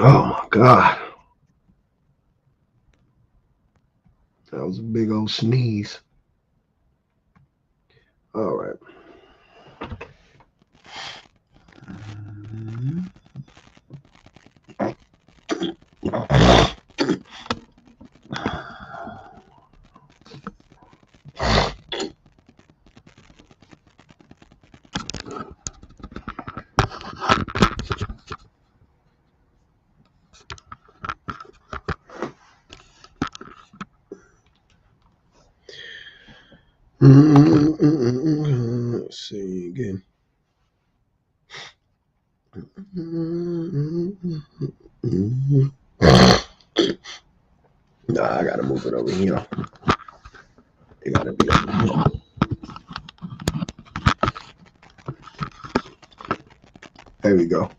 Oh my God. That was a big old sneeze. All right. Let's see again. Nah, I gotta move it over here. It gotta be over here. There we go.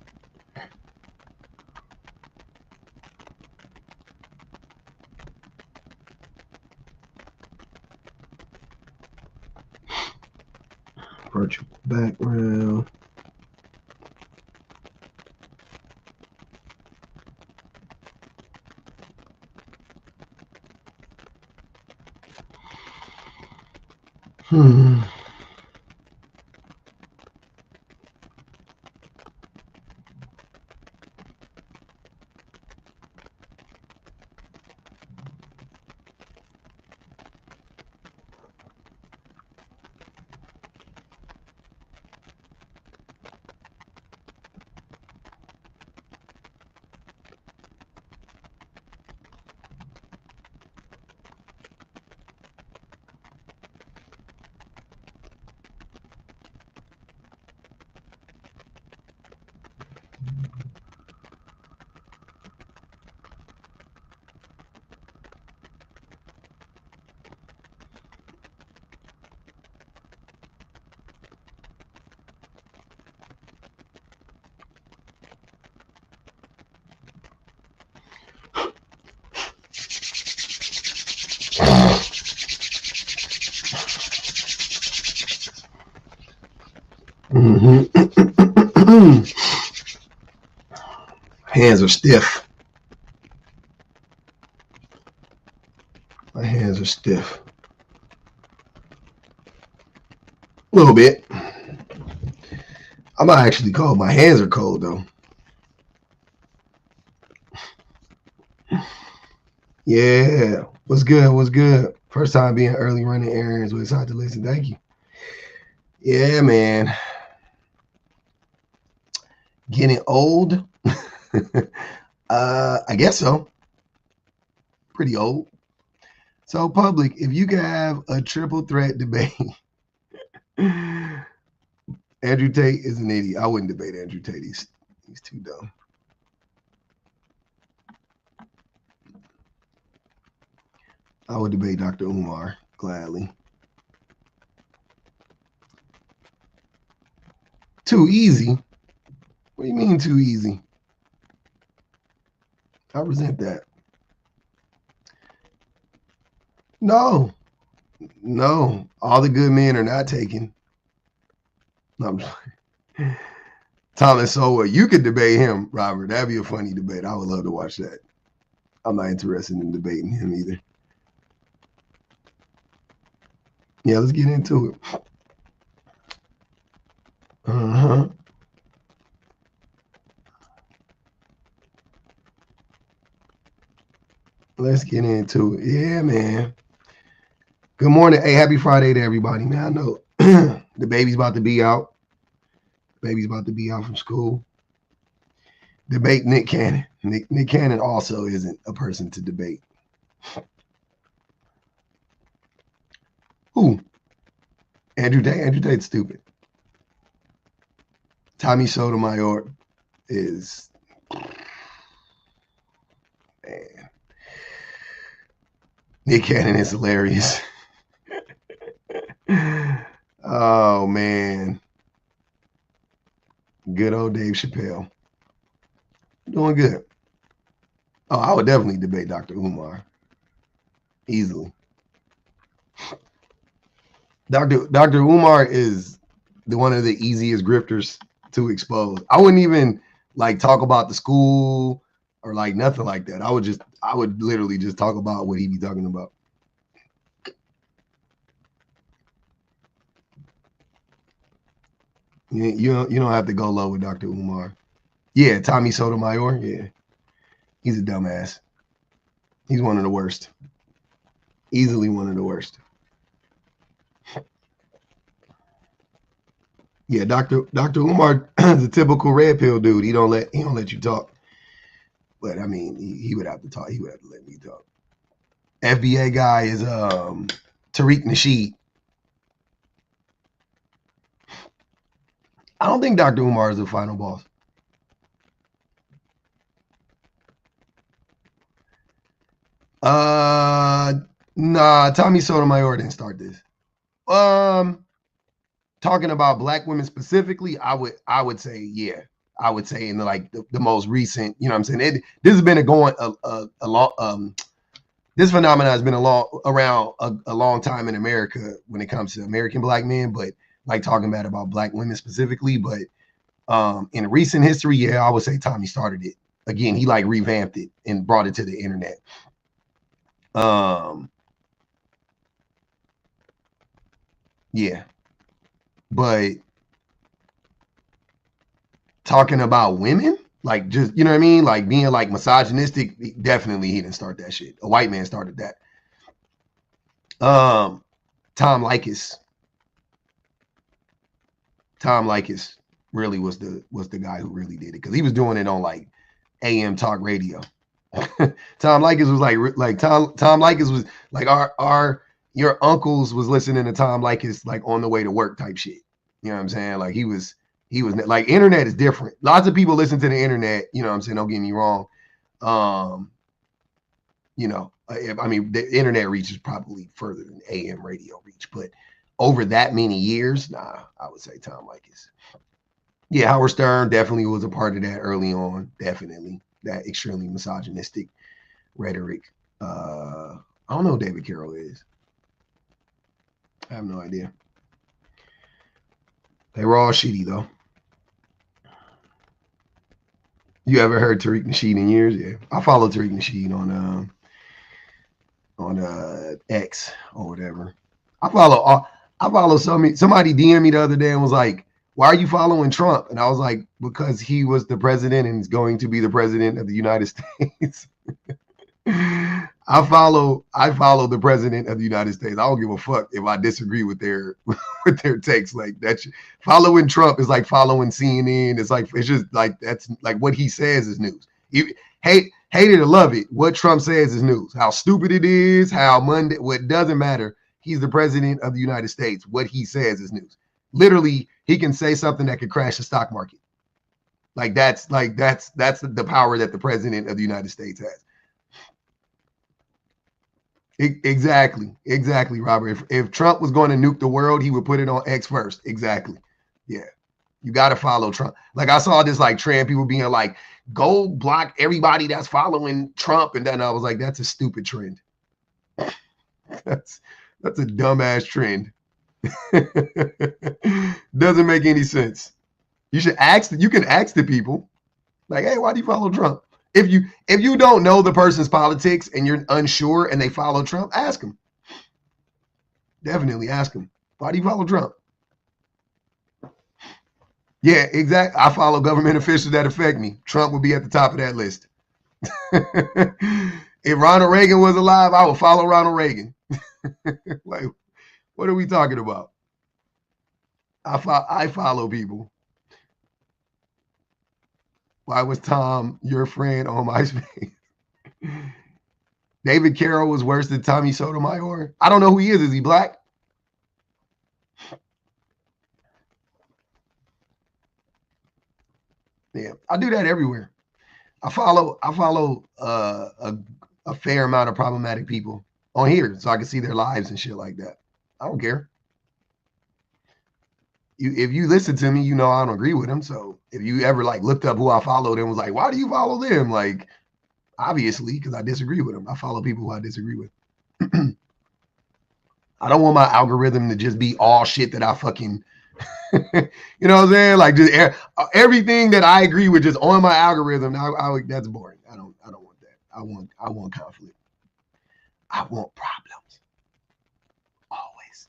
Virtual background. Hmm. Mm-hmm. Hands are stiff. My hands are stiff. A little bit. I'm not actually cold. My hands are cold though. Yeah. What's good? What's good? First time being early running errands with excited to listen. Thank you. Yeah, man. Getting old? I guess so. Pretty old. So, public, if you could have a triple threat debate, Andrew Tate is an idiot. I wouldn't debate Andrew Tate. He's too dumb. I would debate Dr. Umar gladly. Too easy? What do you mean too easy? I resent that. No. All the good men are not taken. No, Thomas Sowell, you could debate him, Robert. That'd be a funny debate. I would love to watch that. I'm not interested in debating him either. Yeah, let's get into it. Uh-huh. Let's get into it. Yeah, man. Good morning. Hey, happy Friday to everybody, man. I know the baby's about to be out. Baby's about to be out from school. Debate Nick Cannon. Nick Cannon also isn't a person to debate. Who? Andrew Tate. Andrew Tate's stupid. Tommy Sotomayor is, man. Nick Cannon is hilarious. Oh, man. Good old Dave Chappelle. Doing good. Oh, I would definitely debate Dr. Umar. Easily. Dr. Umar is one of the easiest grifters to expose. I wouldn't even like talk about the school or like nothing like that. I would literally just talk about what he be talking about. You don't have to go low with Dr. Umar. Yeah, Tommy Sotomayor. Yeah, he's a dumbass. He's one of the worst. Easily one of the worst. Yeah, Dr. Umar is a typical red pill dude. He don't let you talk. But I mean, he would have to talk. He would have to let me talk. FBA guy is Tariq Nasheed. I don't think Dr. Umar is the final boss. Nah, Tommy Sotomayor didn't start this. Talking about black women specifically, I would say, yeah. I would say in the most recent, you know what I'm saying? This has been a long this phenomenon has been around a long time in America when it comes to American black men, but like talking about black women specifically. But in recent history, yeah, I would say Tommy started it. Again, he like revamped it and brought it to the internet. Yeah. But talking about women, like just, you know what I mean? Like being like misogynistic, definitely he didn't start that shit. A white man started that. Tom Likas. Tom Likas really was the guy who really did it, because he was doing it on like AM talk radio. Tom Likas was like Tom Likas was like your uncles was listening to Tom Likas like on the way to work type shit. You know what I'm saying? Like he was like, internet is different. Lots of people listen to the internet, you know what I'm saying? Don't get me wrong. You know, I mean, the internet reach is probably further than AM radio reach, but over that many years, nah, I would say Tom Likas. Yeah, Howard Stern definitely was a part of that early on. Definitely that extremely misogynistic rhetoric. I don't know who David Carroll is. I have no idea. They were all shitty though. You ever heard Tariq Nasheed in years? Yeah, I follow Tariq Nasheed on X or whatever. I follow somebody DM me the other day and was like, "Why are you following Trump?" And I was like, "Because he was the president and is going to be the president of the United States." I follow the president of the United States. I don't give a fuck if I disagree with their takes. Like that, following Trump is like following CNN. It's just like, that's like what he says is news. You hate it or love it, what Trump says is news. How stupid it is, how Monday, what doesn't matter. He's the president of the United States. What he says is news. Literally, he can say something that could crash the stock market. That's the power that the president of the United States has. Exactly, Robert. If Trump was going to nuke the world, he would put it on X first. Exactly. Yeah. You got to follow Trump. Like I saw this like trend, people being like, go block everybody that's following Trump. And then I was like, that's a stupid trend. That's a dumbass trend. Doesn't make any sense. You can ask the people like, hey, why do you follow Trump? If you don't know the person's politics and you're unsure and they follow Trump, ask them. Definitely ask them. Why do you follow Trump? Yeah, exactly. I follow government officials that affect me. Trump would be at the top of that list. If Ronald Reagan was alive, I would follow Ronald Reagan. Like, what are we talking about? I follow people. Why was Tom your friend on MySpace? David Carroll was worse than Tommy Sotomayor. I don't know who he is. Is he black? Yeah, I do that everywhere. I follow a fair amount of problematic people on here so I can see their lives and shit like that. I don't care. If you listen to me, you know I don't agree with them. So if you ever like looked up who I followed and was like, why do you follow them? Like, obviously, because I disagree with them. I follow people who I disagree with. I don't want my algorithm to just be all shit that I fucking, you know what I'm saying? Like just everything that I agree with just on my algorithm. That's boring. I I want conflict. I want problems. Always.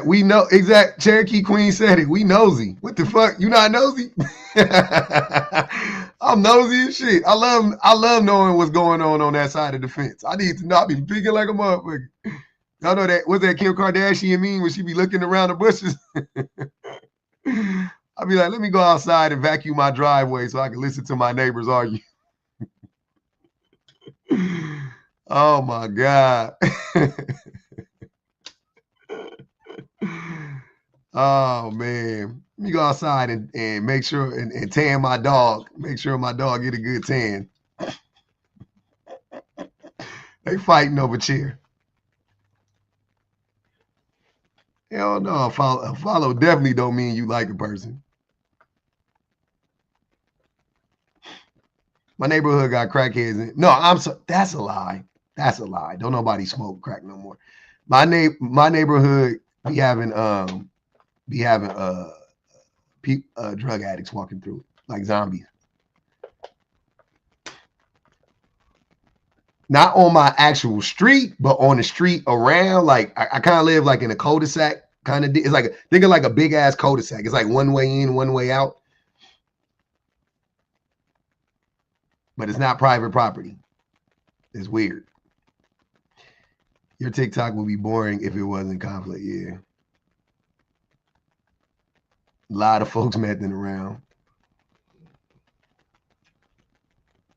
We know. Cherokee Queen said it. We nosy. What the fuck? You not nosy? I'm nosy as shit. I love knowing what's going on that side of the fence. I need to not be peeking like a motherfucker. Y'all know that, what's that Kim Kardashian mean when she be looking around the bushes? I'll be like, let me go outside and vacuum my driveway so I can listen to my neighbors argue. Oh my God. Oh man. Let me go outside and make sure and tan my dog. Make sure my dog get a good tan. They fighting over chair. Hell no, a follow definitely don't mean you like a person. My neighborhood got crackheads in. No, that's a lie. That's a lie. Don't nobody smoke crack no more. My neighborhood be having drug addicts walking through it like zombies. Not on my actual street, but on the street around. Like I kind of live like in a cul-de-sac kind of. It's like think of like a big ass cul-de-sac. It's like one way in, one way out. But it's not private property. It's weird. Your TikTok would be boring if it wasn't conflict. Yeah. A lot of folks messing around.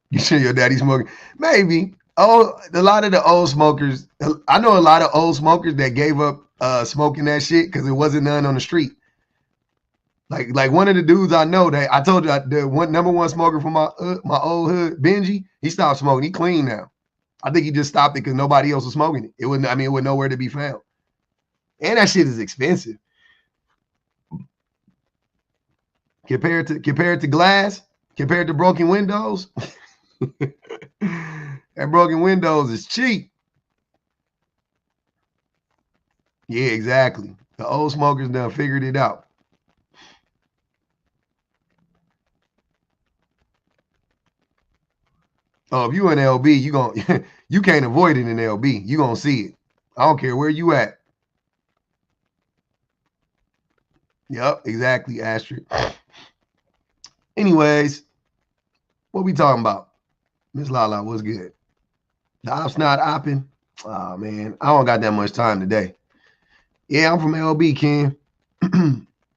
You sure your daddy smoking? Maybe. Oh, a lot of the old smokers. I know a lot of old smokers that gave up smoking that shit because it wasn't none on the street. Like one of the dudes I know that I told you the number one smoker from my old hood, Benji. He stopped smoking. He clean now. I think he just stopped it because nobody else was smoking it. It was nowhere to be found. And that shit is expensive. Compared to glass, compared to broken windows. That broken windows is cheap. Yeah, exactly. The old smokers done figured it out. Oh, if you in LB, you can't avoid it in LB. You gonna see it. I don't care where you at. Yep, exactly, Astrid. Anyways, what we talking about? Miss Lala, what's good? The op's not opping. Oh man, I don't got that much time today. Yeah, I'm from LB, Ken.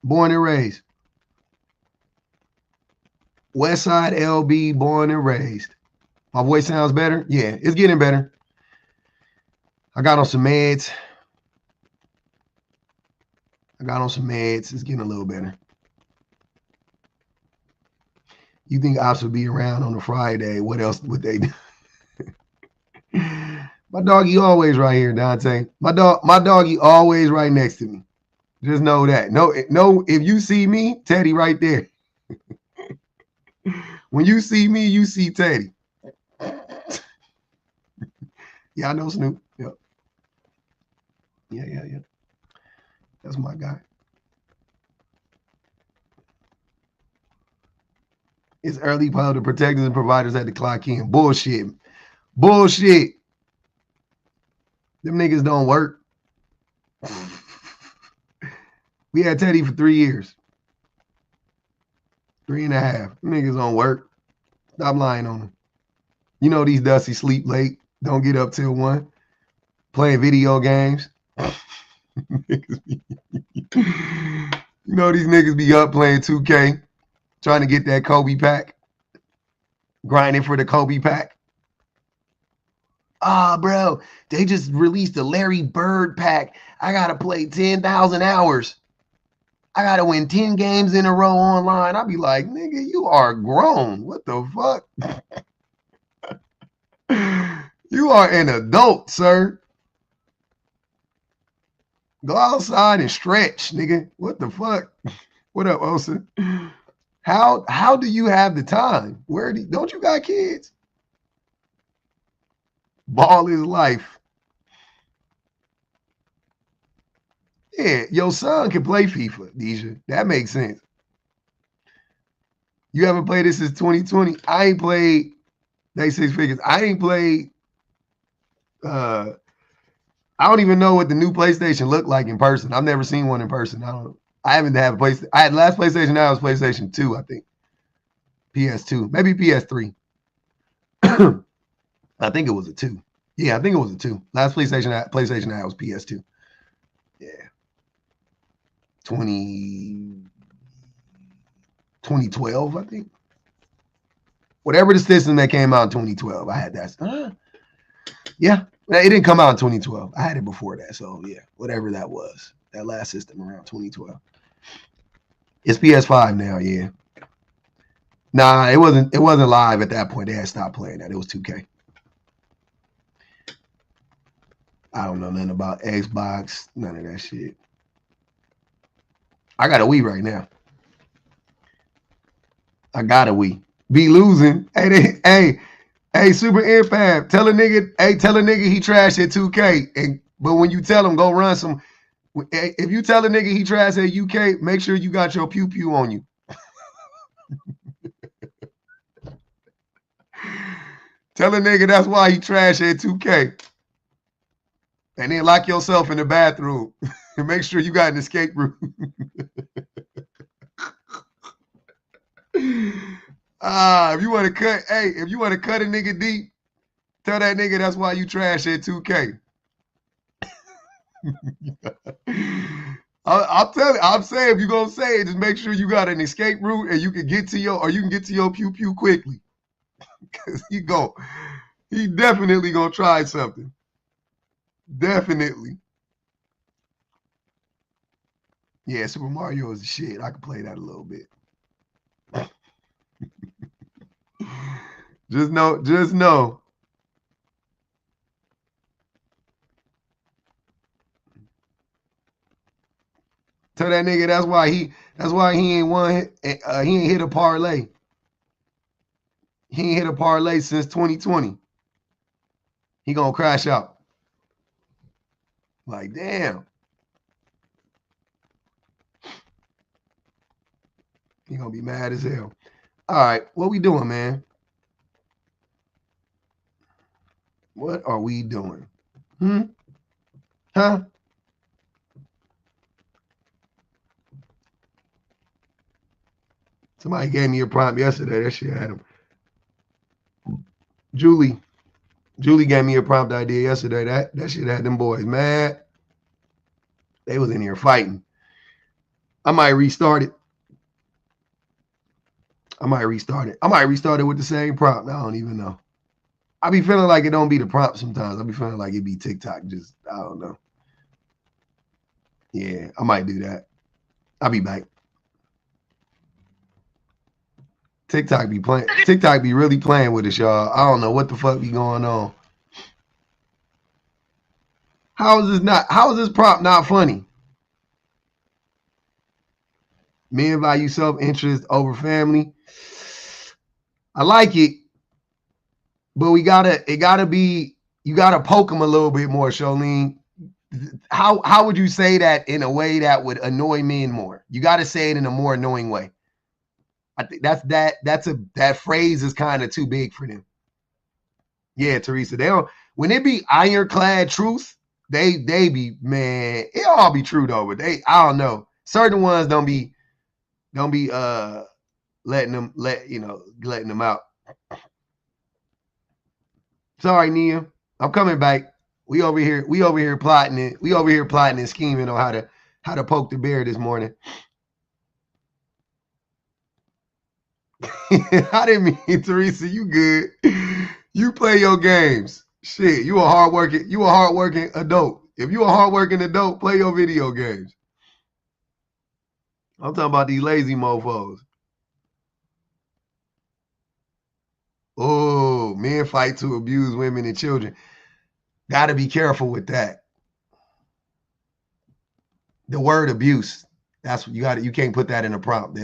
Born and raised. West Side LB, born and raised. My voice sounds better? Yeah, it's getting better. I got on some meds. It's getting a little better. You think ops would be around on a Friday? What else would they do? My doggy always right here, Dante. My doggy always right next to me. Just know that. No, if you see me, Teddy right there. When you see me, you see Teddy. Yeah, I know Snoop. Yep. Yeah. That's my guy. It's early public protectors and providers had to clock in. Bullshit. Them niggas don't work. We had Teddy for 3 years. 3.5. Them niggas don't work. Stop lying on them. You know these Dusty sleep late. Don't get up till 1. Playing video games. You know these niggas be up playing 2K. Trying to get that Kobe pack. Grinding for the Kobe pack. Bro, they just released the Larry Bird pack. I got to play 10,000 hours. I got to win 10 games in a row online. I'll be like, nigga, you are grown. What the fuck? You are an adult, sir. Go outside and stretch, nigga. What the fuck? What up, Osa? How do you have the time? Don't you got kids? Ball is life. Yeah, your son can play FIFA, Deja. That makes sense. You haven't played this since 2020. I ain't played Day Six Figures. I ain't played. I don't even know what the new PlayStation looked like in person. I've never seen one in person. I haven't had a PlayStation. I had last PlayStation now was PlayStation 2, I think. PS2, maybe PS3. I think it was a 2. Yeah, I think it was a 2. Last PlayStation I had was PS2. Yeah. 2012, I think. Whatever the system that came out in 2012, I had that. Yeah, it didn't come out in 2012. I had it before that. So yeah, whatever that was, that last system around 2012. It's PS5 now. Yeah. Nah, it wasn't live at that point. They had stopped playing that. It was 2K. I don't know nothing about Xbox, none of that shit. I got a Wii right now. I got a Wii. Be losing. Hey, Super Impact. Tell a nigga he trash at 2K. But when you tell him go run some, if you tell a nigga he trash at UK, make sure you got your pew pew on you. Tell a nigga that's why he trash at 2K. And then lock yourself in the bathroom and make sure you got an escape route. If you want to cut a nigga deep, tell that nigga that's why you trash at 2K. I'm saying if you're gonna say it, just make sure you got an escape route and you can get to your pew pew quickly. Cause he definitely gonna try something. Definitely. Yeah, Super Mario is the shit. I can play that a little bit. Just know. Tell that nigga that's why he ain't won. He ain't hit a parlay. He ain't hit a parlay since 2020. He gonna crash out. Like damn. He gonna be mad as hell. All right, what we doing, man? What are we doing? Huh? Somebody gave me a prompt yesterday. That shit had him. Julie gave me a prompt idea yesterday. That shit had them boys mad. They was in here fighting. I might restart it. I might restart it with the same prompt. I don't even know. I be feeling like it don't be the prompt sometimes. I be feeling like it be TikTok. Just I don't know. Yeah, I might do that. I'll be back. TikTok be really playing with us, y'all. I don't know what the fuck be going on. How is this prompt not funny? Men value self-interest over family. I like it, but you gotta poke them a little bit more, Charlene. How would you say that in a way that would annoy men more? You got to say it in a more annoying way. I think that phrase is kind of too big for them. Yeah, Teresa. They don't when it be ironclad truth, they be man, it all be true though, but I don't know. Certain ones don't be letting them out. Sorry, Nia. I'm coming back. We over here plotting it. We over here plotting and scheming on how to poke the bear this morning. I didn't mean, Teresa, you good. You play your games. Shit, you a hardworking adult. If you a hardworking adult, play your video games. I'm talking about these lazy mofos. Oh, men fight to abuse women and children. Got to be careful with that. The word abuse. That's what you can't put that in a prompt.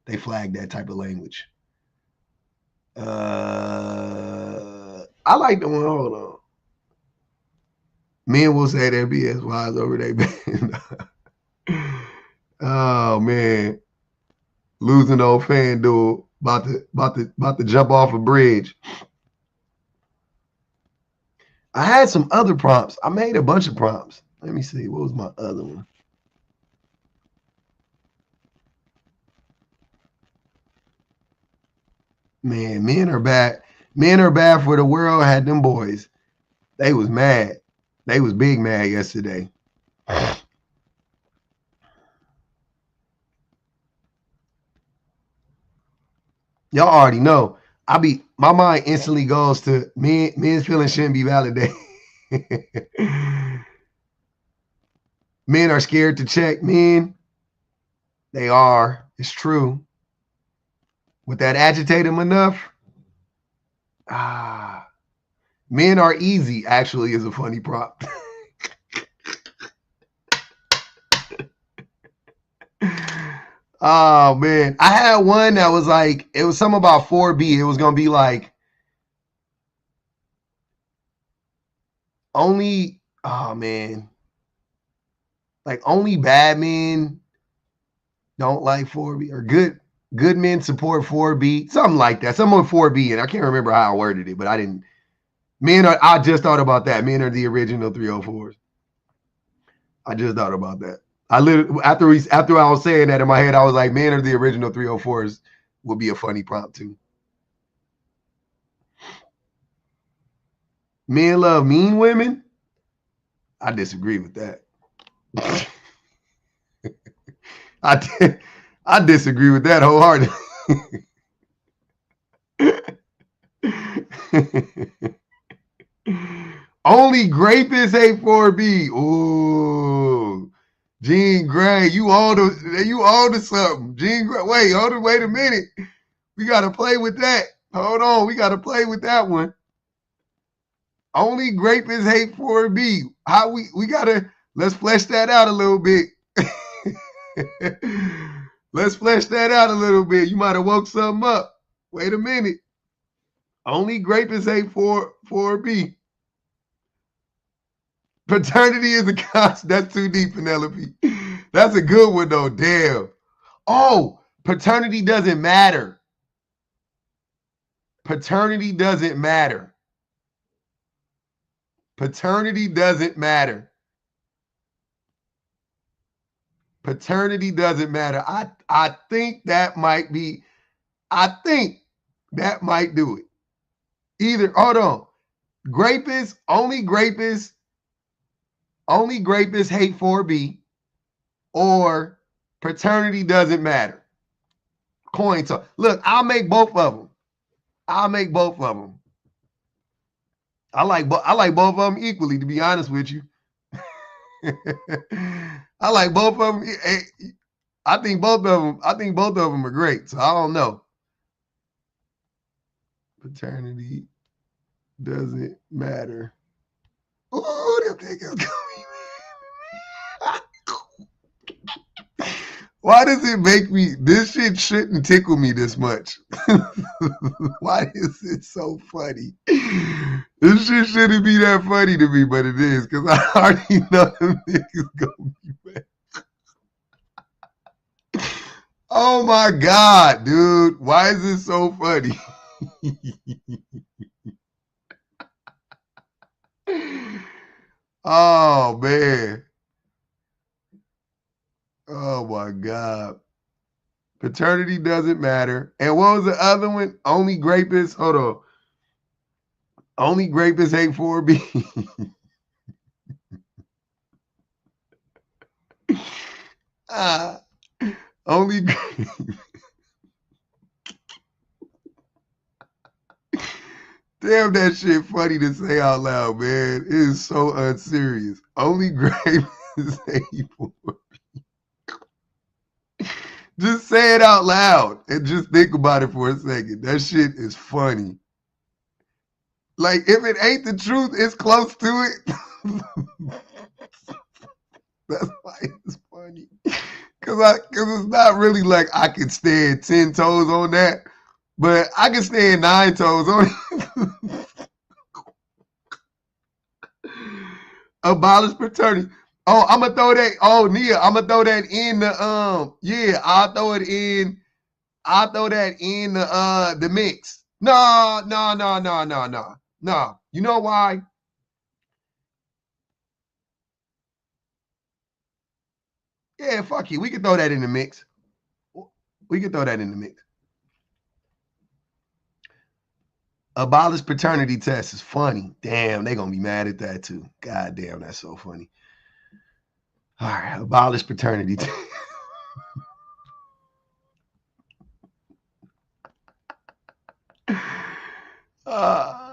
They flag that type of language. I like the one. Hold on. Men will say they're BS wise over their band. Oh man, losing on FanDuel, about to jump off a bridge. I had some other prompts. I made a bunch of prompts. Let me see. What was my other one? Man, men are bad. Men are bad for the world. Had them boys. They was mad. They was big mad yesterday. Y'all already know. My mind instantly goes to men's feelings shouldn't be validated. Men are scared to check. Men, they are. It's true. Would that agitate them enough? Men are easy, actually, is a funny prop. Oh man. I had one that was like, it was something about 4B. It was gonna be like only, oh man. Like only bad men don't like 4B, or good men support 4B. Something like that. Something with 4B, and I can't remember how I worded it, but I didn't. I just thought about that. Men are the original 304s. I just thought about that. I literally after I was saying that in my head, I was like, men are the original 304s would be a funny prompt too. Men love mean women. I disagree with that. I disagree with that wholeheartedly. Only grapists hate 4B. Ooh. Jean Grey, you on to something. Jean Grey, wait a minute. We gotta play with that. Hold on, we gotta play with that one. Only grapists hate 4B. How we gotta let's flesh that out a little bit. Let's flesh that out a little bit. You might have woke something up. Wait a minute. Only grapists hate 4B. Paternity is a concept. That's too deep, Penelope. That's a good one, though. Damn. Oh, paternity doesn't matter. Paternity doesn't matter. Paternity doesn't matter. Paternity doesn't matter. I think that might be. I think that might do it. Either, hold on. Only grapists hate 4B, or paternity doesn't matter. Coin toss. Look, I'll make both of them. I like both of them equally, to be honest with you. I like both of them. I think both of them are great. So I don't know. Paternity doesn't matter. Oh, them niggas Why does it make me? This shit shouldn't tickle me this much. Why is it so funny? This shit shouldn't be that funny to me, but it is, because I already know them niggas gonna be mad. Oh my God, dude. Why is it so funny? Oh man. Oh my God. Paternity doesn't matter. And what was the other one? Only grapists. Hold on. Only grapists hate 4B. Only. Damn, that shit funny to say out loud, man. It is so unserious. Only grapists hate 4B. Just say it out loud and just think about it for a second. That shit is funny. Like, if it ain't the truth, it's close to it. That's why it's funny. Cause it's not really like I could stand 10 toes on that, but I can stand 9 toes on it. Abolish paternity. Oh, I'm gonna throw that. Oh, Nia, I'm gonna throw that in the yeah, I'll throw it in. I'll throw that in the mix. No, no, no, no, no, no. No. You know why? Yeah, fuck you. We can throw that in the mix. We can throw that in the mix. Abolish paternity test is funny. Damn, they gonna be mad at that too. God damn, that's so funny. All right, abolish paternity test. uh,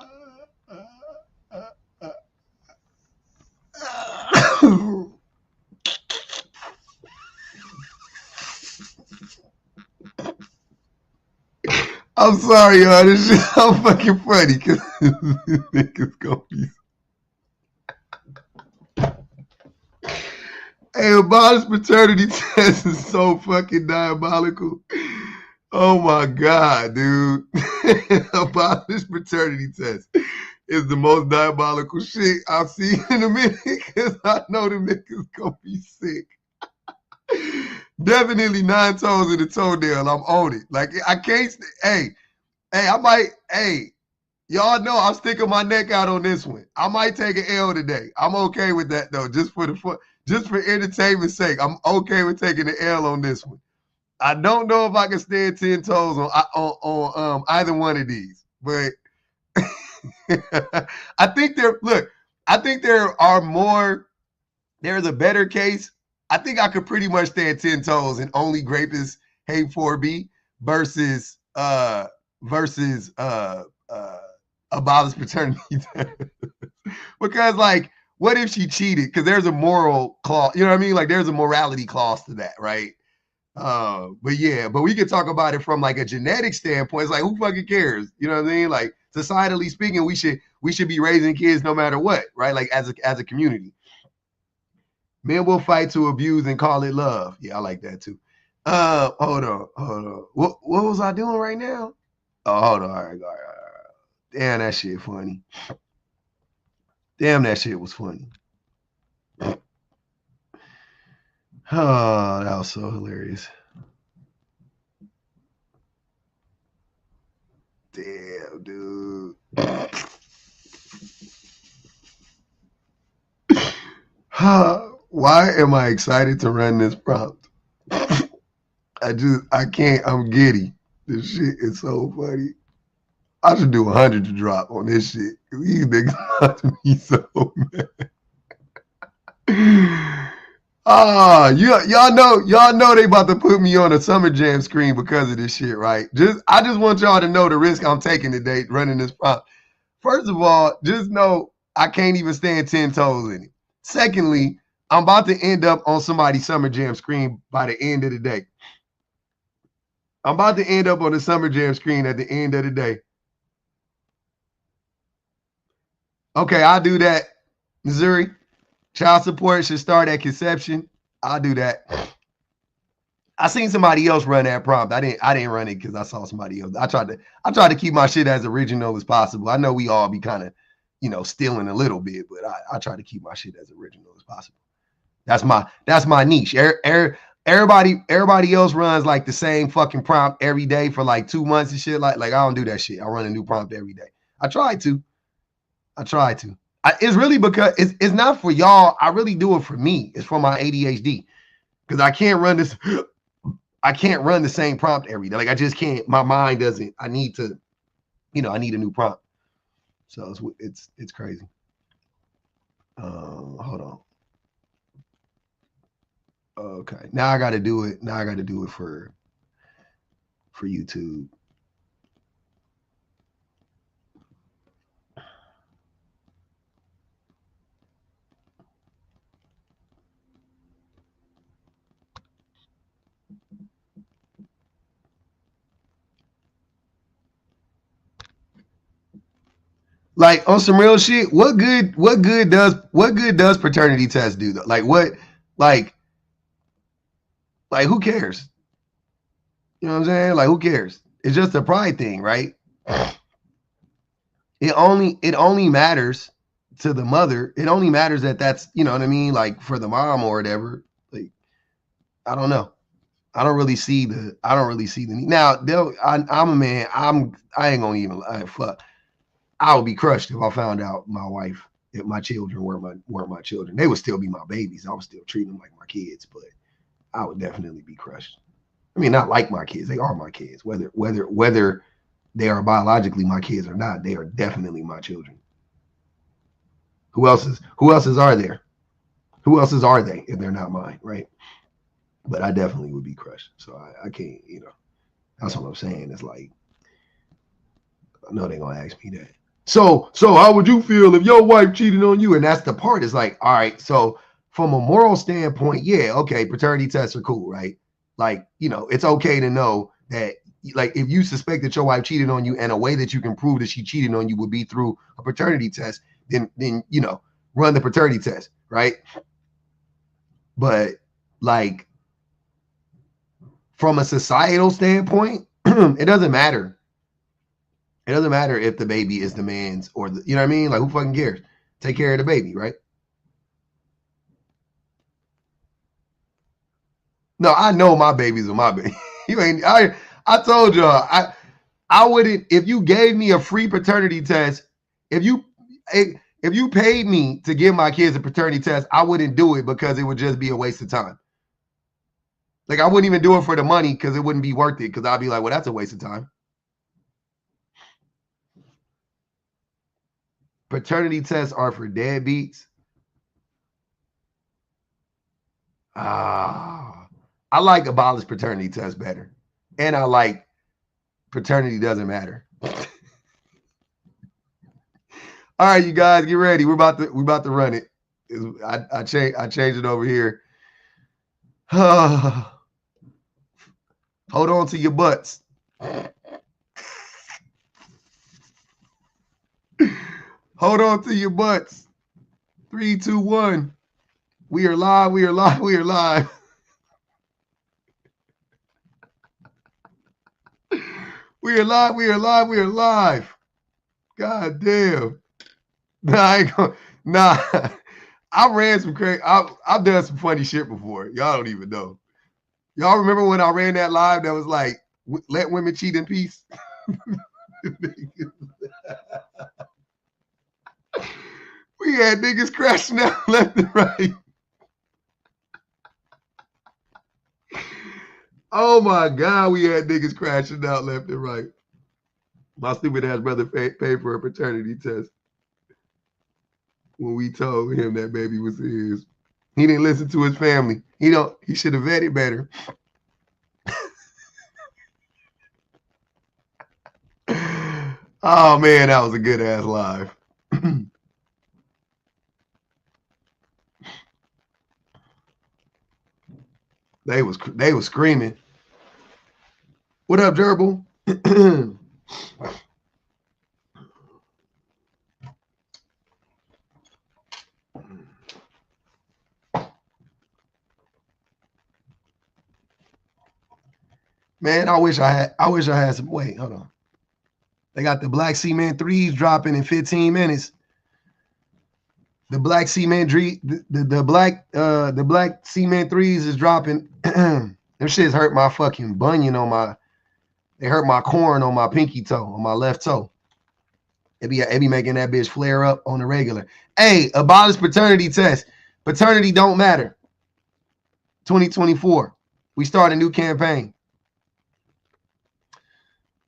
I'm sorry, y'all. This shit so fucking funny because this nigga's gonna be. Hey, abolish paternity test is so fucking diabolical. Oh my god, dude. Abolish paternity test is the most diabolical shit I've seen in a minute because I know the niggas gonna be sick. Definitely 9 toes in the toenail. I'm on it. Like I can't. Hey, I might. Hey, y'all know I'm sticking my neck out on this one. I might take an L today. I'm okay with that though, just for entertainment's sake. I'm okay with taking the L on this one. I don't know if I can stand 10 toes on either one of these, but I think I think there are more. There's a better case. I think I could pretty much stand 10 toes and only Grapist hate 4B versus abolish paternity. Because like, what if she cheated? Because there's a moral clause, you know what I mean? Like there's a morality clause to that, right? But we could talk about it from like a genetic standpoint. It's like who fucking cares? You know what I mean? Like societally speaking, we should be raising kids no matter what, right? Like as a community. Men will fight to abuse and call it love. Yeah, I like that too. Hold on. What was I doing right now? Oh, hold on. All right. Damn, that shit funny. Damn, that shit was funny. Oh, that was so hilarious. Damn, dude. Why am I excited to run this prompt? I can't. I'm giddy. This shit is so funny. I should do 100 to drop on this shit. These niggas about to be so mad. Y'all know they about to put me on a summer jam screen because of this shit, right? I just want y'all to know the risk I'm taking today running this prompt. First of all, just know I can't even stand 10 toes in it. Secondly, I'm about to end up on somebody's summer jam screen by the end of the day. I'm about to end up on the summer jam screen at the end of the day. Okay, I'll do that. Missouri, child support should start at conception. I'll do that. I seen somebody else run that prompt. I didn't run it because I saw somebody else. I tried to keep my shit as original as possible. I know we all be kind of, stealing a little bit, but I try to keep my shit as original as possible. That's my niche. Everybody else runs like the same fucking prompt every day for like 2 months and shit. Like I don't do that shit. I run a new prompt every day. I try to. It's really because it's not for y'all. I really do it for me. It's for my ADHD because I can't run this. I can't run the same prompt every day. Like I just can't. My mind doesn't. I need to. I need a new prompt. So it's crazy. Hold on. Okay, now I got to do it. Now I got to do it for YouTube. Like on some real shit, what good does paternity test do though? Like who cares? You know what I'm saying? Like who cares? It's just a pride thing, right? It only matters to the mother. It only matters that that's, you know what I mean, like for the mom or whatever. Like, I don't know. I don't really see the need. Now, I'm a man. I ain't gonna even fuck. I would be crushed if I found out my wife, if my children weren't my children. They would still be my babies. I would still treat them like my kids, but I would definitely be crushed. I mean, not like my kids. They are my kids. Whether they are biologically my kids or not, they are definitely my children. Who else's are there? Who else's are they if they're not mine, right? But I definitely would be crushed. So I can't, that's what I'm saying. It's like, I know they're gonna ask me that. So how would you feel if your wife cheated on you? And that's the part. It's like, all right, so from a moral standpoint, yeah, okay, paternity tests are cool, right? Like, it's okay to know that, like, if you suspect that your wife cheated on you and a way that you can prove that she cheated on you would be through a paternity test, then run the paternity test, right? But like from a societal standpoint, it doesn't matter. It doesn't matter if the baby is the man's or the, you know what I mean? Like, who fucking cares? Take care of the baby, right? No, I know my babies are my baby. You ain't. I told y'all. I wouldn't, if you gave me a free paternity test. If you paid me to give my kids a paternity test, I wouldn't do it because it would just be a waste of time. Like, I wouldn't even do it for the money because it wouldn't be worth it. Because I'd be like, well, that's a waste of time. Paternity tests are for deadbeats. I like abolish paternity tests better. And I like paternity doesn't matter. All right, you guys, get ready. We're about to run it. I changed it over here. Hold on to your butts. Hold on to your butts. 3, 2, 1. We are live. We are live. We are live. We are live. We are live. We are live. God damn. Nah, I ain't gonna. Nah. I ran some crazy. I've done some funny shit before. Y'all don't even know. Y'all remember when I ran that live that was like, let women cheat in peace? We had niggas crashing out left and right. Oh my God, we had niggas crashing out left and right. My stupid ass brother paid for a paternity test when we told him that baby was his. He didn't listen to his family. He should have vetted better. Oh man, that was a good ass live. They was screaming. What up, Gerbil? Man, I wish I had some. Wait, hold on. They got the Black Cement 3s dropping in 15 minutes. The Black Cement the Black Cement 3s is dropping. Them shits hurt my fucking bunion they hurt my corn on my pinky toe, on my left toe. It be making that bitch flare up on the regular. Hey, abolish paternity test. Paternity don't matter. 2024. We start a new campaign.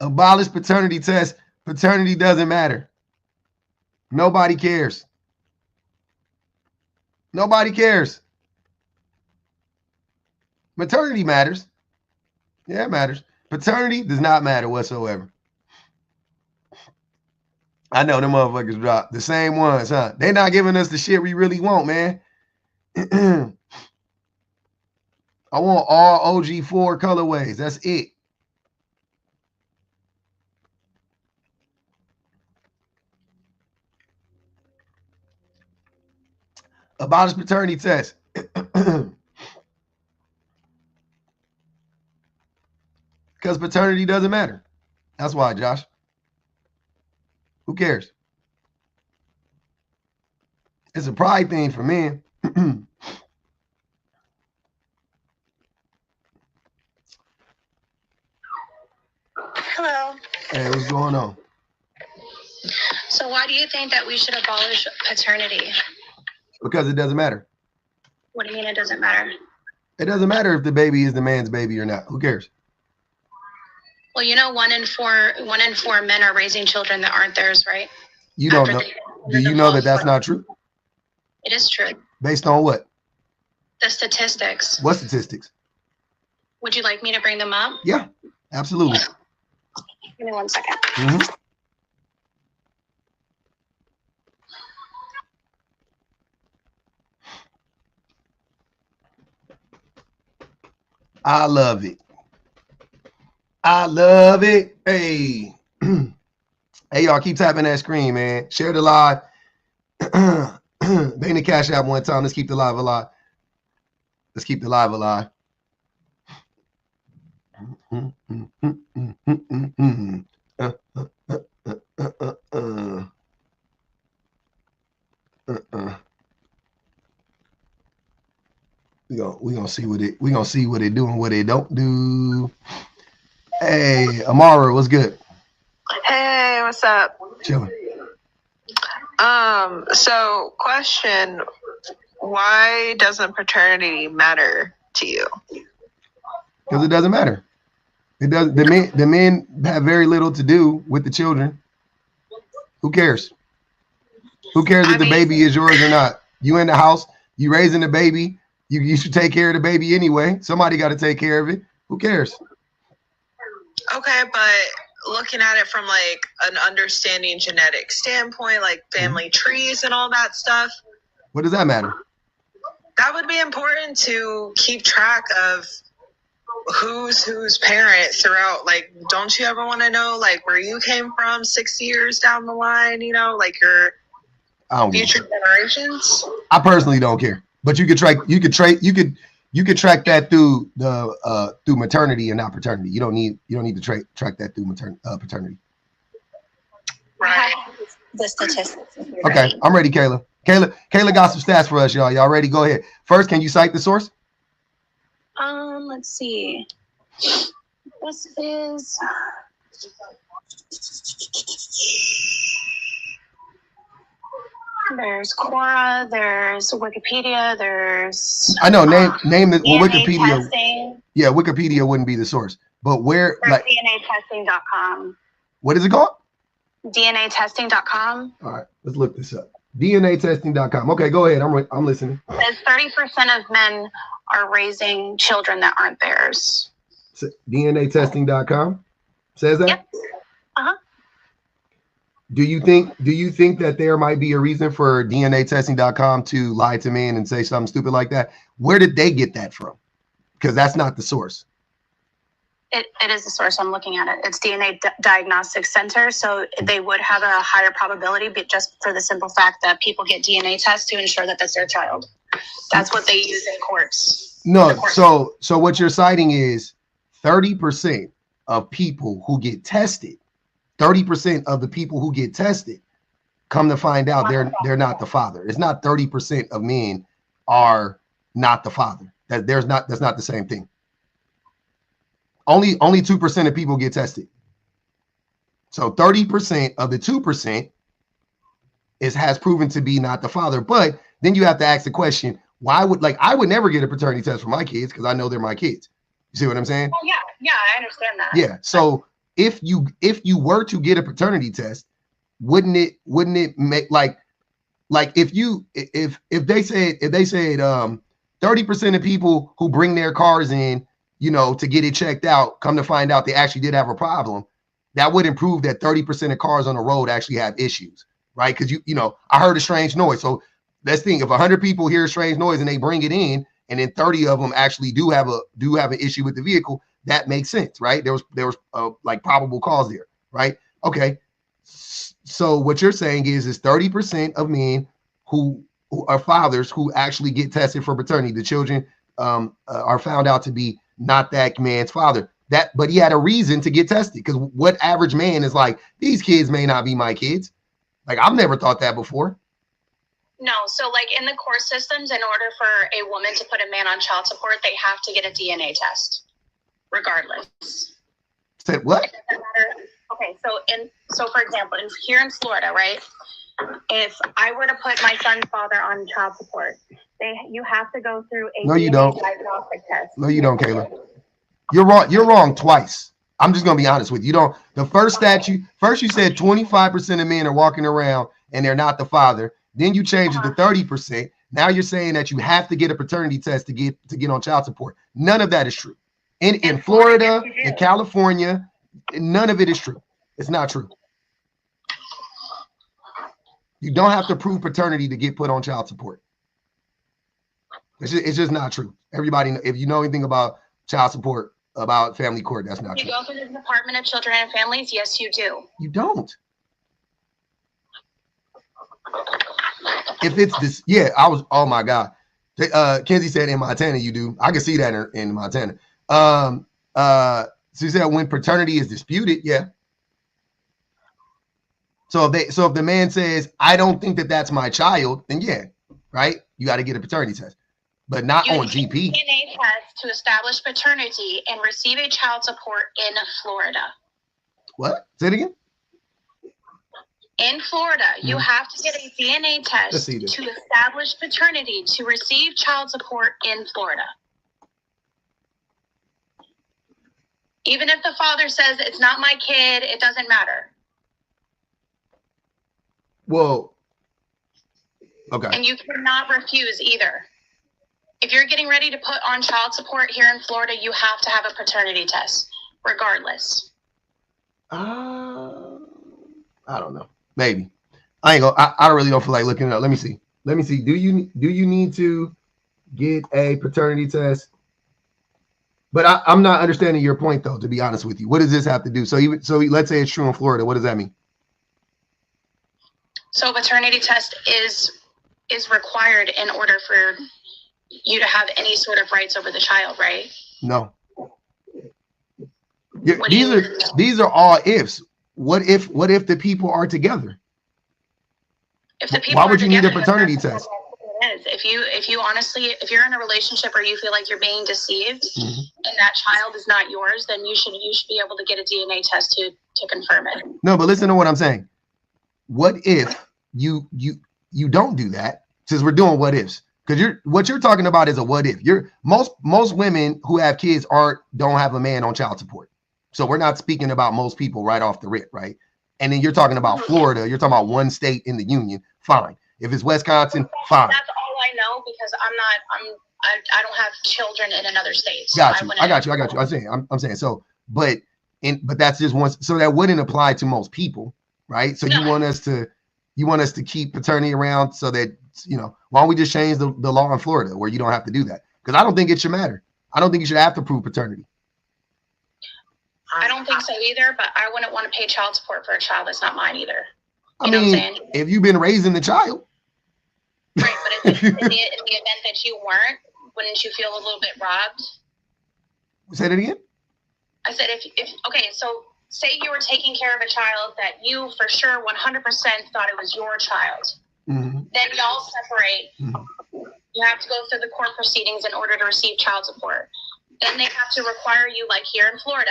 Abolish paternity test. Paternity doesn't matter. Nobody cares. Nobody cares. Maternity matters. Yeah, it matters. Paternity does not matter whatsoever. I know them motherfuckers drop the same ones, huh? They not giving us the shit we really want, man. I want all OG4 colorways. That's it. Abolish paternity test. Because paternity doesn't matter. That's why, Josh. Who cares? It's a pride thing for men. Hello. Hey, what's going on? So why do you think that we should abolish paternity? Because it doesn't matter. What do you mean it doesn't matter? It doesn't matter if the baby is the man's baby or not. Who cares? Well, you know, one in four men are raising children that aren't theirs, right? You don't know. Do you know that that's not true? It is true. Based on what? The statistics. What statistics? Would you like me to bring them up? Yeah, absolutely. Give me 1 second. Mm-hmm. I love it. I love it. Hey. Hey, y'all, keep tapping that screen, man. Share the live. Bang the cash app one time. Let's keep the live alive. Let's keep the live alive. We gonna see what it do and what it don't do. Hey, Amara, what's good? Hey, what's up? Chilling. So question, why doesn't paternity matter to you? Because it doesn't matter. It does. The men have very little to do with the children. Who cares? Who cares if the baby is yours or not? You in the house, you raising the baby. You should take care of the baby anyway. Somebody got to take care of it. Who cares? Okay, but looking at it from like an understanding genetic standpoint, like family trees and all that stuff. What does that matter? That would be important to keep track of who's parent throughout. Like, don't you ever want to know like where you came from 6 years down the line, you know, like your future generations? I personally don't care. But you could track that through the through maternity and not paternity. You don't need to track that through paternity. Right. The statistics. Okay, I'm ready, Kayla. Kayla got some stats for us, y'all. Y'all ready? Go ahead. First, can you cite the source? Let's see. This is there's Quora, there's Wikipedia, there's I know name the DNA Wikipedia. testing. Yeah, Wikipedia wouldn't be the source, but where There's like DNAtesting.com. what is it called? DNAtesting.com. All right, let's look this up. DNAtesting.com. Okay, go ahead. I'm listening. Says 30% of men are raising children that aren't theirs. DNAtesting.com says that. Yep. Uh-huh. Do you think that there might be a reason for DNAtesting.com to lie to men and say something stupid like that? Where did they get that from? Because that's not the source. It is the source. I'm looking at it. It's DNA Diagnostic Center, so they would have a higher probability, but just for the simple fact that people get DNA tests to ensure that that's their child. That's what they use in courts. No, so what you're citing is 30% of people who get tested. 30% of the people who get tested come to find out they're not the father. It's not 30% of men are not the father. That's not the same thing. Only 2% of people get tested. So 30% of the 2% has proven to be not the father. But then you have to ask the question, why would I would never get a paternity test for my kids because I know they're my kids. You see what I'm saying? Oh yeah, I understand that. Yeah. So if you were to get a paternity test, wouldn't it make like if they said 30% of people who bring their cars in, you know, to get it checked out, come to find out they actually did have a problem, that wouldn't prove that 30% of cars on the road actually have issues, right? Because you know, I heard a strange noise. So let's think, if 100 people hear a strange noise and they bring it in, and then 30 of them actually do have an issue with the vehicle, that makes sense, right? There was like probable cause there, right? Okay. So what you're saying is 30% of men who are fathers who actually get tested for paternity, the children are found out to be not that man's father. But he had a reason to get tested, because what average man is like, these kids may not be my kids. Like, I've never thought that before. No, so like in the court systems, in order for a woman to put a man on child support, they have to get a DNA test, regardless. Said what? It doesn't matter. Okay, so for example, here in Florida, right? If I were to put my son's father on child support, you have to go through a No, you DNA don't. diagnostic test. No, you don't, Kayla. You're wrong. You're wrong twice. I'm just gonna be honest with you. You don't. The first statute. First, you said 25% of men are walking around and they're not the father. Then you changed it to 30%. Now you're saying that you have to get a paternity test to get on child support. None of that is true. In Florida, in California, none of it is true. It's not true. You don't have to prove paternity to get put on child support. It's just not true. Everybody, if you know anything about child support, about family court, that's not true. You go through the Department of Children and Families? Yes, you do. You don't. If it's this, yeah, oh my God. Kenzie said in Montana you do. I can see that in Montana. So you said when paternity is disputed, yeah. So if the man says, I don't think that that's my child, then yeah, right? You got to get a paternity test, but not on GP. DNA test to establish paternity and receive a child support in Florida. What? Say it again. In Florida, you have to get a DNA test to establish paternity to receive child support in Florida. Even if the father says it's not my kid, it doesn't matter. Well, okay. And you cannot refuse either. If you're getting ready to put on child support here in Florida, you have to have a paternity test, regardless. I don't know. Maybe. I really don't feel like looking it up. Let me see. Do you need to get a paternity test? But I'm not understanding your point though, to be honest with you. What does this have to do? So let's say it's true in Florida. What does that mean? So paternity test is required in order for you to have any sort of rights over the child, right? No. Yeah, these are all ifs. What if the people are together? If the people Why would you need a paternity test? If you're in a relationship where you feel like you're being deceived and that child is not yours, then you should be able to get a DNA test to confirm it. No, but listen to what I'm saying. What if you don't do that? Since we're doing what ifs, because what you're talking about is a what if. Most women who have kids don't have a man on child support. So we're not speaking about most people right off the rip, right? And then you're talking about Florida. You're talking about one state in the union. Fine. If it's Wisconsin, fine. That's all I know because I don't have children in another state. So I got you. I'm saying so, but that's just one. So that wouldn't apply to most people, right? So no. you want us to keep paternity around so that why don't we just change the law in Florida where you don't have to do that? Because I don't think it should matter. I don't think you should have to prove paternity. I don't think so either, but I wouldn't want to pay child support for a child that's not mine either. I mean, if you've been raising the child. Right, but in the event that you weren't, wouldn't you feel a little bit robbed? Say that again? I said, so say you were taking care of a child that you for sure 100% thought it was your child. Mm-hmm. Then y'all separate. Mm-hmm. You have to go through the court proceedings in order to receive child support. Then they have to require you, like here in Florida,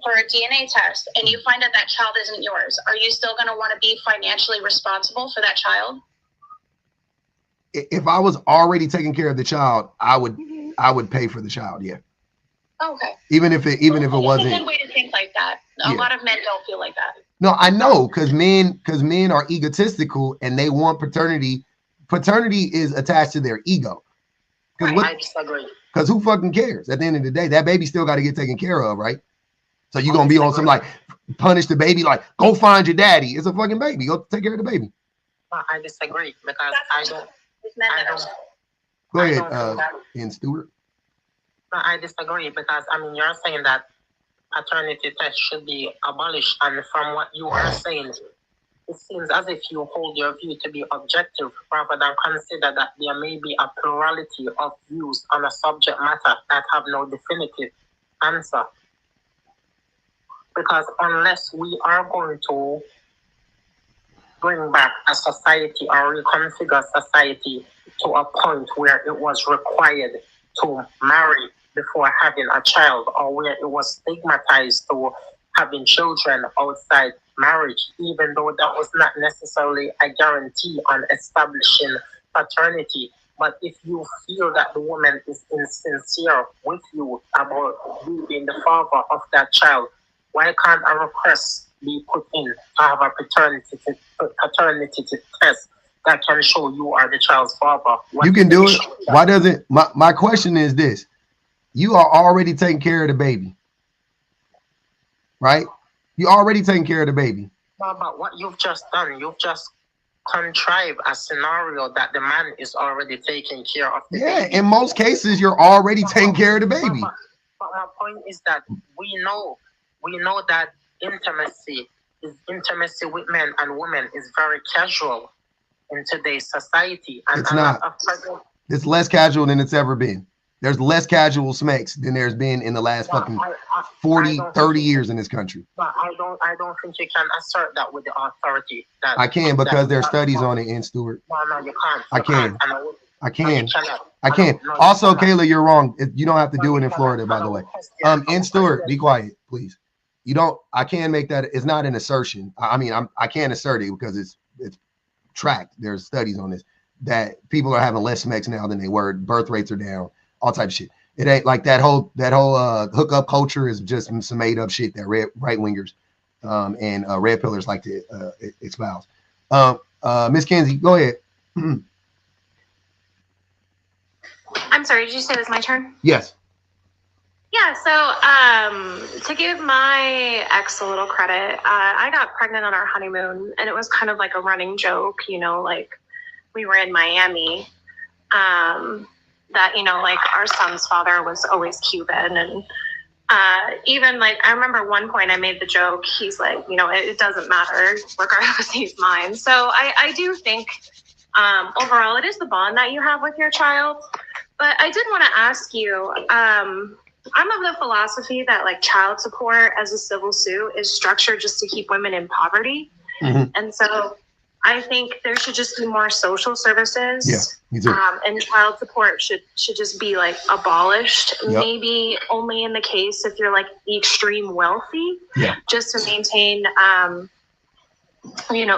for a DNA test, and you find out that child isn't yours. Are you still going to want to be financially responsible for that child? If I was already taking care of the child, I would pay for the child. Yeah. Okay. Even if it wasn't. It's a good way to think like that. A lot of men don't feel like that. No, I know, because men are egotistical and they want paternity. Paternity is attached to their ego. I disagree. Because who fucking cares? At the end of the day, that baby still got to get taken care of, right? So you're going to be on some like punish the baby, like go find your daddy. It's a fucking baby. Go take care of the baby. I disagree because I don't. Go ahead, Ian Stewart. No, I disagree because you're saying that paternity test should be abolished, and from what you are saying, it seems as if you hold your view to be objective rather than consider that there may be a plurality of views on a subject matter that have no definitive answer. Because unless we are going to bring back a society or reconfigure society to a point where it was required to marry before having a child, or where it was stigmatized to having children outside marriage, even though that was not necessarily a guarantee on establishing paternity. But if you feel that the woman is insincere with you about you being the father of that child, why can't a request be put in to have a paternity test that can show you are the child's father? You can do it. Why doesn't my question is this? You are already taking care of the baby, right? You already taking care of the baby. No, but what you've just done, you've just contrived a scenario that the man is already taking care of the baby. In most cases, you're already taking care of the baby. But my point is that we know that intimacy with men and women is very casual in today's society. And it's not. It's less casual than it's ever been. There's less casual smacks than there's been in the last fucking 40, 30 years in this country. But I don't think you can assert that with the authority. That I can, because there's studies on it, in Stuart. No, you can't. I can. I can. No, Also, Kayla, you're wrong. You don't have to do it in Florida, by the way. In Stuart, be quiet, please. You don't. I can make that. It's not an assertion. I mean, I can't assert it because it's tracked. There's studies on this that people are having less smacks now than they were. Birth rates are down. All type of shit. It ain't like that whole hookup culture is just some made up shit that right wingers and red pillars like to espouse. Miss Kenzie, go ahead. I'm sorry, did you say it was my turn? Yes. Yeah, so to give my ex a little credit, I got pregnant on our honeymoon, and it was kind of like a running joke, like we were in Miami, that, like our son's father was always Cuban. And even like, I remember one point I made the joke, he's like, it doesn't matter regardless, he's mine. So I do think overall it is the bond that you have with your child. But I did want to ask you, I'm of the philosophy that like child support as a civil suit is structured just to keep women in poverty. Mm-hmm. And so I think there should just be more social services. Yeah, me too. And child support should just be like abolished. Yep. Maybe only in the case if you're like the extreme wealthy. Yeah. Just to maintain,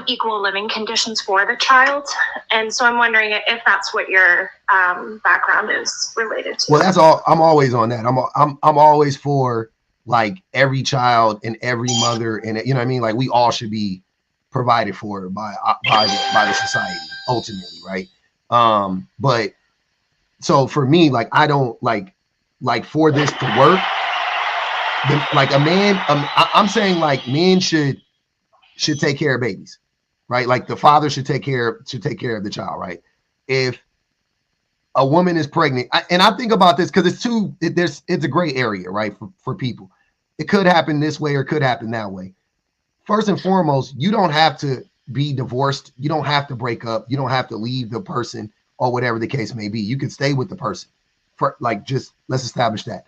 equal living conditions for the child. And so I'm wondering if that's what your background is related to. Well, that's all. I'm always on that. I'm always for like every child and every mother, and you know what I mean. Like we all should be provided for by the society ultimately, right? But so for me, like I don't like for this to work. Like a man, I'm saying like men should take care of babies, right? Like the father should take care of the child, right? If a woman is pregnant, and I think about this because it's a gray area, right? For people, it could happen this way or it could happen that way. First and foremost, you don't have to be divorced. You don't have to break up. You don't have to leave the person or whatever the case may be. You can stay with the person. Just let's establish that.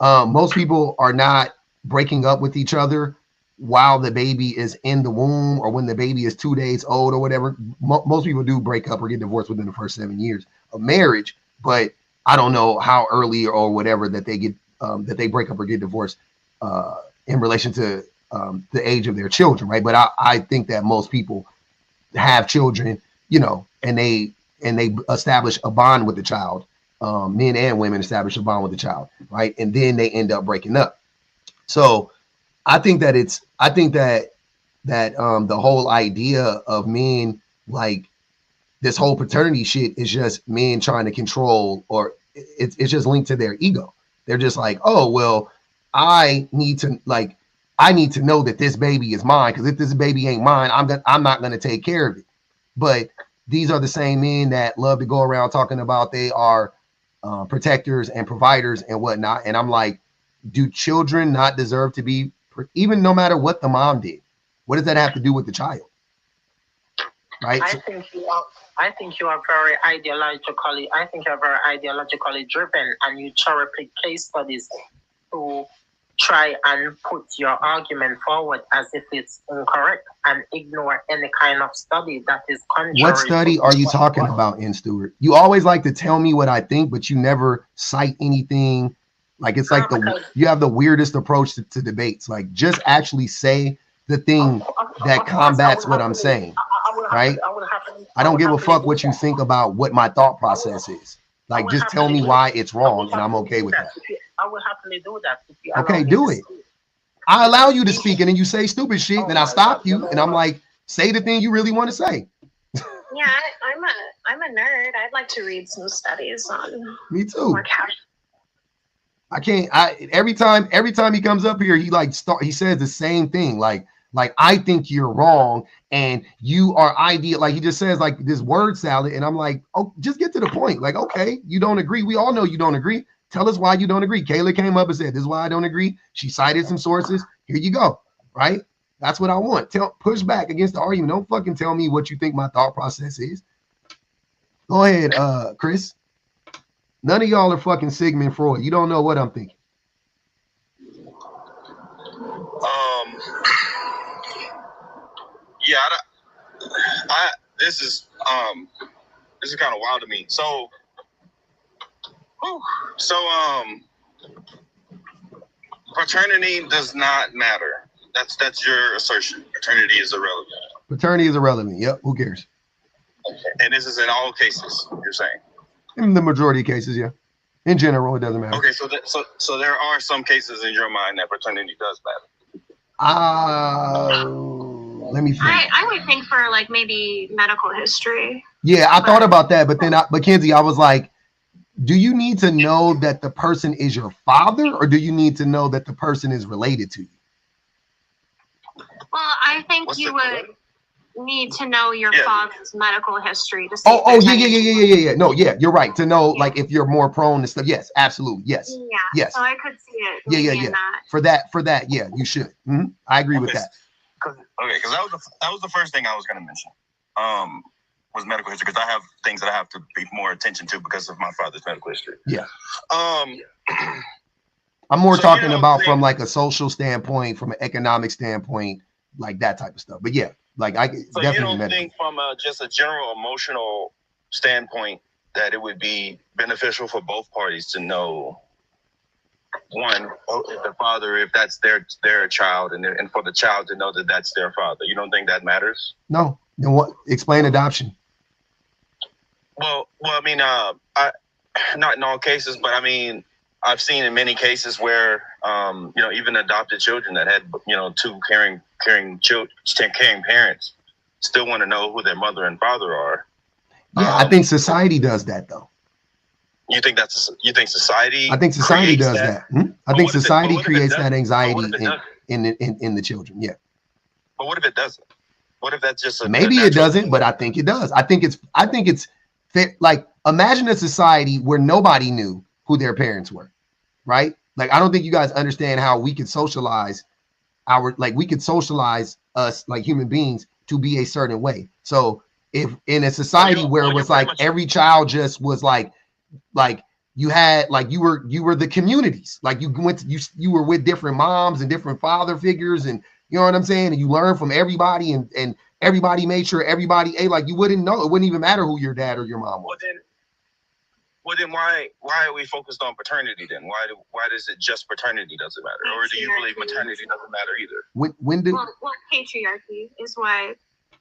Most people are not breaking up with each other while the baby is in the womb or when the baby is 2 days old or whatever. Most people do break up or get divorced within the first 7 years of marriage, but I don't know how early or whatever that they get that they break up or get divorced in relation to the age of their children, right? But I think that most people have children, and they establish a bond with the child. Men and women establish a bond with the child, right? And then they end up breaking up. So I think that the whole idea of men, like this whole paternity shit, is just men trying to control, or it's just linked to their ego. They're just like, oh well, I need to know that this baby is mine, because if this baby ain't mine, I'm not gonna take care of it. But these are the same men that love to go around talking about they are protectors and providers and whatnot. And I'm like, do children not deserve to be, even no matter what the mom did? What does that have to do with the child? Right? I think you are very ideologically driven, and you cherry pick case studies to try and put your argument forward as if it's incorrect and ignore any kind of study that is contrary. What study are you talking about, N. Stewart? You always like to tell me what I think, but you never cite anything. Like it's like you have the weirdest approach to debates. Like just actually say the thing that combats what I'm saying, right? I don't give a fuck what you think about what my thought process is. Like just tell me why it's wrong, and I'm okay with that. I will happily do that. Okay, do it. I allow you to speak, and then you say stupid shit, and I stop you, and I'm like, say the thing you really want to say. Yeah, I'm a nerd. I'd like to read some studies on. Me too. I can't. Every time he comes up here, he says the same thing. Like I think you're wrong, and you are ideal. Like he just says like this word salad, and I'm like, oh, just get to the point. Like, okay, you don't agree. We all know you don't agree. Tell us why you don't agree. Kayla came up and said, this is why I don't agree. She cited some sources. Here you go. Right? That's what I want. Push back against the argument. Don't fucking tell me what you think my thought process is. Go ahead, Chris. None of y'all are fucking Sigmund Freud. You don't know what I'm thinking. Yeah, this is kind of wild to me. So paternity does not matter. That's your assertion. Paternity is irrelevant. Paternity is irrelevant. Yep. Who cares? Okay. And this is in all cases, you're saying? In the majority of cases, yeah. In general, it doesn't matter. Okay, so there are some cases in your mind that paternity does matter. Let me think. I would think for like maybe medical history. Yeah, I thought about that, but then Mackenzie, I was like, do you need to know that the person is your father, or do you need to know that the person is related to you? Well, I think you would need to know your father's medical history to see. Yeah. No, yeah, you're right. To know like if you're more prone to stuff. Yes, absolutely. Yes. Yeah. Yes. So I could see it. Yeah. For that, yeah, you should. Mm-hmm. I agree with that. Because that was the first thing I was going to mention. Was medical history, because I have things that I have to pay more attention to because of my father's medical history. Yeah. I'm more talking about from like a social standpoint, from an economic standpoint, like that type of stuff. But yeah, like I so definitely. You don't think from just a general emotional standpoint that it would be beneficial for both parties to know, one, the father, if that's their child, and for the child to know that that's their father? You don't think that matters? No. Then what? Explain adoption. Well, I mean, not in all cases, but I mean, I've seen in many cases where, even adopted children that had, two caring parents still want to know who their mother and father are. Yeah, I think society does that though. You think society? I think society does that. I think society creates that anxiety in the children. Yeah. But what if it doesn't? What if that's just maybe it doesn't, but I think it does. I think it's like, imagine a society where nobody knew who their parents were, right? Like, I don't think you guys understand how we could socialize us like human beings to be a certain way. So if in a society where it was like every child just was like you had like you were the communities, like you were with different moms and different father figures, and you know what I'm saying, and you learn from everybody, and everybody made sure everybody ate. Like, you wouldn't know. It wouldn't even matter who your dad or your mom was. Well, then why are we focused on paternity then? Why does it just paternity doesn't matter? Or do you believe maternity doesn't matter either? When did patriarchy is why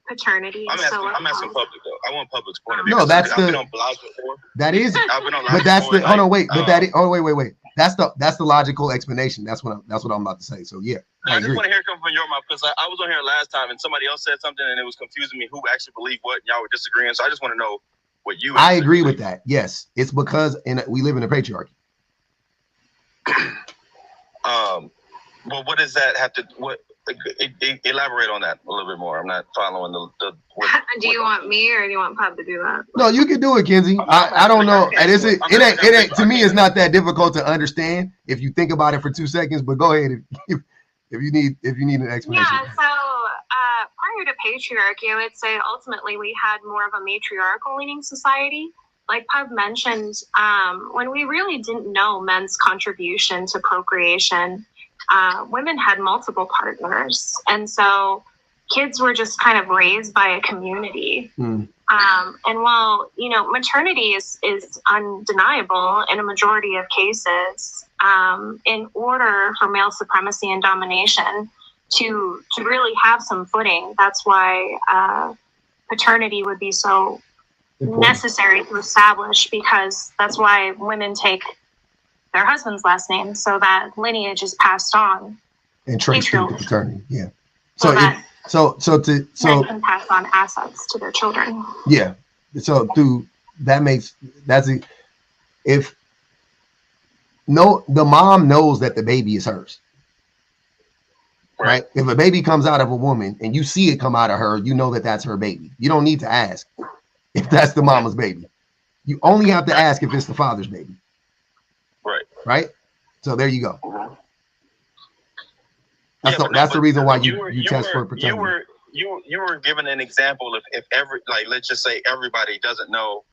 paternity is I'm asking public though. I want public's point of view. No, that's I've been on blogs before. That is I've been on but that's before, the hold on, wait. But wait. That's the logical explanation. That's what I'm about to say. So yeah. I just want to hear it come from your mouth, because I was on here last time and somebody else said something and it was confusing me who actually believed what, and y'all were disagreeing. So I just want to know what you. I agree with that. Yes, it's because we live in a patriarchy. Well, what does that have to? Elaborate on that a little bit more. I'm not following the. Do you want me or do you want Pub to do that? No, you can do it, Kenzie. I don't know. It ain't to me. It's not that difficult to understand if you think about it for 2 seconds. But go ahead if you need an explanation. Yeah. So prior to patriarchy, I would say ultimately we had more of a matriarchal leaning society. Like Pub mentioned, when we really didn't know men's contribution to procreation, women had multiple partners. And so kids were just kind of raised by a community. And while, maternity is undeniable in a majority of cases, in order for male supremacy and domination to really have some footing, that's why paternity would be so necessary to establish, because that's why women take their husband's last name, so that lineage is passed on and traced through the paternity. Yeah. So So men can pass on assets to their children. Yeah. So if the mom knows that the baby is hers. Right? If a baby comes out of a woman and you see it come out of her, you know that that's her baby. You don't need to ask if that's the mama's baby. You only have to ask if it's the father's baby. Right? So there you go. That's the reason why you test for paternity. You were given an example of if let's just say everybody doesn't know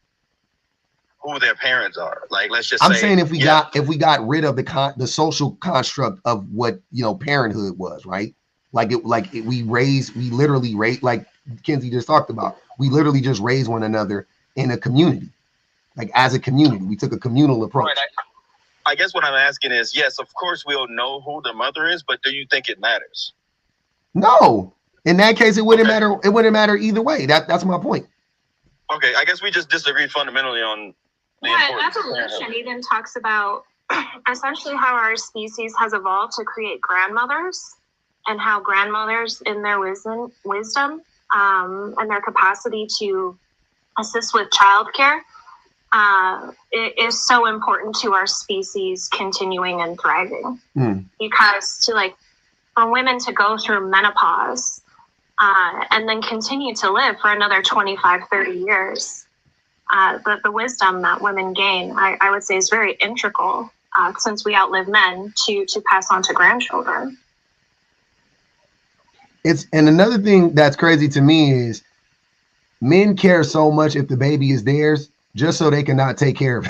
who their parents are. Like, let's just say if we got rid of the social construct of what parenthood was, right? We literally raise, like Kenzie just talked about. We literally just raise one another in a community, like as a community. We took a communal approach. Right. I guess what I'm asking is, yes, of course we'll know who the mother is, but do you think it matters? No. In that case, it wouldn't matter. It wouldn't matter either way. That's my point. Okay, I guess we just disagree fundamentally on the importance. Evolution even talks about essentially how our species has evolved to create grandmothers, and how grandmothers, in their wisdom, and their capacity to assist with childcare, it is so important to our species continuing and thriving. Because for women to go through menopause and then continue to live for another 25, 30 years, the wisdom that women gain, I would say, is very integral, since we outlive men, to pass on to grandchildren. And another thing that's crazy to me is men care so much if the baby is theirs, just so they cannot take care of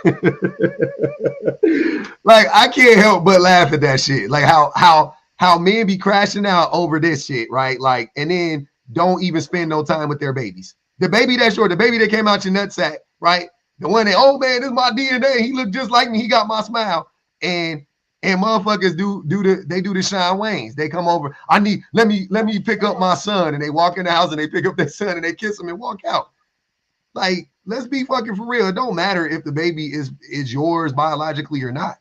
it. Like, I can't help but laugh at that shit. Like how men be crashing out over this shit, right? Like, and then don't even spend no time with their babies. The baby that's yours, the baby that came out your nutsack, right? The one that, oh man, this is my DNA. He looked just like me. He got my smile. And motherfuckers do the Sean Waynes. They come over. Let me pick up my son, and they walk in the house and they pick up their son and they kiss him and walk out. Like, let's be fucking for real. It don't matter if the baby is yours biologically or not.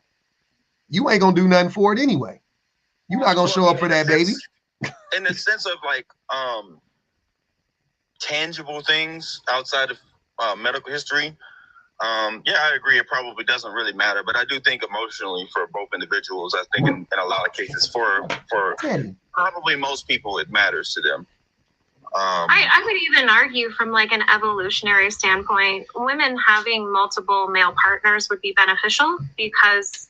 You ain't gonna do nothing for it anyway. You're not gonna show up for that baby. In the sense of tangible things outside of medical history, I agree. It probably doesn't really matter, but I do think emotionally for both individuals, I think in a lot of cases for probably most people, it matters to them. I would even argue from an evolutionary standpoint, women having multiple male partners would be beneficial, because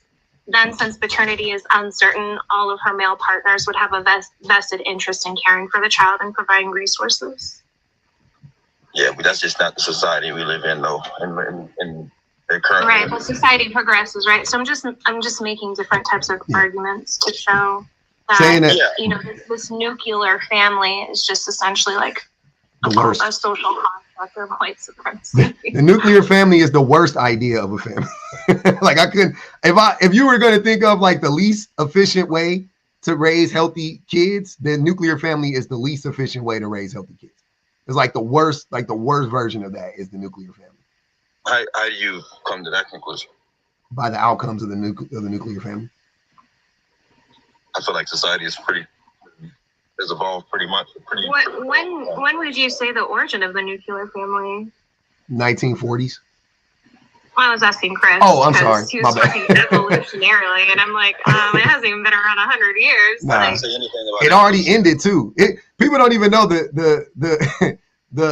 then, since paternity is uncertain, all of her male partners would have a vested interest in caring for the child and providing resources. Yeah, but that's just not the society we live in, though. In the current right, but society progresses, right? So I'm just making different types of arguments to show that, this nuclear family is just essentially a social construct of white supremacy. The nuclear family is the worst idea of a family. If you were going to think of the least efficient way to raise healthy kids, then nuclear family is the least efficient way to raise healthy kids. It's the worst version of that is the nuclear family. How do you come to that conclusion? By the outcomes of the nuclear family. I feel like society has evolved pretty much. When would you say the origin of the nuclear family? 1940s. Well, I was asking Chris. Oh, I'm sorry. He was talking evolutionarily, and I'm like, it hasn't even been around 100 years. Nah. I didn't say anything about it. Already ended too. People don't even know the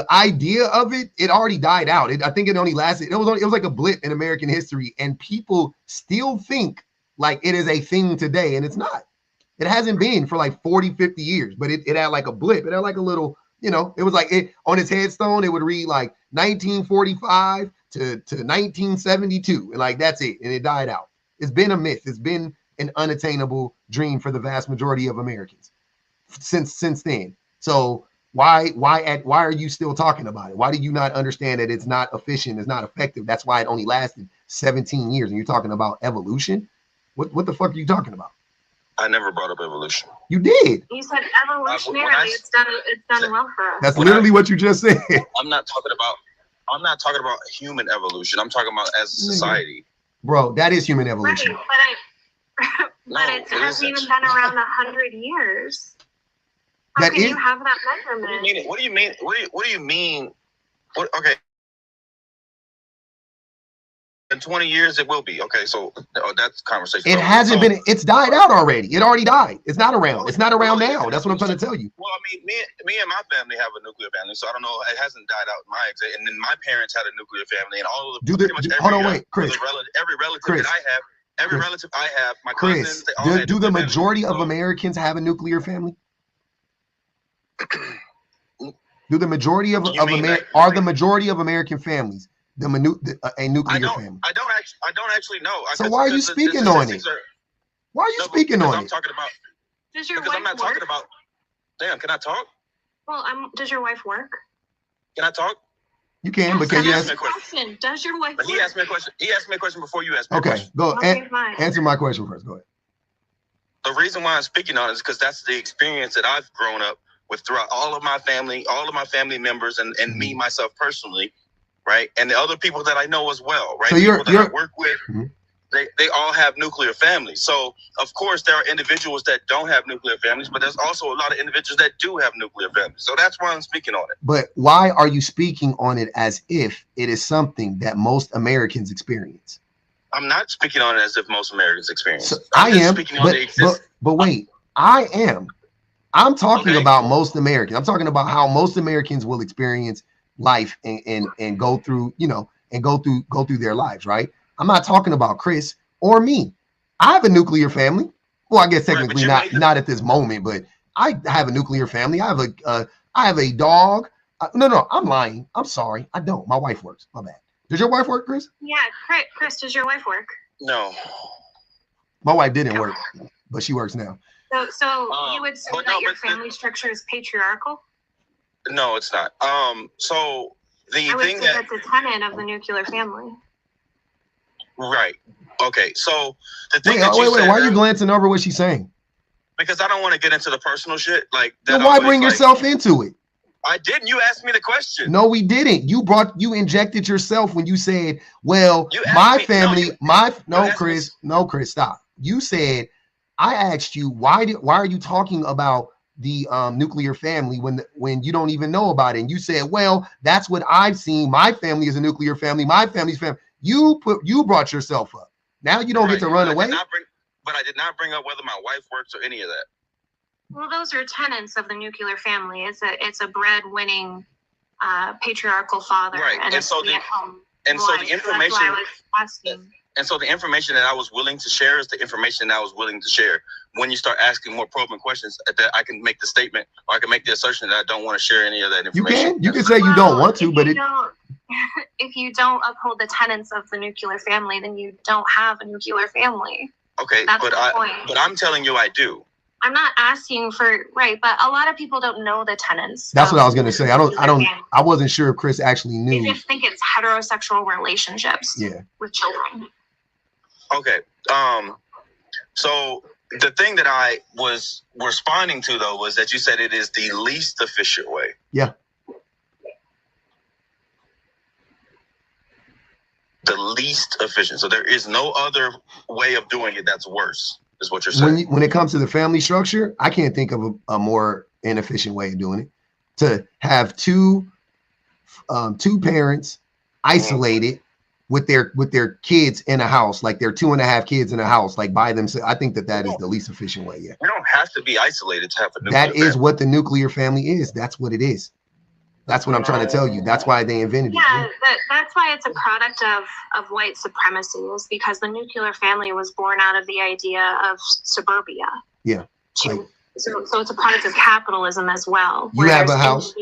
idea of it. It already died out. I think it only lasted. It was like a blip in American history, and people still think it is a thing today, and it's not. It hasn't been for 40, 50 years, but it had a blip. It had a little, it was on its headstone, it would read 1945 to 1972. And that's it. And it died out. It's been a myth. It's been an unattainable dream for the vast majority of Americans since then. So why are you still talking about it? Why do you not understand that it's not efficient, it's not effective? That's why it only lasted 17 years. And you're talking about evolution? What the fuck are you talking about? I never brought up evolution. You did. You said evolutionarily, it's done well for us. That's literally what you just said. I'm not talking about human evolution. I'm talking about as a society. Bro, that is human evolution. Right, but it hasn't even been around 100 years. How can you have that measurement? What do you mean? What do you mean? Okay. In 20 years, it will be. Okay, so that's conversation. It hasn't been. It's died out already. It already died. It's not around. It's not around now. That's what I'm trying to tell you. Well, I mean, me and my family have a nuclear family, so I don't know. It hasn't died out in my exact. And then my parents had a nuclear family, and all of the hold on, wait, Chris. Every relative that I have, relative I have, my Chris, cousins. Do the majority of Americans have a nuclear family? Do the majority of the majority of American families a nuclear family? I don't actually know. So why are you speaking on it? Why are you speaking on it? I'm talking about. Does your wife work? Talking about. Damn, can I talk? Well, does your wife work? Can I talk? You can, but can you ask me a question? Does your wife work? He asked me a question. He asked me a question before you asked me a question. Go. Answer my question first. Go ahead. The reason why I'm speaking on it is because that's the experience that I've grown up with throughout all of my family members, and me, myself personally, right? And the other people that I know as well, right? So people that I work with, they all have nuclear families. So, of course, there are individuals that don't have nuclear families, but there's also a lot of individuals that do have nuclear families. So that's why I'm speaking on it. But why are you speaking on it as if it is something that most Americans experience? I'm not speaking on it as if most Americans experience. So I am, but wait, I am. I'm talking about most Americans. I'm talking about how most Americans will experience life and go through, and go through their lives, right? I'm not talking about Chris or me. I have a nuclear family. Well, I guess technically not at this moment, but I have a nuclear family. I have a dog. No, I'm lying. I'm sorry. I don't. My wife works. My bad. Does your wife work, Chris? Yeah, Chris, does your wife work? No. My wife didn't work, but she works now. So you would say that your family structure is patriarchal? No, it's not. So I would say that's a tenet of the nuclear family. Right. Okay. So the thing. Wait. Why are you glancing over what she's saying? Because I don't want to get into the personal shit. Like, then why bring yourself into it? I didn't. You asked me the question. No, we didn't. You injected yourself when you said, "Well, my family, Chris, stop." You said, I asked you why are you talking about the nuclear family when you don't even know about it? And you said, well, that's what I've seen. My family is a nuclear family. My family's family. You brought yourself up. Now you don't get to run away. But I did not bring up whether my wife works or any of that. Well, those are tenets of the nuclear family. It's a breadwinning patriarchal father, right? And so the information. And so the information that I was willing to share is the information that I was willing to share. When you start asking more probing questions, that I can make the statement or I can make the assertion that I don't want to share any of that information. You can say you don't want to, but if you don't uphold the tenets of the nuclear family, then you don't have a nuclear family. Okay, but I'm telling you I do. I'm not asking for but a lot of people don't know the tenets. That's what I was gonna say. I wasn't sure if Chris actually knew. They just think it's heterosexual relationships with children. Okay. So the thing that I was responding to though was that you said it is the least efficient way. Yeah. The least efficient. So there is no other way of doing it that's worse, is what you're saying. When it comes to the family structure, I can't think of a more inefficient way of doing it. To have two parents isolated with their kids in a house, like their 2.5 kids in a house, like by themselves. I think that is the least efficient way. Yeah. You don't have to be isolated to have a nuclear family. That is what the nuclear family is. That's what it is. That's what I'm trying to tell you. That's why they invented it. Yeah, that's why it's a product of white supremacy, is because the nuclear family was born out of the idea of suburbia. Yeah. So it's a product of capitalism as well. You have a house.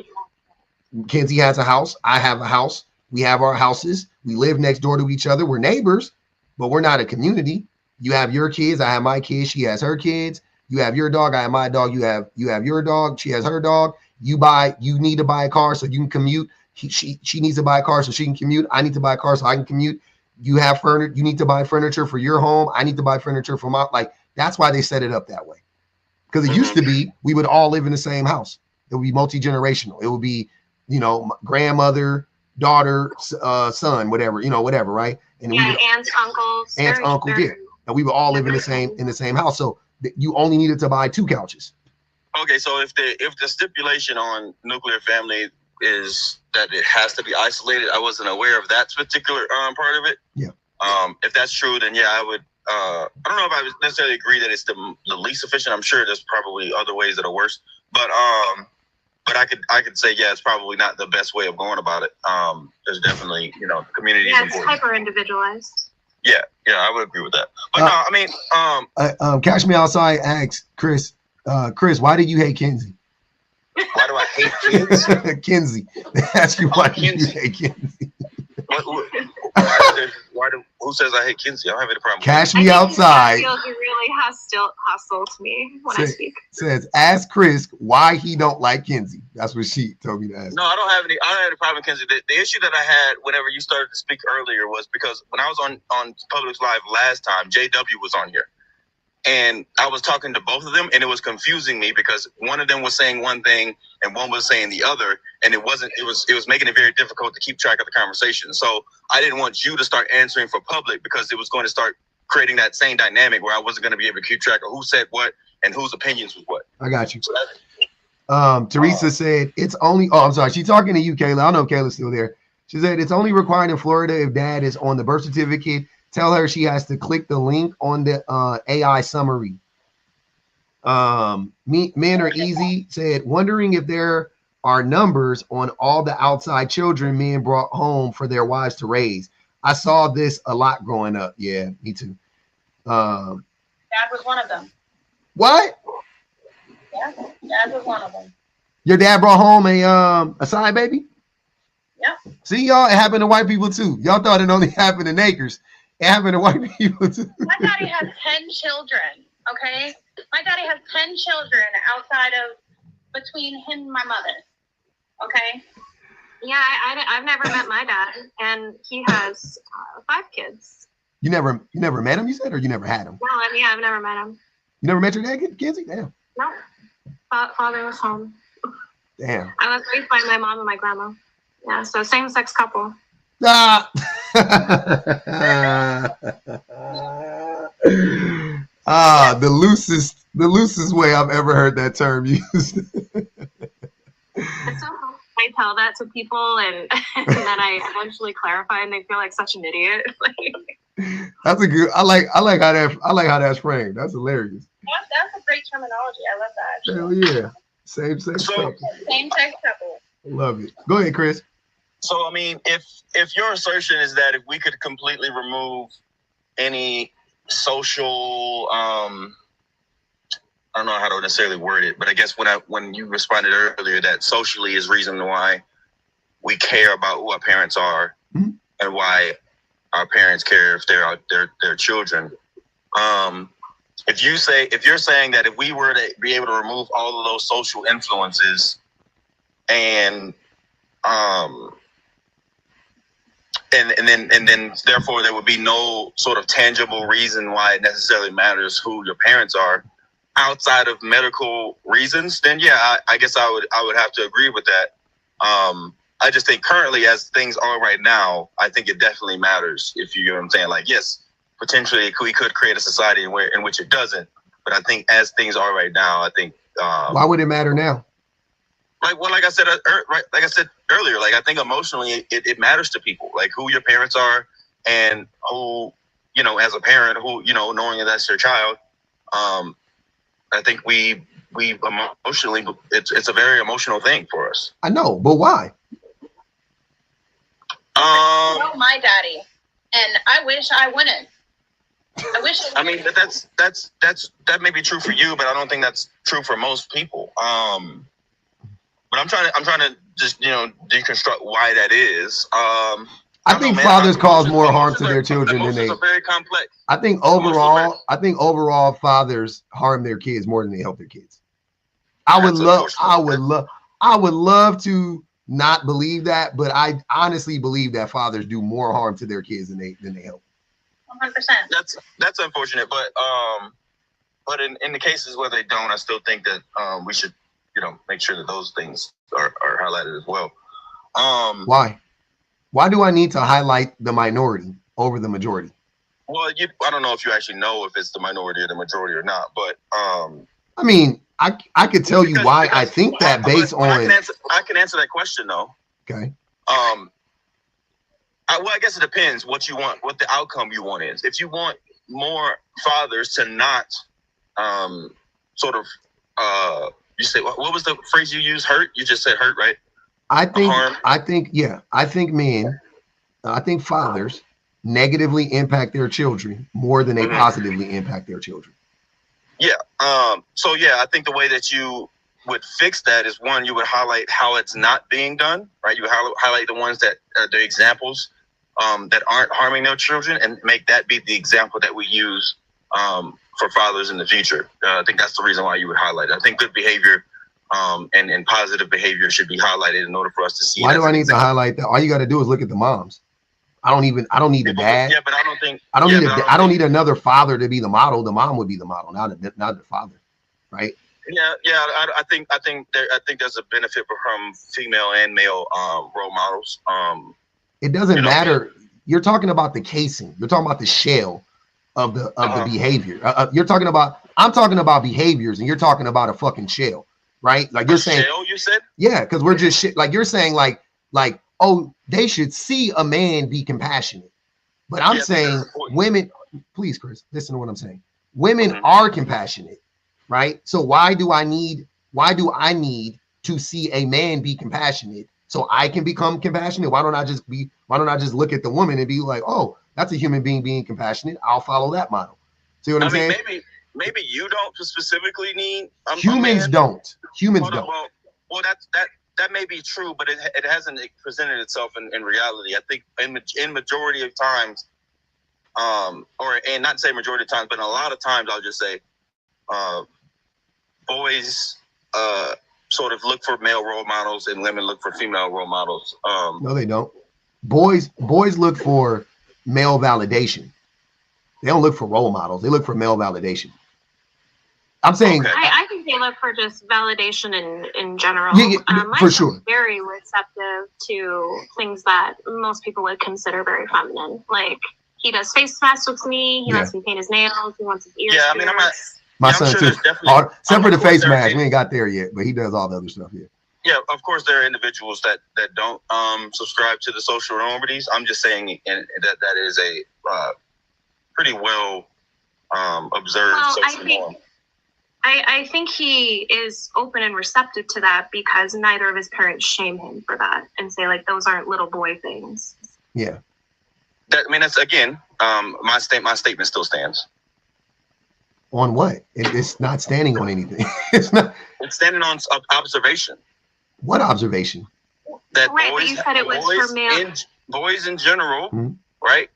Kenzie has a house. I have a house. We have our houses. We live next door to each other. We're neighbors, but we're not a community. You have your kids, I have my kids, she has her kids. You have your dog, I have my dog. You have your dog, she has her dog. You need to buy a car so you can commute. She needs to buy a car so she can commute. I need to buy a car so I can commute. You have furniture. You need to buy furniture for your home. I need to buy furniture for my, like, that's why they set it up that way. Because it used to be, we would all live in the same house. It would be multi-generational. It would be, grandmother, daughter, son, whatever, whatever, right? And yeah, aunts, uncles, uncles, yeah. And we would all live in the same house. So you only needed to buy 2 couches. Okay, so if the stipulation on nuclear family is that it has to be isolated, I wasn't aware of that particular part of it. Yeah. If that's true, then yeah, I would. I don't know if I would necessarily agree that it's the least efficient. I'm sure there's probably other ways that are worse, but I could say yeah, it's probably not the best way of going about it. There's definitely community. Yeah, it's hyper individualized. Yeah, I would agree with that. But no, I mean, Cash Me Outside asks Chris, why do you hate Kenzie? Why do I hate kids? Kenzie. They ask you why do you hate Kenzie? Who says I hate Kenzie? I don't have any problem. Cash Me Outside. He feels really hostile to me when I speak. Says, ask Chris why he don't like Kenzie. That's what she told me to ask. No, I don't have any problem with Kenzie. The issue that I had whenever you started to speak earlier was because when I was on Publix Live last time, JW was on here. And I was talking to both of them, and it was confusing me because one of them was saying one thing and one was saying the other, and it was making it very difficult to keep track of the conversation. So I didn't want you to start answering for public because it was going to start creating that same dynamic where I wasn't going to be able to keep track of who said what and whose opinions was what. I got you. So Teresa said it's only. Oh, I'm sorry. She's talking to you, Kayla. I know Kayla's still there. She said it's only required in Florida if dad is on the birth certificate. Tell her she has to click the link on the AI summary. Men are easy said, wondering if there are numbers on all the outside children men brought home for their wives to raise. I saw this a lot growing up. Yeah, me too. Dad was one of them. What? Yeah, Dad was one of them. Your dad brought home a side baby? Yeah. See, y'all, it happened to white people too. Y'all thought it only happened to niggas. It happened to white people too. My daddy has 10 children, okay? My daddy has 10 children outside of between him and my mother, okay? Yeah, I've never met my dad, and he has 5 kids. You never met him, you said, or you never had him? No, I've never met him. You never met your dad, Kenzie? Damn. No. Father was home. Damn. I was raised by my mom and my grandma. Yeah, so same-sex couple. The loosest way I've ever heard that term used. I tell that to people, and then I eventually clarify, and they feel like such an idiot. That's a good. I like how that's framed. That's hilarious. That's a great terminology. I love that. Hell yeah, same sex couple. Same sex couple. Love it. Go ahead, Chris. So, I mean, if your assertion is that if we could completely remove any social, I don't know how to necessarily word it, but I guess when you responded earlier that socially is reason why we care about who our parents are and why our parents care if they're their children. If you're saying that if we were to be able to remove all of those social influences and then therefore there would be no sort of tangible reason why it necessarily matters who your parents are outside of medical reasons, then yeah, I guess I would have to agree with that. I just think currently as things are right now, I think it definitely matters, if you get what I'm saying. Like, yes, potentially we could create a society in which it doesn't, but I think as things are right now, I think why would it matter now? Like I said earlier, like I think emotionally it matters to people, like who your parents are and who, as a parent, who, knowing that that's your child. I think we emotionally, it's a very emotional thing for us. I know, but why? My daddy, and I wish I wouldn't. I mean, that may be true for you, but I don't think that's true for most people. But I'm trying to just deconstruct why that is. I think fathers cause more harm to their children than they. Emotions are very complex. I think overall fathers harm their kids more than they help their kids. I would love to not believe that, but I honestly believe that fathers do more harm to their kids than they help. 100%. That's unfortunate, but in the cases where they don't, I still think that we should, make sure that those things are highlighted as well. Why do I need to highlight the minority over the majority? Well, I don't know if you actually know if it's the minority or the majority or not, but I mean, I could tell you why I think that based on. I can answer that question though. Okay. I guess it depends what you want, what the outcome you want is. If you want more fathers to not you say, what was the phrase you used? Hurt? You just said hurt, right? I think fathers negatively impact their children more than they positively impact their children. Yeah. So I think the way that you would fix that is, one, you would highlight how it's not being done, right? You would highlight the ones that are the examples that aren't harming their children, and make that be the example that we use for fathers in the future. I think that's the reason why you would highlight it. I think good behavior and positive behavior should be highlighted in order for us to see. Why do I need to highlight that? All you got to do is look at the moms. I don't need the dad. Yeah, but I don't need another father to be the model. The mom would be the model, not the father, right? Yeah. I think there's a benefit from female and male role models. It doesn't matter. You're talking about the casing. You're talking about the shell of the behavior. I'm talking about behaviors, and you're talking about a fucking shell, right? Like you're saying. Shell, you said? Yeah, because we're just shit. Like you're saying, like, oh, they should see a man be compassionate. But I'm saying women, please, Chris, listen to what I'm saying. Women are compassionate, right? So why do I need to see a man be compassionate so I can become compassionate? Why don't I just look at the woman and be like, oh, that's a human being compassionate. I'll follow that model. See what I'm saying? Maybe you don't specifically need humans don't. Well, that may be true, but it hasn't presented itself in reality. I think in majority of times, and not to say majority of times, but a lot of times I'll just say, boys sort of look for male role models and women look for female role models. No, they don't. Boys look for male validation. They don't look for role models. They look for male validation. I'm saying. Okay. I think they look for just validation in general. Yeah, for sure. Very receptive to things that most people would consider very feminine. Like, he does face masks with me. He lets me paint his nails. He wants his ears. Yeah, I mean, my son too. Except for the face mask, we ain't got there yet, but he does all the other stuff here. Yeah, of course, there are individuals that don't subscribe to the social normaties. I'm just saying that is a pretty well observed social norm. I think he is open and receptive to that because neither of his parents shame him for that and say, like, those aren't little boy things. Yeah. That's, again, my statement still stands. On what? It's not standing on anything. It's standing on observation. What observation? That but you said it was for male. Boys in general, right,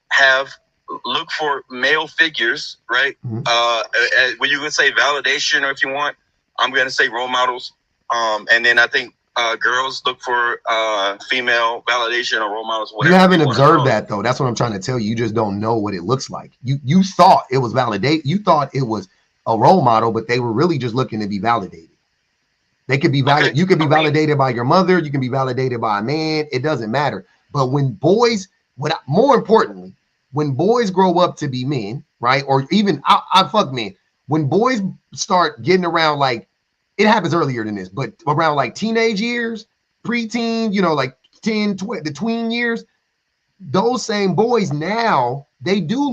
look for male figures, right? When you would say validation, or if you want, I'm going to say role models. And then I think girls look for female validation or role models. You haven't observed that, though. That's what I'm trying to tell you. You just don't know what it looks like. You thought it was You thought it was a role model, but they were really just looking to be validated. They could be validated. You could be validated by your mother. You can be validated by a man. It doesn't matter. But when boys, more importantly, when boys grow up to be men, right? Or even I fuck men. When boys start getting around, like, it happens earlier than this, but around like teenage years, preteen, like 10, 20, the tween years, those same boys now, they do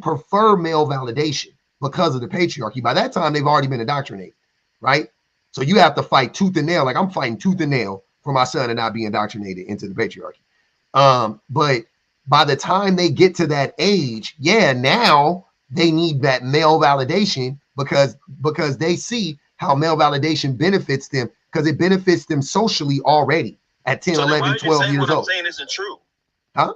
prefer male validation because of the patriarchy. By that time, they've already been indoctrinated, right? So you have to fight tooth and nail. Like, I'm fighting tooth and nail for my son to not be indoctrinated into the patriarchy. But by the time they get to that age, now they need that male validation because they see how male validation benefits them, because it benefits them socially already at 10, 11, 12 years old. What I'm saying isn't true. Huh?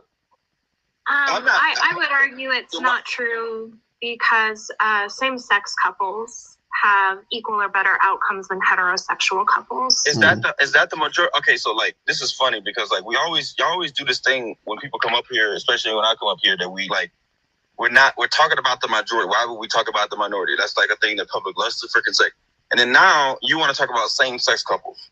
I would argue it's not true because same-sex couples have equal or better outcomes than heterosexual couples. Is that the majority? Okay, so like this is funny because like y'all always do this thing when people come up here, especially when I come up here, that we're talking about the majority. Why would we talk about the minority? That's like a thing that public loves to freaking say. And then now you want to talk about same-sex couples.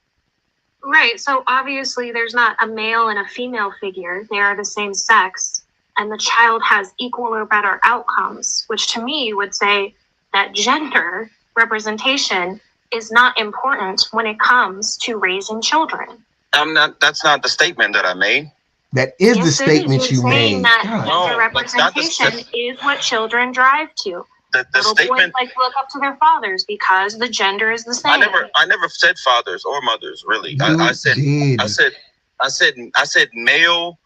Right. So obviously there's not a male and a female figure. They are the same sex. And the child has equal or better outcomes, which to me would say that gender representation is not important when it comes to raising children. That's not the statement that I made. That is the statement you made. That gender representation is what children drive to. The Little statement, boys like to look up to their fathers because the gender is the same. I never said fathers or mothers, really. I said male.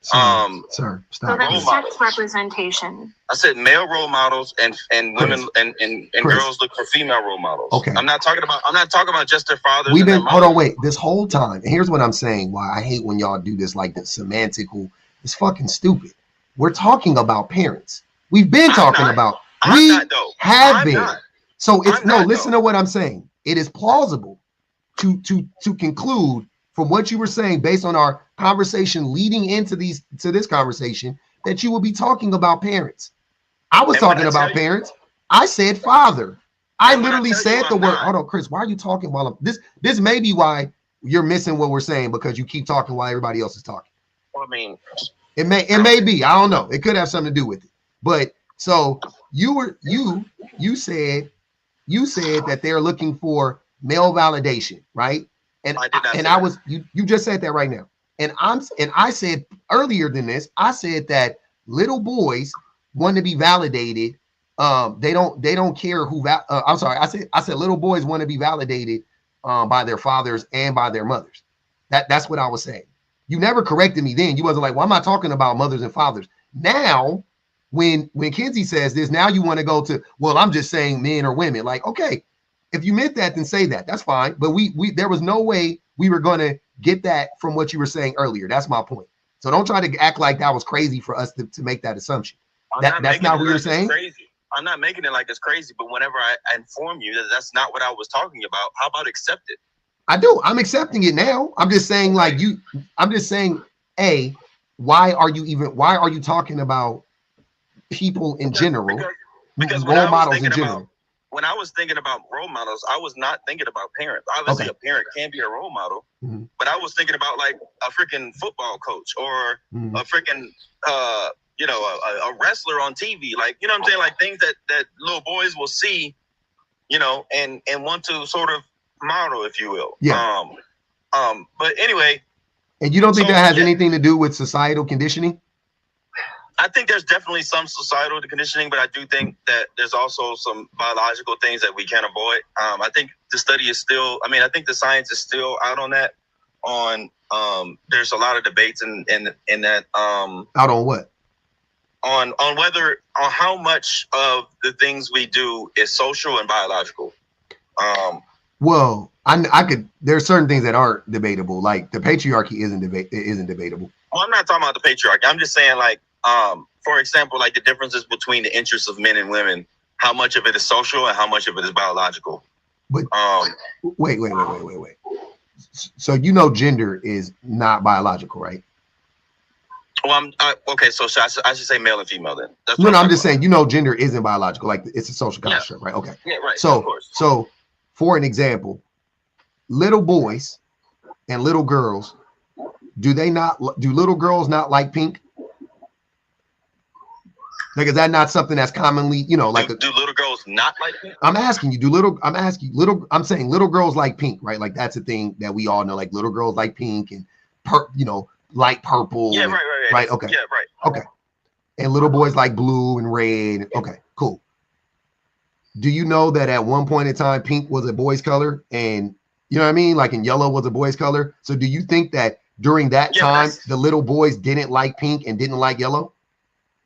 Sir, stop. So that's sex representation. I said male role models and women and girls look for female role models. Okay. I'm not talking about just their fathers. We've been this whole time. And here's what I'm saying. Why I hate when y'all do this like the semantical. It's fucking stupid. We're talking about parents. We've been talking about. So it's listen to what I'm saying. It is plausible to conclude from what you were saying based on our conversation leading into this conversation that you will be talking about parents. I was talking about parents. I said father. I literally said the word. Hold on, Chris. Why are you talking while this may be why you're missing what we're saying because you keep talking while everybody else is talking. Well, I mean, it may be. I don't know. It could have something to do with it. But so you said that they're looking for male validation, right? And you just said that right now. And I said earlier than this, I said that little boys want to be validated. They don't care who. I'm sorry. I said little boys want to be validated by their fathers and by their mothers. That's what I was saying. You never corrected me then. You wasn't like, well, I'm not talking about mothers and fathers. Now, when Kenzie says this, now you want to go to, well, I'm just saying men or women. Like, okay, if you meant that, then say that. That's fine. But there was no way we were going to get that from what you were saying earlier. That's my point. So don't try to act like that was crazy for us to make that assumption. That's not what you're saying. Crazy. I'm not making it like it's crazy, but whenever I inform you that that's not what I was talking about, how about accept it? I do. I'm accepting it now. I'm just saying why are you talking about people in general? Because role models in general. When I was thinking about role models, I was not thinking about parents. Obviously, a parent can be a role model, but I was thinking about like a freaking football coach or a freaking, a wrestler on TV. Like, you know what I'm saying? Like things that little boys will see, and want to sort of model, if you will. Yeah. But anyway. And you don't think that has anything to do with societal conditioning? I think there's definitely some societal conditioning, but I do think that there's also some biological things that we can't avoid. I think the study is still, I think the science is still out on that. There's a lot of debates in that. Out on what? On how much of the things we do is social and biological. Well, I could. There are certain things that aren't debatable, like the patriarchy isn't debatable. Well, I'm not talking about the patriarchy. I'm just saying, like, for example, like the differences between the interests of men and women. How much of it is social and how much of it is biological? But wait. So gender is not biological, right? Well, okay. So I should say male and female then. No, I'm just saying. Gender isn't biological. Like it's a social construct, right? Okay. Yeah, right. So, of course. So, for an example, little boys and little girls, do little girls not like pink? Like, is that not something that's commonly, do little girls not like pink? I'm saying little girls like pink, right? Like that's a thing that we all know. Like little girls like pink and light purple. Yeah, right. Okay. Yeah, right. Okay. And little boys like blue and red. Okay, cool. Do you know that at one point in time, pink was a boy's color, and you know what I mean? Like, and yellow was a boy's color. So do you think that during that time, the little boys didn't like pink and didn't like yellow?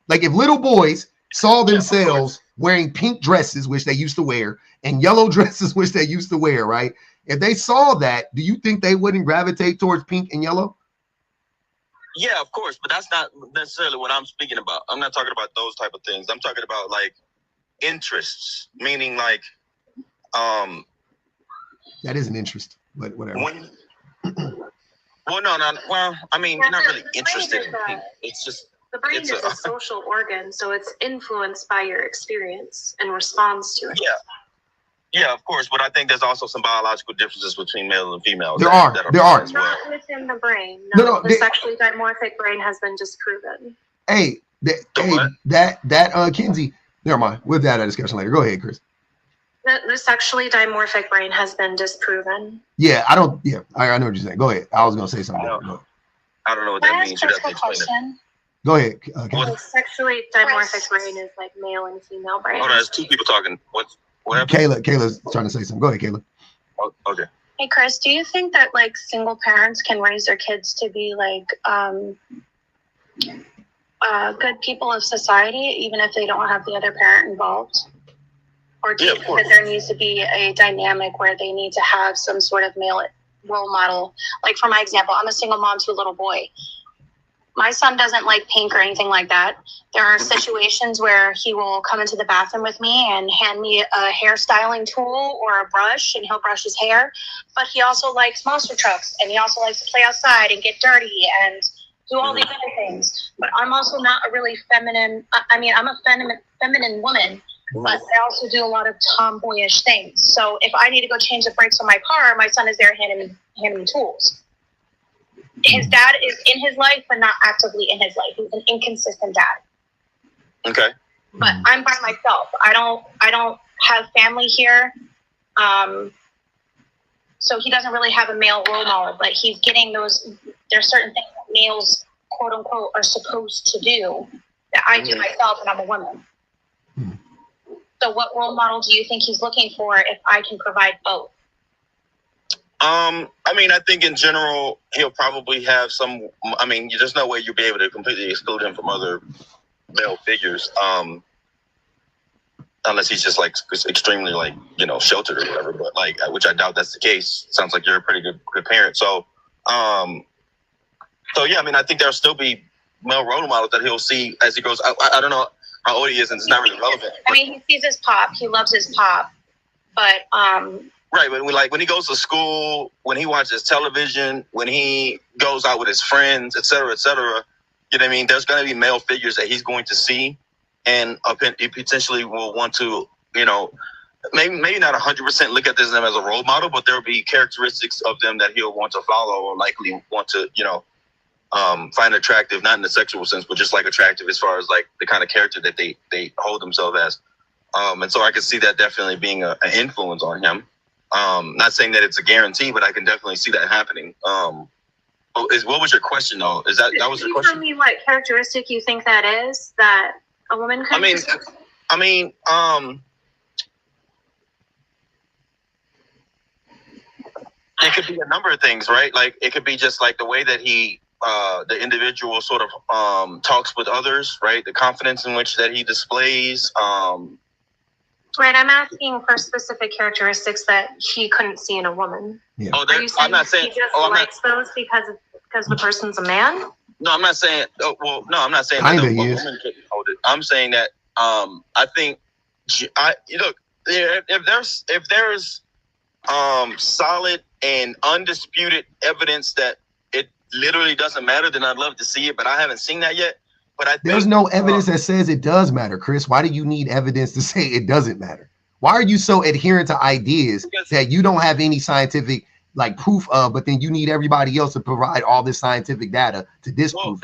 Like if little boys saw themselves wearing pink dresses, which they used to wear, and yellow dresses, which they used to wear, right? If they saw that, do you think they wouldn't gravitate towards pink and yellow? Yeah, of course, but that's not necessarily what I'm speaking about. I'm not talking about those type of things. I'm talking about like interests, meaning like that is an interest, but whatever. When, well, I mean, you're not really interested in people. It's just the brain is a social organ, so it's influenced by your experience and responds to it. Yeah, of course, but I think there's also some biological differences between male and female. There are. As well. Not within the brain. No, the sexually dimorphic brain has been disproven. Hey, Kinsey. Never mind. We'll have that discussion later. Go ahead, Chris. The sexually dimorphic brain has been disproven. Yeah, I know what you're saying. Go ahead. I was gonna say something. I don't know what that means. You have to explain it. Go ahead. The sexually dimorphic brain is like male and female brain. Hold on, there's two people talking. What happened? Kayla's trying to say something. Go ahead, Kayla. Oh, okay. Hey, Chris, do you think that like single parents can raise their kids to be like good people of society, even if they don't have the other parent involved? Or do you think that there needs to be a dynamic where they need to have some sort of male role model? Like for my example, I'm a single mom to a little boy. My son doesn't like pink or anything like that. There are situations where he will come into the bathroom with me and hand me a hairstyling tool or a brush, and he'll brush his hair. But he also likes monster trucks, and he also likes to play outside and get dirty and do all these other things. But I'm also not a really feminine. I mean, I'm a feminine woman, but I also do a lot of tomboyish things. So if I need to go change the brakes on my car, my son is there handing me tools. His dad is in his life, but not actively in his life. He's an inconsistent dad. Okay. But I'm by myself. I don't have family here. So he doesn't really have a male role model, but he's getting those. There's certain things that males, quote unquote, are supposed to do that I do myself, and I'm a woman. So what role model do you think he's looking for if I can provide both? I mean, I think in general, he'll probably have some, I mean, there's no way you'll be able to completely exclude him from other male figures. Unless he's just like extremely like, sheltered or whatever, but like, which I doubt that's the case. Sounds like you're a pretty good parent. So yeah, I mean, I think there'll still be male role models that he'll see as he grows. I don't know how old he is, and it's not really relevant. I mean, he sees his pop. He loves his pop, but right, but when he goes to school, when he watches television, when he goes out with his friends, et cetera, you know what I mean? There's going to be male figures that he's going to see, and he potentially will want to, maybe not 100% look at this as a role model, but there'll be characteristics of them that he'll want to follow or likely want to, find attractive, not in the sexual sense, but just like attractive as far as like the kind of character that they hold themselves as. And so I can see that definitely being an influence on him. Not saying that it's a guarantee, but I can definitely see that happening. What was your question though? That was your question? Tell me what characteristic you think that is that a woman could. I mean, it could be a number of things, right? Like it could be just like the way that the individual sort of talks with others, right? The confidence in which that he displays. Right, I'm asking for specific characteristics that he couldn't see in a woman. Yeah. I'm not saying he just likes those because the person's a man. No, I'm not saying. No, I'm not saying that a woman couldn't hold it. I'm saying that I think look, if there's solid and undisputed evidence that it literally doesn't matter, then I'd love to see it. But I haven't seen that yet. But there's no evidence that says it does matter, Chris. Why do you need evidence to say it doesn't matter? Why are you so adherent to ideas that you don't have any scientific proof of, but then you need everybody else to provide all this scientific data to disprove?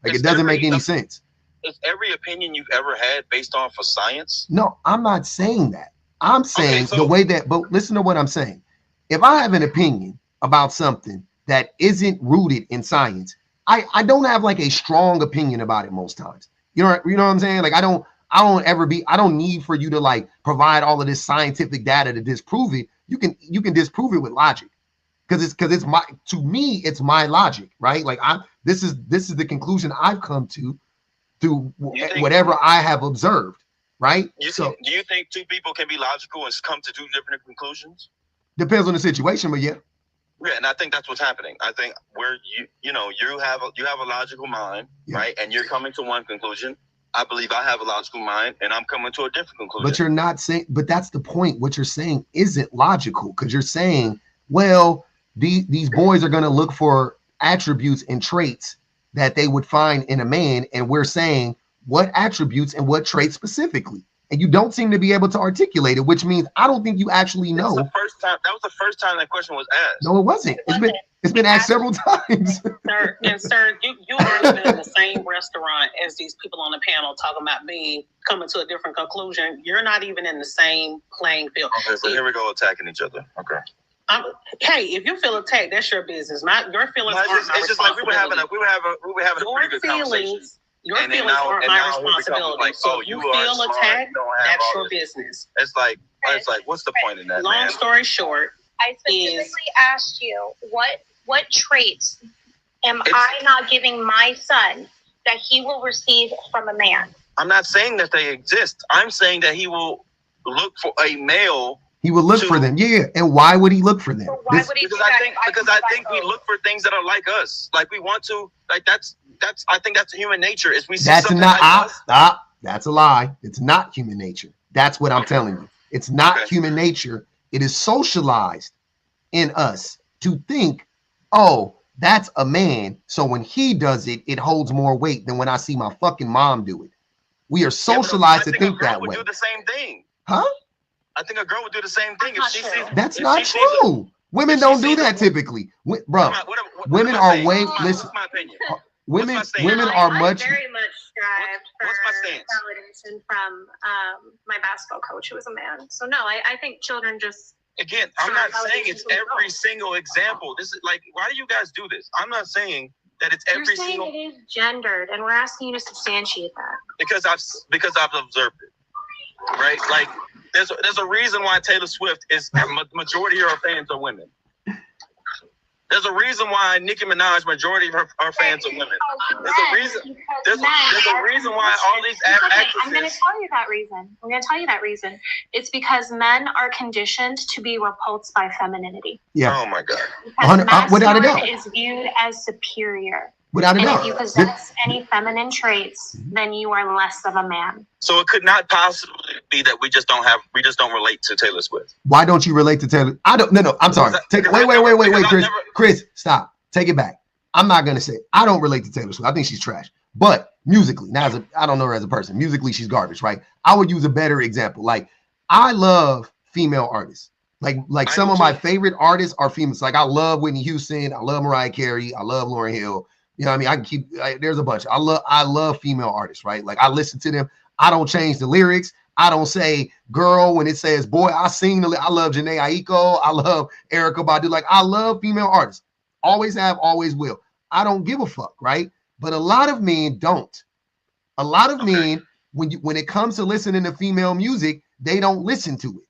It doesn't make any sense. Is every opinion you've ever had based off of science? No, I'm not saying that. I'm saying the way that, but listen to what I'm saying. If I have an opinion about something that isn't rooted in science, I don't have a strong opinion about it most times. You know what I'm saying? I don't need for you to provide all of this scientific data to disprove it. You can disprove it with logic. Because to me, it's my logic, right? This is the conclusion I've come to through whatever I have observed, right? Do you think two people can be logical and come to two different conclusions? Depends on the situation, but yeah. Yeah, and I think that's what's happening. I think where you have a logical mind, right? And you're coming to one conclusion. I believe I have a logical mind, and I'm coming to a different conclusion. But you're not saying. But that's the point. What you're saying isn't logical, because you're saying, well, these boys are going to look for attributes and traits that they would find in a man, and we're saying what attributes and what traits specifically. And you don't seem to be able to articulate it, which means I don't think you actually know. That was the first time that question was asked. No, it wasn't. It's been asked several times. Sir, you are living in the same restaurant as these people on the panel talking about coming to a different conclusion. You're not even in the same playing field. Okay, so here we go attacking each other. Okay. Hey, if you feel attacked, that's your business. Your feelings aren't my it's just like we were having a your pretty good conversation. Your feelings aren't my responsibility. Like, so if you feel attacked, that's your business. It's like what's the point in that? Long story short, I specifically asked you what traits am I not giving my son that he will receive from a man? I'm not saying that they exist. I'm saying that he will look for a male. He would look for them, yeah. And why would he look for them? So why would he? Because I think we look for things that are like us. Like we want to. Like that's. I think that's human nature. Is we see that's something not. like us. That's a lie. It's not human nature. That's what I'm telling you. It's not human nature. It is socialized in us to think, oh, that's a man. So when he does it, it holds more weight than when I see my fucking mom do it. We are socialized to think that way. I think a girl would do the same thing. Huh? I think a girl would do the same thing if she sees. That's not true. Women don't do that typically. Bro, women are way. Listen, women are much. I very much strived for validation from my basketball coach, who was a man. So no, I think children just. Again, I'm not saying it's every single example. This is like, why do you guys do this? I'm not saying that it's every single. You're saying it is gendered, and we're asking you to substantiate that. Because I've observed it, right? Like, there's a reason why Taylor Swift is majority of her fans are women. There's a reason why Nicki Minaj majority of her fans are women. There's a reason. There's a reason why all these actresses. I'm going to tell you that reason. I'm going to tell you that reason. It's because men are conditioned to be repulsed by femininity. Yeah. Oh my God. Without a doubt. Is viewed as superior. Without a doubt. If you possess any feminine traits, then you are less of a man. So it could not possibly be that we just don't relate to Taylor Swift. Why don't you relate to Taylor? No, I'm sorry. Wait, Chris, stop. Take it back. I'm not gonna say I don't relate to Taylor Swift. I think she's trash. But musically, I don't know her as a person. Musically, she's garbage, right? I would use a better example. Like, I love female artists. Like some of my favorite artists are females. Like, I love Whitney Houston. I love Mariah Carey. I love Lauryn Hill. You know what I mean? I can keep, there's a bunch. I love female artists, right? Like, I listen to them. I don't change the lyrics. I don't say girl when it says boy. I love Jhené Aiko. I love Erykah Badu. Like, I love female artists. Always have, always will. I don't give a fuck, right? But a lot of men don't. A lot of men, when it comes to listening to female music, they don't listen to it.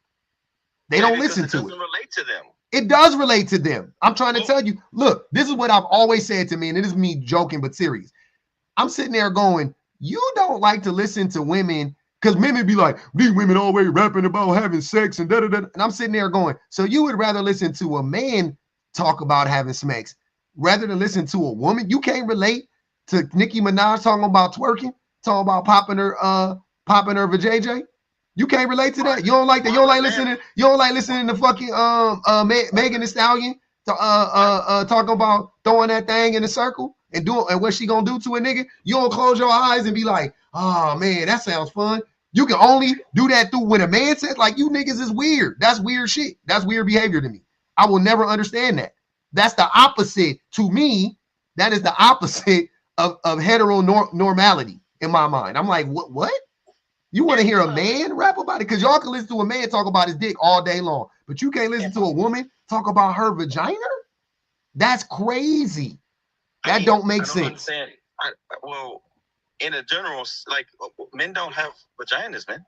They don't listen to it. It doesn't relate to them. It does relate to them. I'm trying to tell you, look, this is what I've always said to me, and it is me joking, but serious. I'm sitting there going, you don't like to listen to women, because women be like, these women always rapping about having sex and da-da-da. And I'm sitting there going, so you would rather listen to a man talk about having sex rather than listen to a woman? You can't relate to Nicki Minaj talking about twerking, talking about popping her vajayjay? You can't relate to that. You don't like that. You don't like listening to fucking Megan Thee Stallion talking about throwing that thing in a circle and what she gonna do to a nigga. You don't close your eyes and be like, oh man, that sounds fun. You can only do that through when a man says, like, you niggas is weird. That's weird shit. That's weird behavior to me. I will never understand that. That's the opposite to me. That is the opposite of heteronormality in my mind. I'm like, what? You want to hear a man rap about it? Because y'all can listen to a man talk about his dick all day long, but you can't listen to a woman talk about her vagina? That's crazy. That don't make sense. Well, in a general, like, men don't have vaginas, man.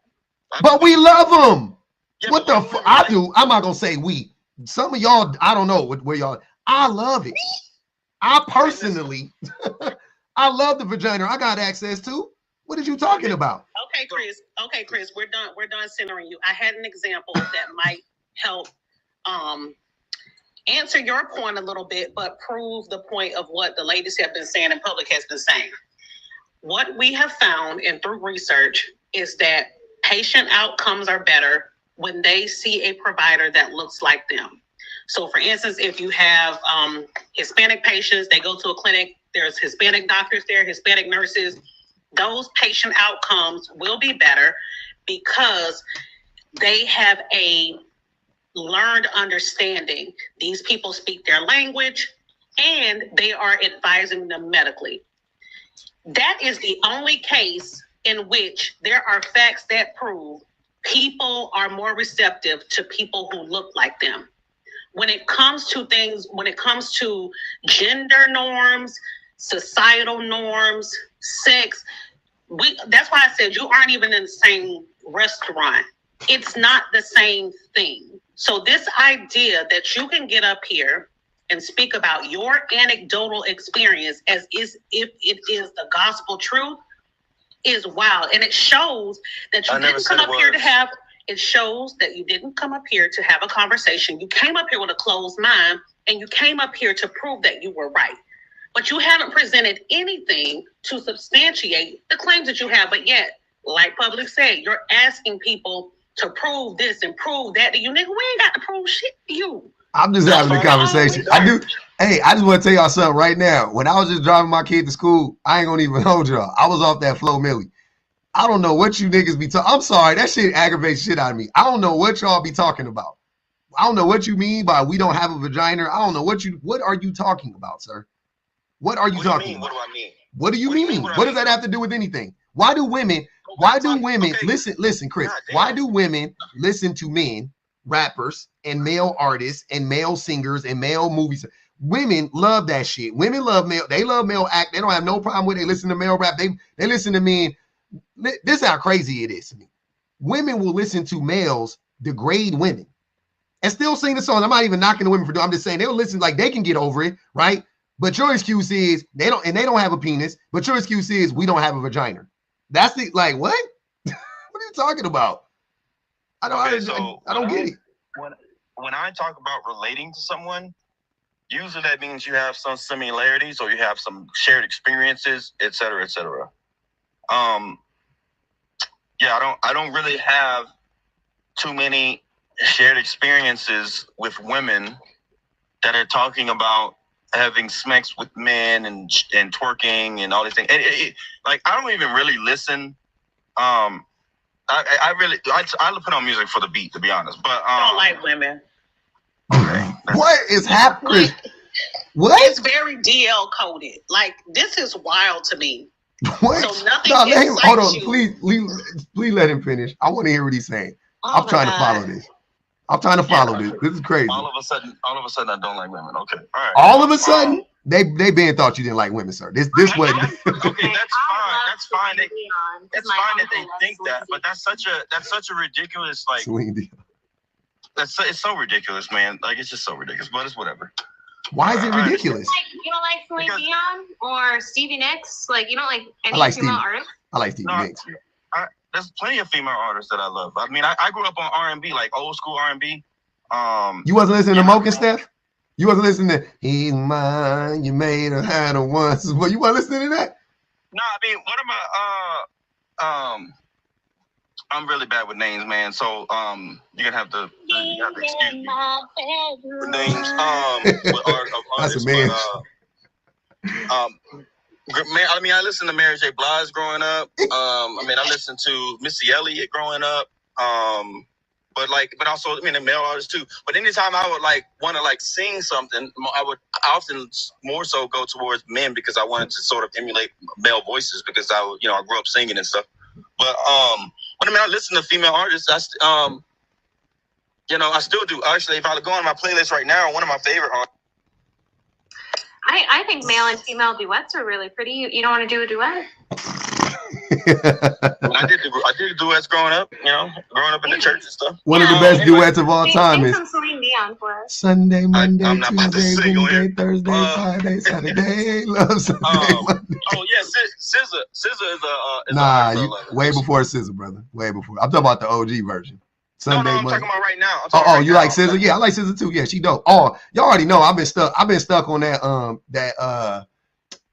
But we love them. Yeah, what the fuck? I do. I'm not going to say we. Some of y'all, I don't know where y'all, I love it. I personally, I love the vagina I got access to. What are you talking about? Okay, Chris, we're done centering you. I had an example that might help answer your point a little bit, but prove the point of what the ladies have been saying and public has been saying. What we have found and through research is that patient outcomes are better when they see a provider that looks like them. So for instance, if you have Hispanic patients, they go to a clinic, there's Hispanic doctors there, Hispanic nurses, those patient outcomes will be better because they have a learned understanding. These people speak their language and they are advising them medically. That is the only case in which there are facts that prove people are more receptive to people who look like them. When it comes to things, when it comes to gender norms, societal norms, sex, that's why I said you aren't even in the same restaurant. It's not the same thing. So this idea that you can get up here and speak about your anecdotal experience as if it is the gospel truth is wild. And it shows that you didn't come up here to have, it shows that you didn't come up here to have a conversation. You came up here with a closed mind and you came up here to prove that you were right. But you haven't presented anything to substantiate the claims that you have. But yet, like Public said, you're asking people to prove this and prove that to you. Nigga, we ain't got to prove shit to you. I'm just having a conversation. Hey, I just want to tell y'all something right now. When I was just driving my kid to school, I ain't gonna even hold y'all. I was off that Flo Millie. I don't know what you niggas be talking. I'm sorry, that shit aggravates shit out of me. I don't know what y'all be talking about. I don't know what you mean by we don't have a vagina. I don't know what are you talking about, sir? What are you talking about? What do I mean? What do you mean? What does that have to do with anything? Why do women listen, Chris? Why do women listen to men, rappers, and male artists, and male singers, and male movies? Women love that shit. Women love male. They love male act. They don't have no problem with it. They listen to male rap. They listen to men. This is how crazy it is to me. Women will listen to males degrade women and still sing the song. I'm not even knocking the women for doing. I'm just saying they'll listen like they can get over it, right? But your excuse is they don't have a penis. But your excuse is we don't have a vagina. That's the like what? What are you talking about? I don't get it. When I talk about relating to someone, usually that means you have some similarities or you have some shared experiences, et cetera, et cetera. I don't really have too many shared experiences with women that are talking about having sex with men and twerking and all these things. Like I don't even really listen. I put on music for the beat, to be honest. But I don't like women. Okay. What is happening? What? It's very DL coded. Like this is wild to me. What? So nothing hold on, please let him finish. I want to hear what he's saying. I'm trying to follow this. I'm trying to follow this. This is crazy. All of a sudden, I don't like women. Okay, all right. All of a sudden, they been thought you didn't like women, sir. This what? Okay, that's fine. That's fine. It's fine that they think that, but that's such a ridiculous like. It's so ridiculous, man. Like it's just so ridiculous, but it's whatever. Why is it ridiculous? You don't like Celine Dion or Stevie Nicks? Like you don't like any female artists? I like Stevie Nicks. There's plenty of female artists that I love. I mean, I grew up on R&B, like old school R&B. You wasn't listening to Moke and Steph? You wasn't listening to He's Mine, You Made Her Had Her Once. Well, you weren't listening to that? No, I mean, what am I'm really bad with names, man. So you're gonna have to excuse me for names. That's a man. Man, I mean, I listened to Mary J. Blige growing up. I listened to Missy Elliott growing up. But also, I mean, the male artists too. But anytime I would want to sing something, I often more so go towards men because I wanted to sort of emulate male voices because I grew up singing and stuff. But I mean, I listen to female artists. I still do. Actually, if I go on my playlist right now, one of my favorite artists. I think male and female duets are really pretty. You don't want to do a duet? I did duets growing up, growing up in the church and stuff. One of the best duets of all time is some Celine Dion for us. Sunday, Monday, Tuesday, Wednesday, Thursday, Friday, Saturday, love Sunday, Monday. Oh yeah, SZA is way before SZA, brother. Way before. I'm talking about the OG version. Sunday I'm Monday. talking about right now. Oh, you like SZA? Yeah, I like SZA too. Yeah, she dope. Oh, y'all already know I've been stuck on that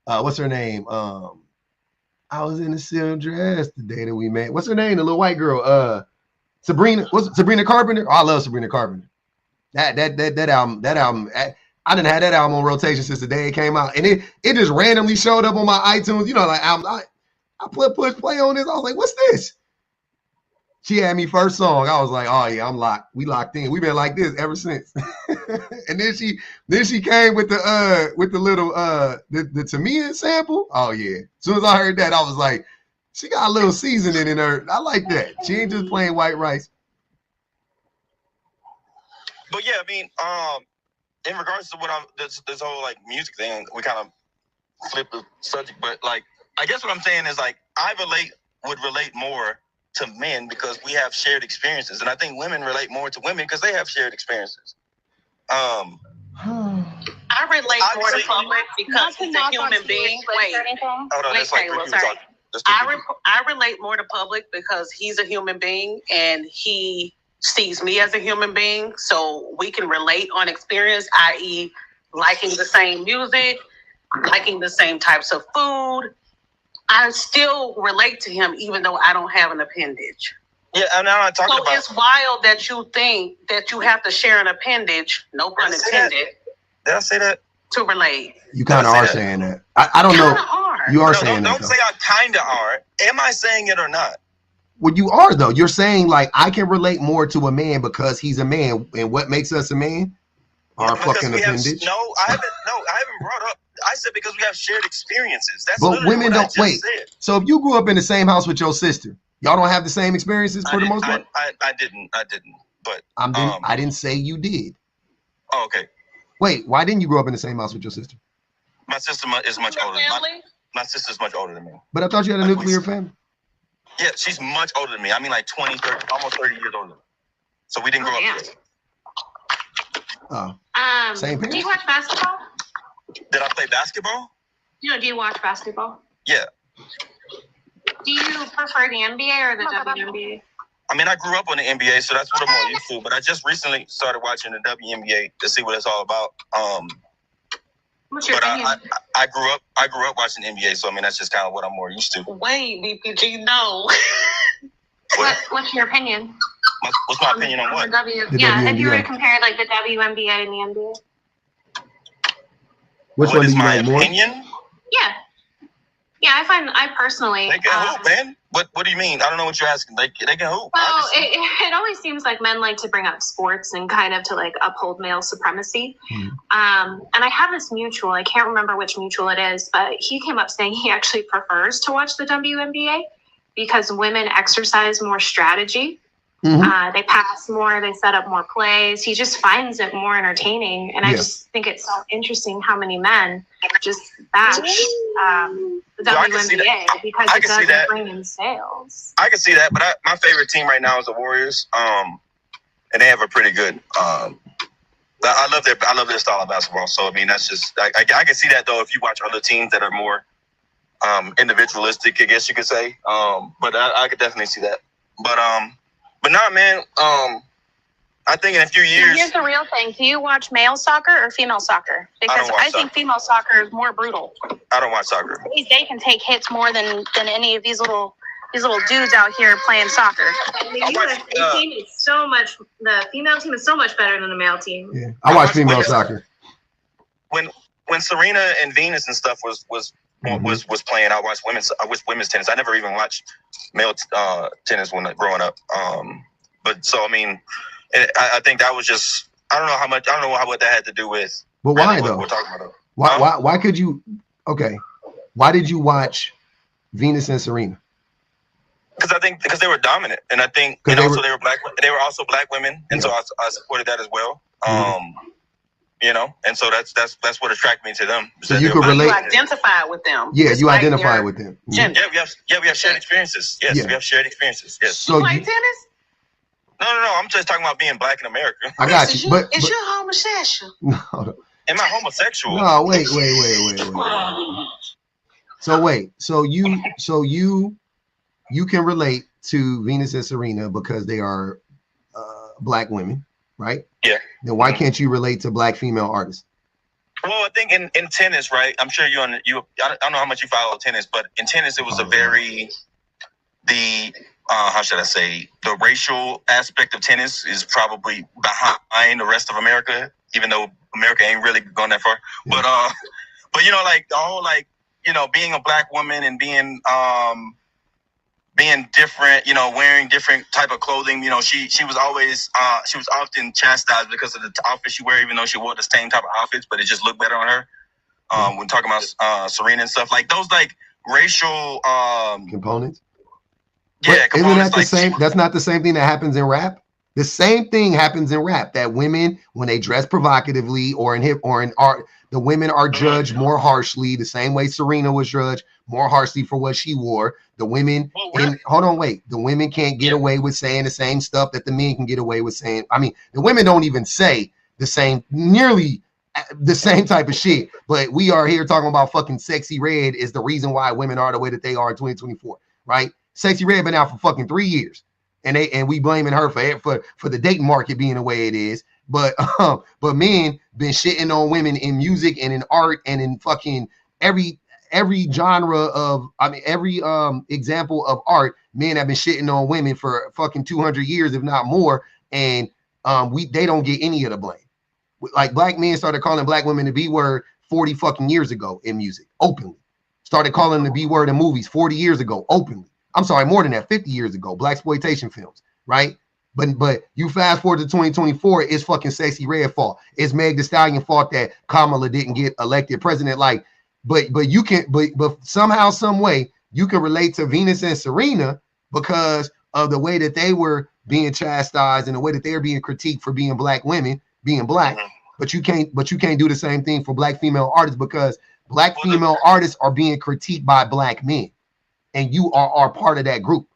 what's her name? I was in the silk dress the day that we met. What's her name? The little white girl. Sabrina. What's it, Sabrina Carpenter? Oh, I love Sabrina Carpenter. That album. I didn't have that album on rotation since the day it came out, and it just randomly showed up on my iTunes. You know, like I push play on this. I was like, what's this? She had me first song. I was like, oh yeah, I'm locked. We locked in. We've been like this ever since. And then she came with the little the Tamia sample. Oh yeah. As soon as I heard that, I was like, she got a little seasoning in her. I like that. She ain't just plain white rice. But yeah, I mean, in regards to what this whole like music thing, we kind of flip the subject, but like I guess what I'm saying is like I would relate more to men because we have shared experiences, and I think women relate more to women because they have shared experiences. I relate more to public because he's a human being. Wait, hold on, that's like three people talking. I relate more to public because he's a human being and he sees me as a human being, so we can relate on experience, i.e. liking the same music, liking the same types of food. I still relate to him even though I don't have an appendage. Yeah, and now I'm talking about. So it's wild that you think that you have to share an appendage, no pun intended. Did I say that? To relate. You kind of are saying that. I don't know. You are saying that. Don't say I kind of are. Am I saying it or not? Well, you are though. You're saying like I can relate more to a man because he's a man, and what makes us a man? Our fucking appendage. I haven't brought up. I said because we have shared experiences. That's but women don't wait. Said. So if you grew up in the same house with your sister, y'all don't have the same experiences for the most part. I didn't. But I didn't say you did. Oh, okay. Wait, why didn't you grow up in the same house with your sister? My sister is much older. My sister's much older than me. But I thought you had a nuclear family. Yeah, she's much older than me. I mean, like 20, 30, almost 30 years older. So we didn't grow up together. Oh. Same parents. Do you watch basketball? Did I play basketball? Do you watch basketball? Yeah. Do you prefer the NBA or the WNBA? I mean, I grew up on the NBA, so that's what I'm more used to. But I just recently started watching the WNBA to see what it's all about. What's your opinion? I grew up watching the NBA, so I mean that's just kind of what I'm more used to. Wait, BPG, no. What's your opinion? What's my opinion on what? WNBA. If you were to compare like the WNBA and the NBA. Which what one is do you my like more? opinion? Yeah, I personally. They can hoop, man. What do you mean? I don't know what you're asking. They can hoop. Well, it always seems like men like to bring up sports and kind of to like uphold male supremacy. And I have this mutual, I can't remember which mutual it is, but he came up saying he actually prefers to watch the WNBA because women exercise more strategy. They pass more, they set up more plays. He just finds it more entertaining. And I just think it's so interesting how many men just bash the WNBA because it doesn't bring in sales. I can see that, but my favorite team right now is the Warriors. And they have a pretty good I love their style of basketball. So I mean that's just I can see that though if you watch other teams that are more individualistic, I guess you could say. But I could definitely see that. But nah, man. I think in a few years. Here's the real thing: do you watch male soccer or female soccer? Because I think female soccer is more brutal. I don't watch soccer. They can take hits more than any of these little dudes out here playing soccer. The female team is so much better than the male team. Yeah, I watch female soccer. When Serena and Venus and stuff was playing, I watched women's tennis. I never even watched male tennis when growing up. But so I mean, I think that was just I don't know what that had to do with. But why though? What we're talking about. Why could you? Okay, why did you watch Venus and Serena? Because they were dominant, and I think they were black. They were also black women, and so I supported that as well. You know, and so that's what attracted me to them. So you could relate. You identify with them. Yeah, you identify with them. Yeah, we have shared experiences. Yes, we have shared experiences. Yes. So you play tennis? No. I'm just talking about being black in America. I got you. But is you homosexual? No. Am I homosexual? No, wait. So you can relate to Venus and Serena because they are black women, right? Yeah. Then why can't you relate to black female artists? Well, I think in tennis, right? I'm sure I don't know how much you follow tennis, but in tennis, it was how should I say, the racial aspect of tennis is probably behind the rest of America, even though America ain't really gone that far. Yeah. But like the whole being a black woman and being different, wearing different type of clothing. She was always she was often chastised because of the outfit she wear, even though she wore the same type of outfits, but it just looked better on her. When talking about Serena and stuff, like those racial components. Yeah, but isn't that the same? That's not the same thing that happens in rap. The same thing happens in rap, that women, when they dress provocatively or in hip or in art, the women are judged more harshly, the same way Serena was judged more harshly for what she wore. The women, the women can't get away with saying the same stuff that the men can get away with saying. I mean, the women don't even say nearly the same type of shit, but we are here talking about fucking Sexy Red is the reason why women are the way that they are in 2024, right? Sexy Red been out for fucking 3 years. And we blaming her for the dating market being the way it is, but men been shitting on women in music and in art and in fucking every genre of, every example of art. Men have been shitting on women for fucking 200 years, if not more, and they don't get any of the blame. Like black men started calling black women the B word 40 fucking years ago in music openly. Started calling the B word in movies 40 years ago openly. I'm sorry, more than that, 50 years ago, blaxploitation films, right? But you fast forward to 2024, it's fucking Sexy Red fault. It's Meg Thee Stallion fault that Kamala didn't get elected president. Like, but somehow, some way, you can relate to Venus and Serena because of the way that they were being chastised and the way that they're being critiqued for being black women, being black. But you can't do the same thing for black female artists because black female artists are being critiqued by black men. And you are part of that group,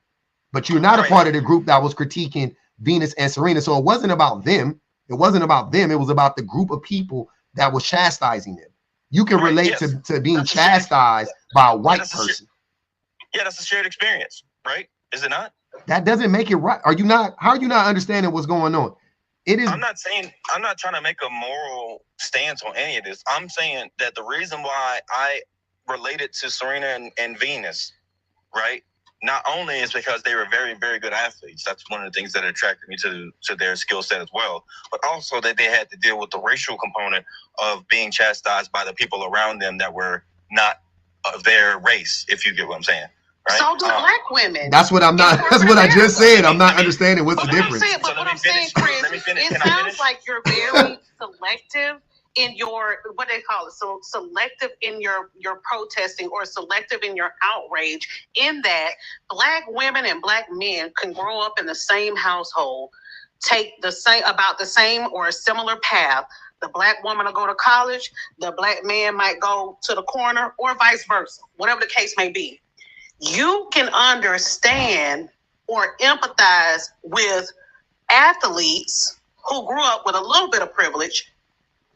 but you're not a part of the group that was critiquing Venus and Serena. So it wasn't about them. It wasn't about them. It was about the group of people that was chastising them. You can relate to being chastised by a white person. That's a shared experience, right? Is it not? That doesn't make it right. How are you not understanding what's going on? It is. I'm not trying to make a moral stance on any of this. I'm saying that the reason why I related to Serena and Venus, right, not only is because they were very, very good athletes. That's one of the things that attracted me to their skill set as well. But also that they had to deal with the racial component of being chastised by the people around them that were not of their race, if you get what I'm saying. Right? So do black women. That's what I just said. I'm not understanding what's the difference. What I'm saying, Chris, it sounds like you're very selective in your, what they call it, so selective in your protesting or selective in your outrage, in that black women and black men can grow up in the same household, take about the same or a similar path. The black woman will go to college, the black man might go to the corner, or vice versa, whatever the case may be. You can understand or empathize with athletes who grew up with a little bit of privilege,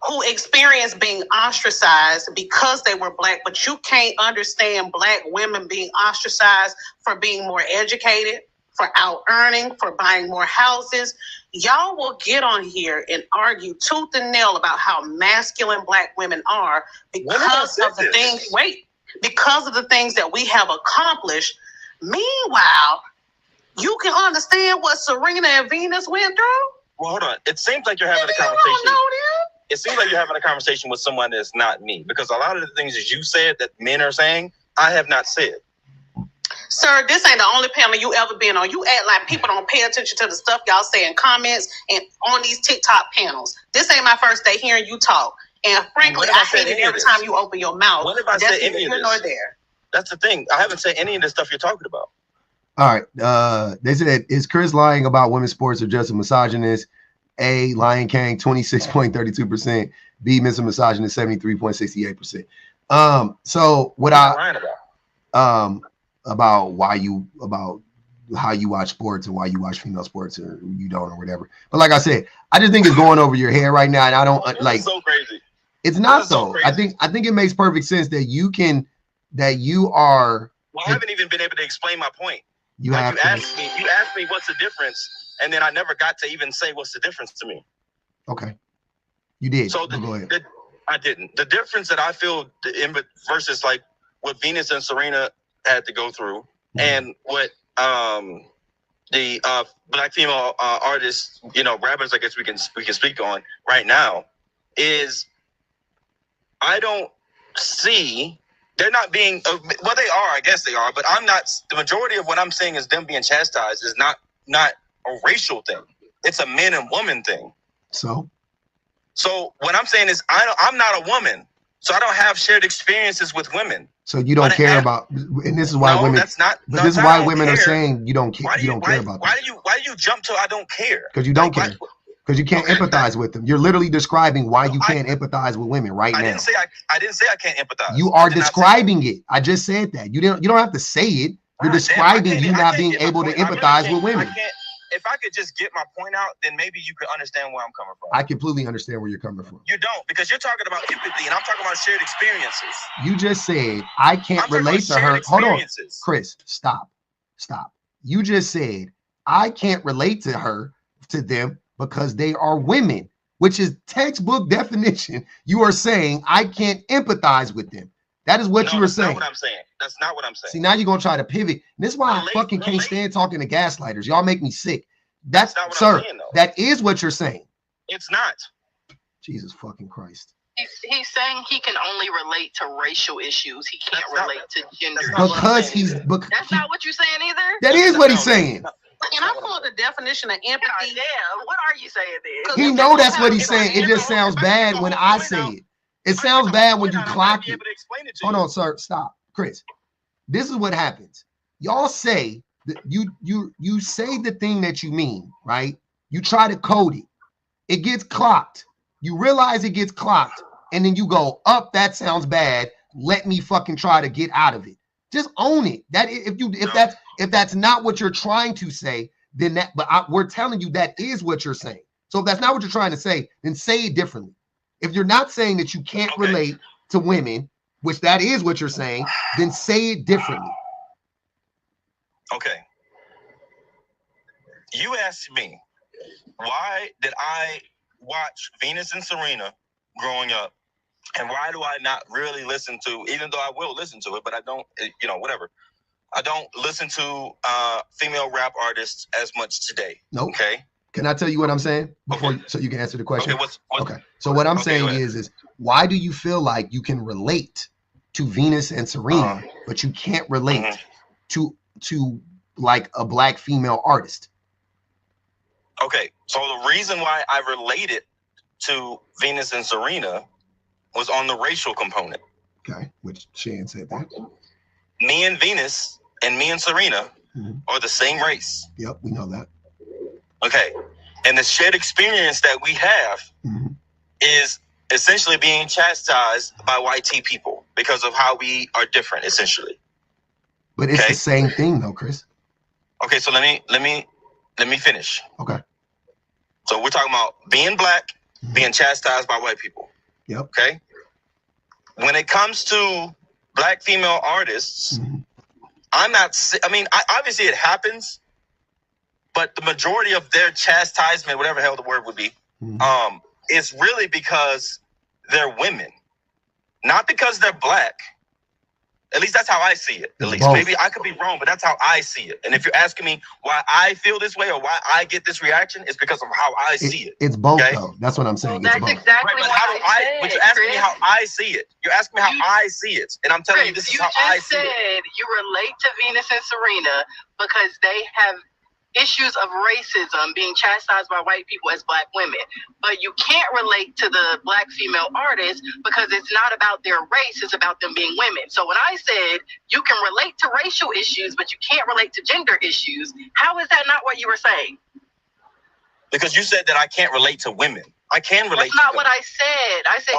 who experienced being ostracized because they were black, but you can't understand black women being ostracized for being more educated, for out earning, for buying more houses. Y'all will get on here and argue tooth and nail about how masculine black women are because of the things, because of the things that we have accomplished. Meanwhile, you can understand what Serena and Venus went through. Well, hold on. It seems like you're having a conversation. It seems like you're having a conversation with someone that's not me, because a lot of the things that you said that men are saying, I have not said. Sir, this ain't the only panel you ever been on. You act like people don't pay attention to the stuff y'all say in comments and on these TikTok panels. This ain't my first day hearing you talk. And frankly, I hate it every time you open your mouth. When have I said any of this? There. That's the thing. I haven't said any of the stuff you're talking about. All right. They said, is Chris lying about women's sports or just a misogynist? A, Lion King, 26.32%. B, Mr. Misogynist, 73.68%. So what about how you watch sports and why you watch female sports or you don't or whatever. But like I said, I just think it's going over your head right now, and I don't like. So crazy. It's not though. I think it makes perfect sense that you are. Well, I haven't even been able to explain my point. You asked me what's the difference, and then I never got to even say what's the difference to me. Okay, you did. So go ahead. I didn't. The difference that I feel versus like what Venus and Serena had to go through, and what the black female artists, rappers, I guess we can speak on right now, is I don't see. They're not being, well, they are, I guess they are, but I'm not, the majority of what I'm saying is them being chastised is not a racial thing. It's a man and woman thing. So what I'm saying is I'm not a woman, so I don't have shared experiences with women. So you don't care about, and this is why women, that's not, but this is why women are saying you don't care. You don't care about that. Why do you jump to I don't care? Because you don't care. Because you can't empathize with them. You're literally describing why you can't empathize with women right now. I didn't say I can't empathize. You are describing it. I just said that. You don't have to say it. You're describing you not being able to empathize with women. If I could just get my point out, then maybe you could understand where I'm coming from. I completely understand where you're coming from. You don't, because you're talking about empathy and I'm talking about shared experiences. You just said I can't relate to her. Hold on, Chris, stop. You just said I can't relate to them because they are women, which is textbook definition. You are saying I can't empathize with them. That is what you were saying. That's not what I'm saying. See, now you're gonna try to pivot. And this is why I fucking can't stand talking to gaslighters. Y'all make me sick. That's not what I'm saying, though. That is what you're saying. It's not. Jesus fucking Christ. He's saying he can only relate to racial issues. He can't relate to gender. Because that's not what you're saying either. That is what he's saying. Can I pull the definition of empathy? Damn, what are you saying then? He know that's what he's saying. It just sounds bad when I say it. It sounds bad when you clock it. Hold on, sir. Stop. Chris, this is what happens. Y'all say that you say the thing that you mean, right? You try to code it. It gets clocked. You realize it gets clocked, and then you go, up, that sounds bad. Let me fucking try to get out of it. Just own it. That if that's not what you're trying to say, then we're telling you that is what you're saying. So if that's not what you're trying to say, then say it differently. If you're not saying that you can't relate to women, which that is what you're saying, then say it differently. Okay. You asked me, why did I watch Venus and Serena growing up? And why do I not really listen to, even though I will listen to it, but I don't, whatever. I don't listen to female rap artists as much today. Nope. Okay. Can I tell you what I'm saying before so you can answer the question? Okay. So what I'm saying is why do you feel like you can relate to Venus and Serena, but you can't relate to like a black female artist? Okay. So the reason why I related to Venus and Serena was on the racial component. Okay, which Shan said that. Me and Venus and me and Serena are the same race. Yep, we know that. Okay, and the shared experience that we have is essentially being chastised by white people because of how we are different, essentially. But it's the same thing, though, Chris. Okay, so let me finish. Okay. So we're talking about being black, being chastised by white people. Yep. Okay. When it comes to black female artists, obviously it happens, but the majority of their chastisement, whatever the hell the word would be, is really because they're women, not because they're black. At least that's how I see it. At least maybe I could be wrong, but that's how I see it. And if you're asking me why I feel this way or why I get this reaction, it's because of how I see it. It's both, though. That's what I'm saying. Well, that's exactly but what I said. But you're asking me how I see it. You're asking me how I see it, and I'm telling you this is how I see it. You just said you relate to Venus and Serena because they have issues of racism being chastised by white people as black women, but you can't relate to the black female artists because it's not about their race, it's about them being women. So when I said you can relate to racial issues but you can't relate to gender issues, how is that not what you were saying? Because you said that I can't relate to women. I can relate. That's not what I said. I said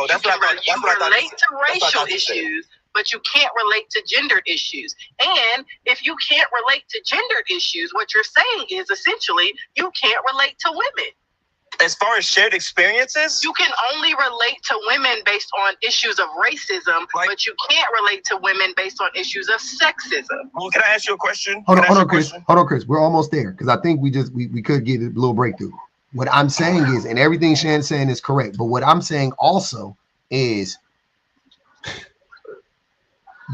you relate to racial issues, but you can't relate to gendered issues. And if you can't relate to gendered issues, what you're saying is essentially you can't relate to women. as far as shared experiences, You can only relate to women based on issues of racism, Right. but you can't relate to women based on issues of sexism. well, can I ask you a question? Hold Can I ask you on, a Chris. question? Hold on, Chris. We're almost there because I think we could get a little breakthrough. What I'm saying is, and everything Shan's saying is correct, but what I'm saying also is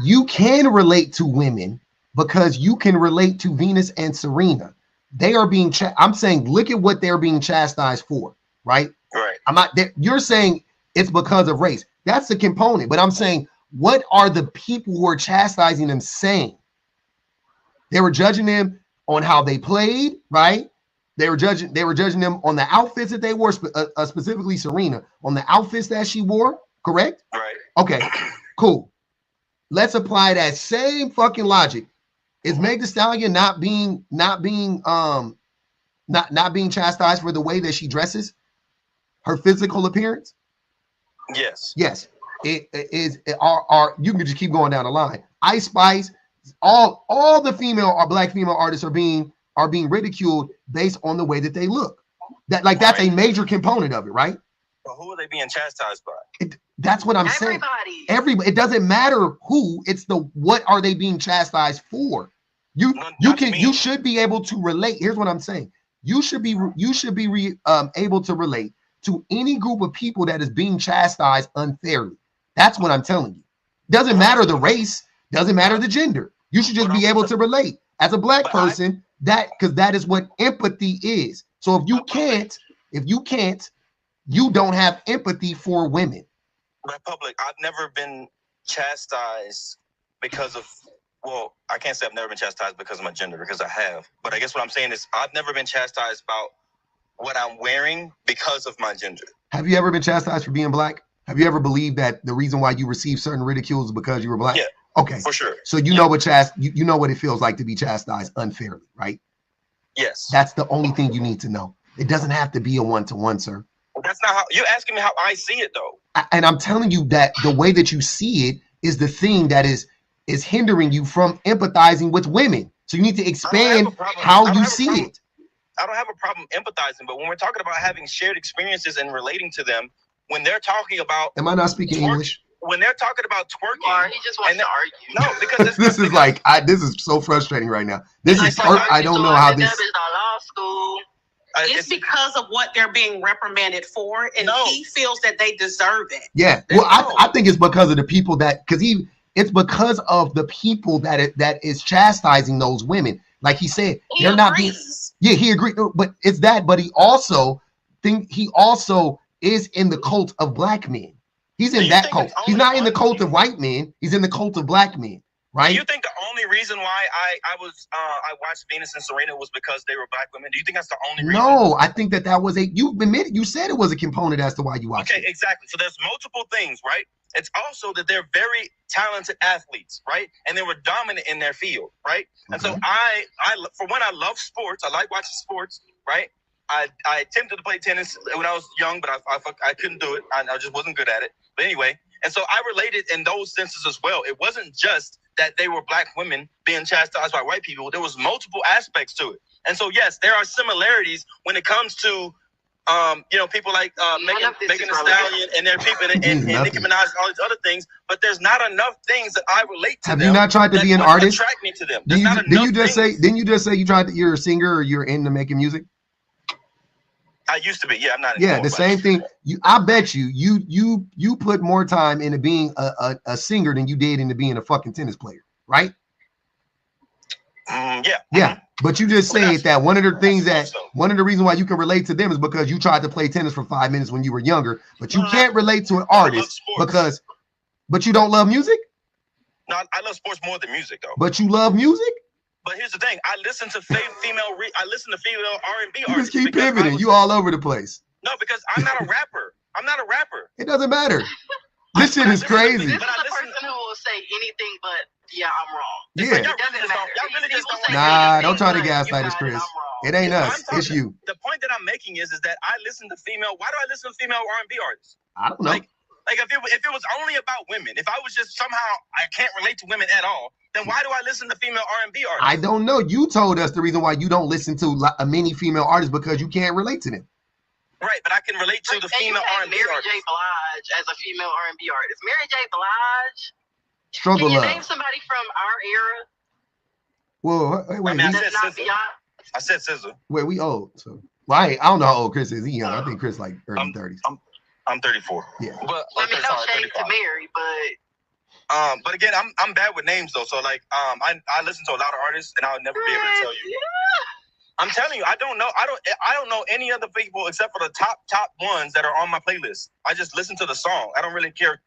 you can relate to women because you can relate to Venus and Serena. They are being, I'm saying, look at what they're being chastised for, right? Right. I'm not there. You're saying it's because of race. That's the component. But I'm saying, what are the people who are chastising them saying? They were judging them on how they played, right? They were judging them on the outfits that they wore, specifically Serena, on the outfits that she wore, correct? Right. Okay, cool. Let's apply that same fucking logic. Is Meg Thee Stallion not being chastised for the way that she dresses? Her physical appearance? Yes. Yes. It is you can just keep going down the line. Ice Spice, all the female or black female artists are being ridiculed based on the way that they look. That's a major component of it, right? But who are they being chastised by? That's what I'm saying. Everybody. It doesn't matter who. It's what are they being chastised for? You should be able to relate. Here's what I'm saying. You should be able to relate to any group of people that is being chastised unfairly. That's what I'm telling you. Doesn't matter the race. Doesn't matter the gender. You should just be able to relate as a black person. Because that is what empathy is. So if you can't, you don't have empathy for women. Republic, I've never been chastised because of, well, I can't say I've never been chastised because of my gender, because I have. But I guess what I'm saying is I've never been chastised about what I'm wearing because of my gender. Have you ever been chastised for being black? Have you ever believed that the reason why you received certain ridicules is because you were black? Yeah. Okay. For sure. So you know what you know what it feels like to be chastised unfairly, right? Yes. That's the only thing you need to know. It doesn't have to be a one-to-one, sir. That's not how you're asking me how I see it, though. And I'm telling you that the way that you see it is the thing that is hindering you from empathizing with women. So you need to expand how you see it. I don't have a problem empathizing, but when we're talking about having shared experiences and relating to them, when they're talking about, am I not speaking English? When they're talking about twerking, he just wants to argue. No, because this is this is so frustrating right now. I don't know how this. It's because of what they're being reprimanded for, and he feels that they deserve it. Yeah, well, I think it's because of the people it's because of the people that is chastising those women. Like he said, they're not being. Yeah, he agreed, but it's that. But he also is in the cult of black men. He's in that cult. He's not in the cult of white men. He's in the cult of black men. Right? Do you think the only reason why I watched Venus and Serena was because they were black women? Do you think that's the only reason? No, I think that was you said it was a component as to why you watched it. Okay, exactly. So there's multiple things, right? It's also that they're very talented athletes, right? And they were dominant in their field, right? Okay. And so I for one, I love sports. I like watching sports, right? I attempted to play tennis when I was young, but I couldn't do it. I just wasn't good at it. But anyway, and so I related in those senses as well. It wasn't just that they were black women being chastised by white people. There was multiple aspects to it. And so, yes, there are similarities when it comes to, people like Megan Thee Stallion and their people and Nicki Minaj and all these other things. But there's not enough things that I relate to. Have you not tried to be an artist? Attract me to them. Didn't you just say you tried you're a singer or you're into making music? I used to be. Yeah, I'm not. Yeah, the same thing. I bet you put more time into being a singer than you did into being a fucking tennis player, right? Yeah. Yeah. But you just said that one of the reasons why you can relate to them is because you tried to play tennis for 5 minutes when you were younger, but you can't relate to an artist but you don't love music? No, I love sports more than music, though. But you love music? But here's the thing: I listen to female R&B artists. You just keep pivoting. You all over the place. No, because I'm not a rapper. It doesn't matter. This shit is crazy. This is the person who will say anything but, yeah, I'm wrong. Yeah. Y'all really just don't. Nah, don't try to gaslight us, Chris. It ain't us. It's you. The point that I'm making is that I listen to female. Why do I listen to female R&B artists? I don't know. Like if it was only about women, if I was just somehow I can't relate to women at all, then why do I listen to female R&B artists? I don't know. You told us the reason why you don't listen to many female artists because you can't relate to them. Right, but I can relate to the female R&B Mary artist. J. Blige as a female R&B artist. Mary J. Blige. Struggle Can you Love. name somebody from our era? Well, wait, I mean, I That's said not SZA. Beyonce. I said SZA. wait, we old. So, well, I don't know how old Chris is. He young. I think Chris like early 30s. I'm 34. Yeah. But I okay, mean, no sorry, shade 35. to Mary, but But again, I'm bad with names though. So like, I listen to a lot of artists, and I'll never be able to tell you. I'm telling you, I don't know any other people except for the top ones that are on my playlist. I just listen to the song. I don't really care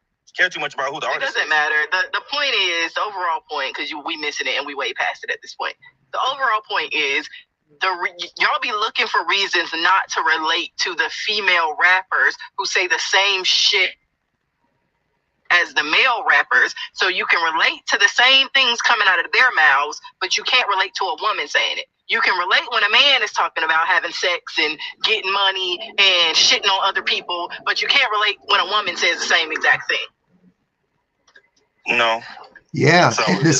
too much about who the it artist doesn't is. matter. The point is, the overall point, because we missing it and we way past it at this point. The overall point is, y'all be looking for reasons not to relate to the female rappers who say the same shit as the male rappers, so you can relate to the same things coming out of their mouths, but you can't relate to a woman saying it. You can relate when a man is talking about having sex and getting money and shitting on other people, but you can't relate when a woman says the same exact thing. No. Yeah, So the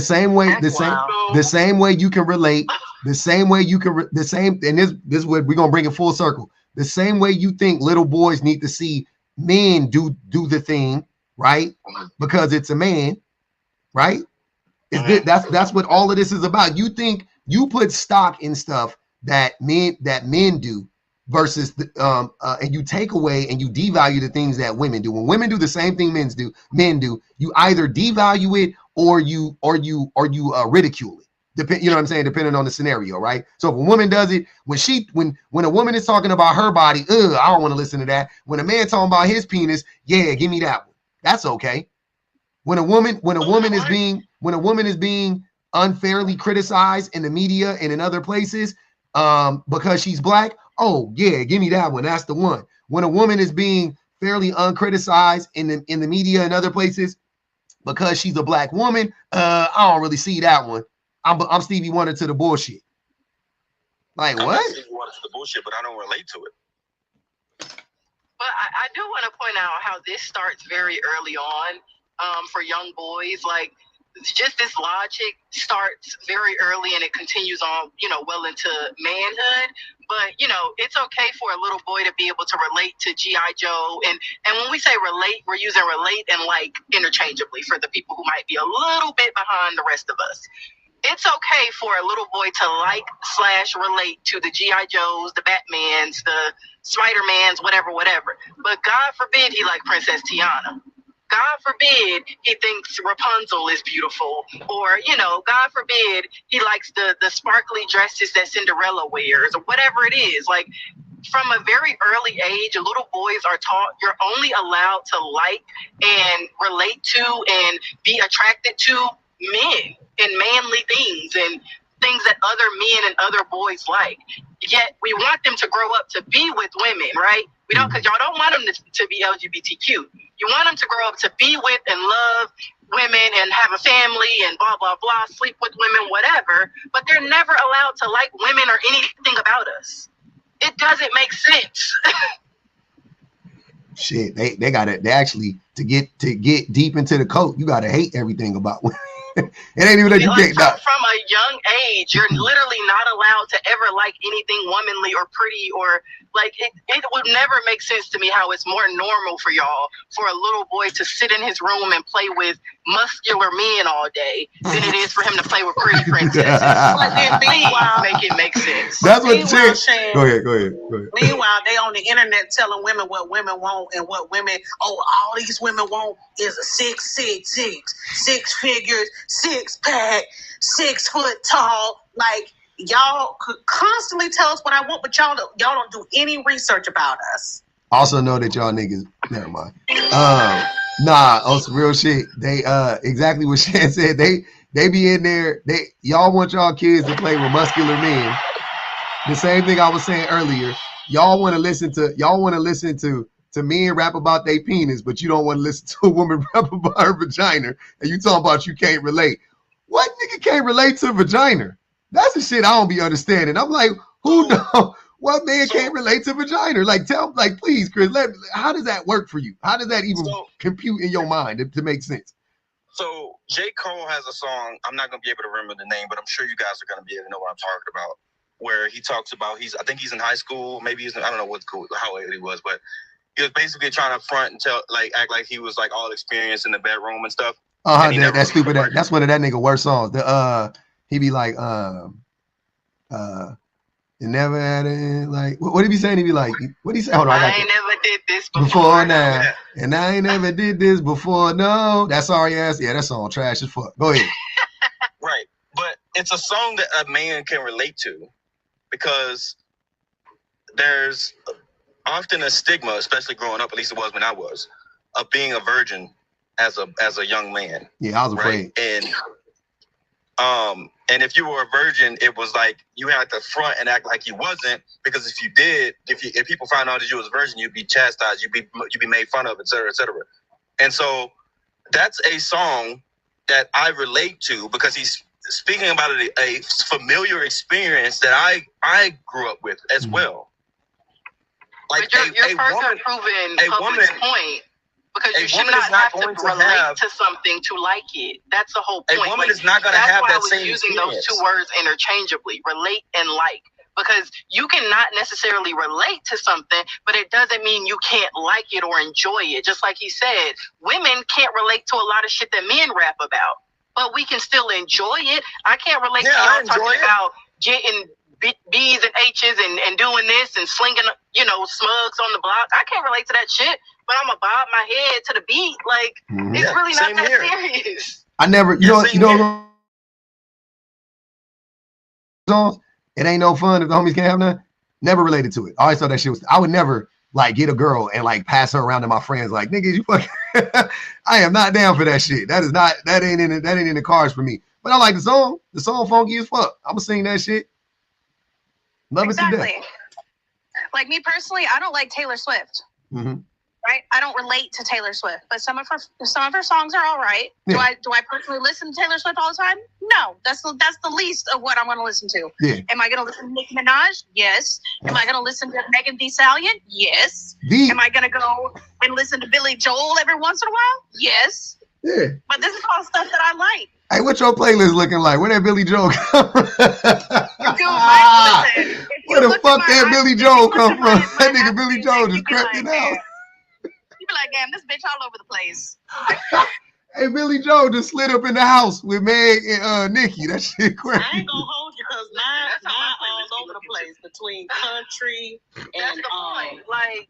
same way you can relate, and this is what we're gonna bring it full circle. The same way you think little boys need to see men do the thing, right? Because it's a man, right? That's what all of this is about. You think you put stock in stuff that men do versus and you take away and you devalue the things that women do. When women do the same thing men do, you either devalue it or you ridicule it. You know what I'm saying? Depending on the scenario, right? So if a woman does it, when a woman is talking about her body, I don't want to listen to that. When a man talking about his penis, yeah, give me that one. That's okay. When a woman is being unfairly criticized in the media and in other places because she's black, oh yeah, give me that one. That's the one. When a woman is being fairly uncriticized in the media and other places because she's a black woman, I don't really see that one. I'm Stevie Wonder to the bullshit. Like what? I'm Stevie Wonder to the bullshit, but I don't relate to it. But I do want to point out how this starts very early on for young boys. Like, just this logic starts very early and it continues on, well into manhood. But, it's okay for a little boy to be able to relate to G.I. Joe. And when we say relate, we're using relate and like interchangeably for the people who might be a little bit behind the rest of us. It's okay for a little boy to like/relate to the G.I. Joes, the Batmans, the Spider-Mans, whatever. But God forbid he like Princess Tiana. God forbid he thinks Rapunzel is beautiful. Or, God forbid he likes the sparkly dresses that Cinderella wears or whatever it is. Like, from a very early age, little boys are taught you're only allowed to like and relate to and be attracted to men and manly things and things that other men and other boys like. Yet we want them to grow up to be with women, right? We don't, because y'all don't want them to be LGBTQ. You want them to grow up to be with and love women and have a family and blah, blah, blah, sleep with women, whatever. But they're never allowed to like women or anything about us. It doesn't make sense. Shit, they got it. They actually to get deep into the code, you gotta hate everything about women. It ain't even that you can't. From a young age, you're literally not allowed to ever like anything womanly or pretty or like it would never make sense to me how it's more normal for y'all for a little boy to sit in his room and play with muscular men all day than it is for him to play with pretty princesses. Meanwhile, make it make sense. That's what changed. Go ahead. Meanwhile, they on the internet telling women what women want and what women, all these women want is a 6 figures, 6-pack, 6 foot tall. Like, y'all could constantly tell us what I want, but y'all don't do any research about us. Also know that y'all niggas, never mind. On some real shit. They exactly what Shan said. They be in there. Y'all want y'all kids to play with muscular men. The same thing I was saying earlier. Y'all want to listen to men rap about their penis, but you don't want to listen to a woman rap about her vagina, and you talking about you can't relate. What nigga can't relate to vagina? That's the shit I don't be understanding. I'm like, who know? What man can't relate to vagina? Like, please, Chris, how does that work for you? How does that even compute in your mind to make sense? So J. Cole has a song. I'm not going to be able to remember the name, but I'm sure you guys are going to be able to know what I'm talking about. where he talks about I think he's in high school, maybe he's I don't know how old he was, but he was basically trying to front and act like he was like all experienced in the bedroom and stuff. That's stupid. That's one of that nigga worst songs. He be like, you never had it, like, what did he be saying? He be like, what did he say? Hold on, I ain't never did this before now. Yeah. And I ain't never did this before. No, that's sorry ass. Yeah, that song trash as fuck. Go ahead. Right. But it's a song that a man can relate to because there's often a stigma, especially growing up, at least it was when I was, of being a virgin as a young man. Yeah, I was afraid. Right? And if you were a virgin, it was like you had to front and act like you wasn't, because if you did, if people found out that you was a virgin, you'd be chastised, you'd be made fun of, et cetera, et cetera. And so that's a song that I relate to because he's speaking about a familiar experience that I grew up with as well. Like but you're further proving public's point. Because you should not have to relate to something to like it. That's the whole point. A woman is not going to have that same experience. That's why I was using experience. those two words interchangeably, relate and like. Because you cannot necessarily relate to something, but it doesn't mean you can't like it or enjoy it. Just like he said, women can't relate to a lot of shit that men rap about, but we can still enjoy it. I can't relate to y'all talking about getting B's and H's and doing this and slinging, smugs on the block. I can't relate to that shit, but I'm gonna bob my head to the beat. Like, it's really not that serious. I never, songs, it ain't no fun if the homies can't have none. Never related to it. I always thought that shit was, I would never like get a girl and like pass her around to my friends like, nigga, you fucking I am not down for that shit. That ain't in the cards for me. But I like the song. The song funky as fuck. I'ma sing that shit. Love it to death. Like me personally, I don't like Taylor Swift. Mm-hmm. Right? I don't relate to Taylor Swift, but some of her songs are all right. Yeah. Do I personally listen to Taylor Swift all the time? No. That's the least of what I'm going to listen to. Yeah. Am I going to listen to Nicki Minaj? Yes. Am I going to listen to Megan Thee Stallion? Yes. Am I going to go and listen to Billy Joel every once in a while? Yes. Yeah. But this is all stuff that I like. Hey, what's your playlist looking like? Where that Billy Joel come from? Where the fuck that Billy Joel come from? That nigga Billy Joel just crept in out. You be like, damn, this bitch all over the place. Hey, Billy Joel just slid up in the house with Meg and Nikki. That shit crazy. I ain't gonna hold you because mine all over the place between country and that's the point. Like,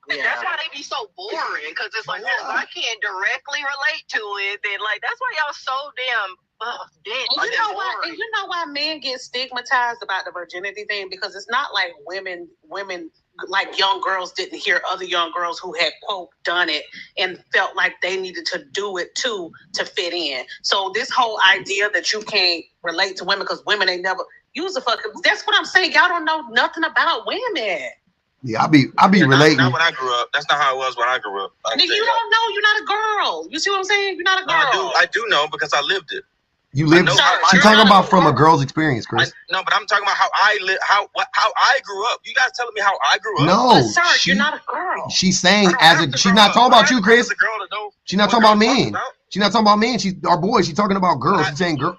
that's why they be so boring, because it's like, if I can't directly relate to it, then like that's why y'all so damn dead. And you know why men get stigmatized about the virginity thing? Because it's not like women like young girls didn't hear other young girls who had quote done it and felt like they needed to do it too to fit in. So this whole idea that you can't relate to women because women ain't never use a fucking, that's what I'm saying. Y'all don't know nothing about women. Yeah, I be relating. Not when I grew up. That's not how it was when I grew up. Nigga, you don't know. You're not a girl. You see what I'm saying? You're not a girl. No, I do know because I lived it. You lived it. You're talking about from a girl's experience, Chris. No, but I'm talking about how I live, how I grew up. You guys telling me how I grew up? No, you're not a girl. She's saying she's not talking about you, Chris. She's not talking about men. She's not talking about men. She's our boys. She's talking about girls. She's saying girl.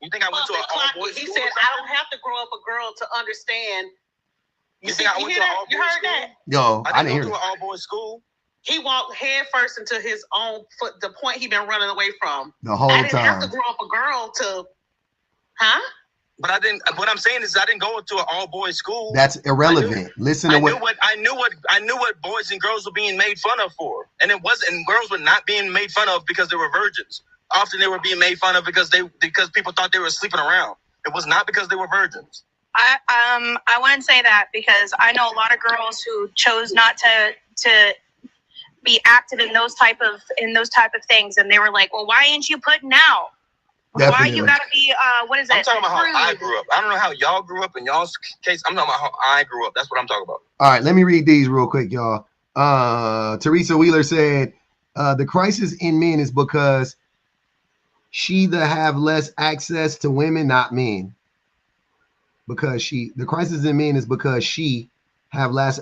You think I went to an all-boys school? He said I don't have to grow up a girl to understand. You think I went to an all-boys school? You heard that? Yo, I didn't hear go to an all-boys school. He walked head first into his own foot, the point he been running away from. The whole time. I didn't have to grow up a girl to, But I didn't. What I'm saying is, I didn't go to an all-boys school. That's irrelevant. Listen to I knew what boys and girls were being made fun of for, and it wasn't. And girls were not being made fun of because they were virgins. Often they were being made fun of because people thought they were sleeping around. It was not because they were virgins. I wouldn't say that, because I know a lot of girls who chose not to be active in those type of things, and they were like, well, why ain't you putting out? Definitely. Why you gotta be what is it? I'm talking about how I grew up. I don't know how y'all grew up in y'all's case. I'm talking about how I grew up. That's what I'm talking about. All right, let me read these real quick, y'all. Teresa Wheeler said the crisis in men is because she that have less access to women, not men. The crisis in men is because she have less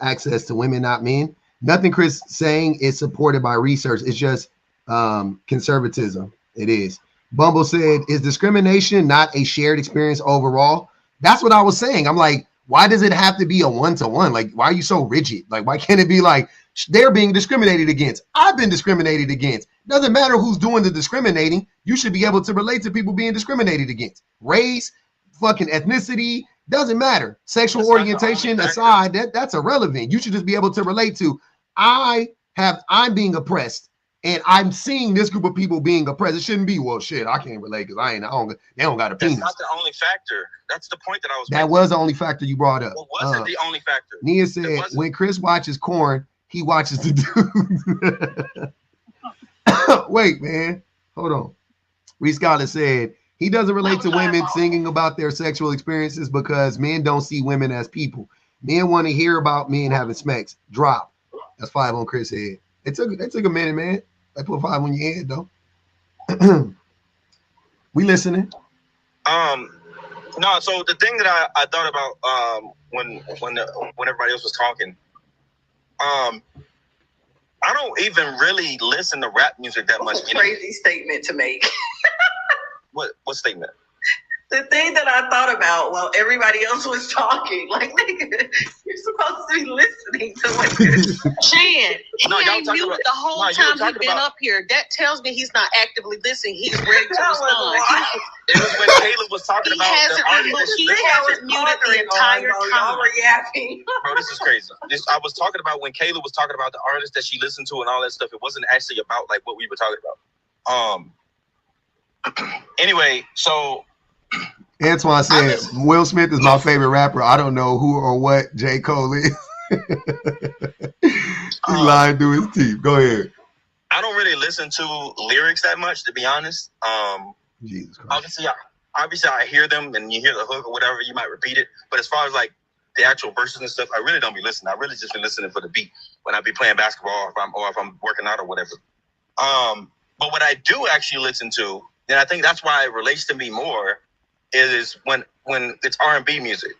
access to women, not men. Nothing Chris saying is supported by research. It's just conservatism. It is. Bumble said, is discrimination not a shared experience overall? That's what I was saying. I'm like, why does it have to be a one-to-one? Like, why are you so rigid? Like, why can't it be like, they're being discriminated against? I've been discriminated against. Doesn't matter who's doing the discriminating. You should be able to relate to people being discriminated against. Race, fucking ethnicity, doesn't matter. Sexual That's not the orientation only aside, that's irrelevant. You should just be able to relate to, I'm being oppressed. And I'm seeing this group of people being oppressed. It shouldn't be, well, shit, I can't relate because they don't got a That's penis. not the only factor. That's the point that I was That making. was the only factor you brought up. It wasn't the only factor. Nia It said, wasn't. when Chris watches Corn, he watches the dude. Wait, man. Hold on. Reese Scott said, he doesn't relate to women singing about their sexual experiences because men don't see women as people. Men want to hear about men having smacks. Drop. That's 5 on Chris' head. It took a minute, man. I put 5 on your head, though. We listening. No, so the thing that I thought about when everybody else was talking, I don't even really listen to rap music that much. That's a crazy statement to make. What statement? The thing that I thought about while everybody else was talking, like, nigga, you're supposed to be listening to what you're Shan, he No, y'all ain't talking mute about- the whole no, you time were he's talking been about- up here. That tells me he's not actively listening. He's ready to That was respond. wild. It was when Caleb was talking He about the hasn't artist. removed- that she he listened hasn't to. muted the entire Y'all time. were yapping. Bro, this is crazy. I was talking about when Caleb was talking about the artist that she listened to and all that stuff. It wasn't actually about like what we were talking about. Anyway, so Antoine said, Will Smith is my favorite rapper. I don't know who or what J. Cole is. He lied through his teeth. Go ahead. I don't really listen to lyrics that much, to be honest. Jesus Christ. Obviously, I hear them and you hear the hook or whatever, you might repeat it. But as far as like the actual verses and stuff, I really don't be listening. I really just be listening for the beat when I be playing basketball or if I'm working out or whatever. But what I do actually listen to, and I think that's why it relates to me more, is when it's R&B music.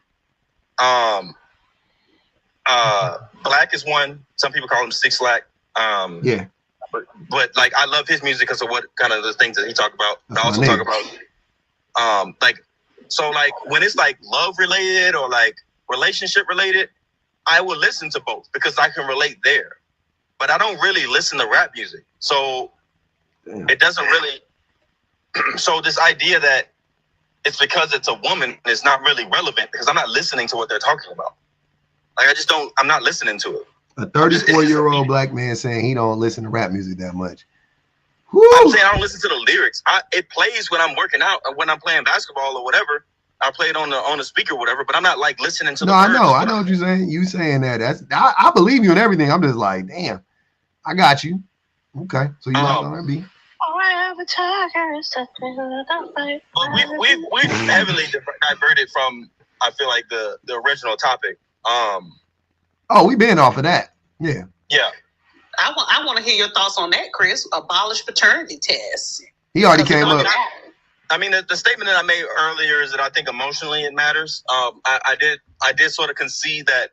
Black is one. Some people call him Six Lack. Yeah. But like I love his music because of what kind of the things that he talk about. That's I also my talk nigga. about like when it's like love related or like relationship related, I will listen to both because I can relate there. But I don't really listen to rap music. So it doesn't really so this idea that it's because it's a woman is not really relevant because I'm not listening to what they're talking about. Like I'm not listening to it. A 34-year-old black man saying he don't listen to rap music that much. Woo! I'm saying I don't listen to the lyrics. It plays when I'm working out or when I'm playing basketball or whatever. I play it on the speaker or whatever, but I'm not like listening to the words. I know what you're saying. You saying that. I believe you in everything. I'm just like, damn, I got you. Okay. So you like R&B. But we've heavily diverted from, I feel like, the original topic. We've been off of that. Yeah. Yeah. I want to hear your thoughts on that, Chris. Abolish paternity tests. He already came up. I mean, the statement that I made earlier is that I think emotionally it matters. I did sort of concede that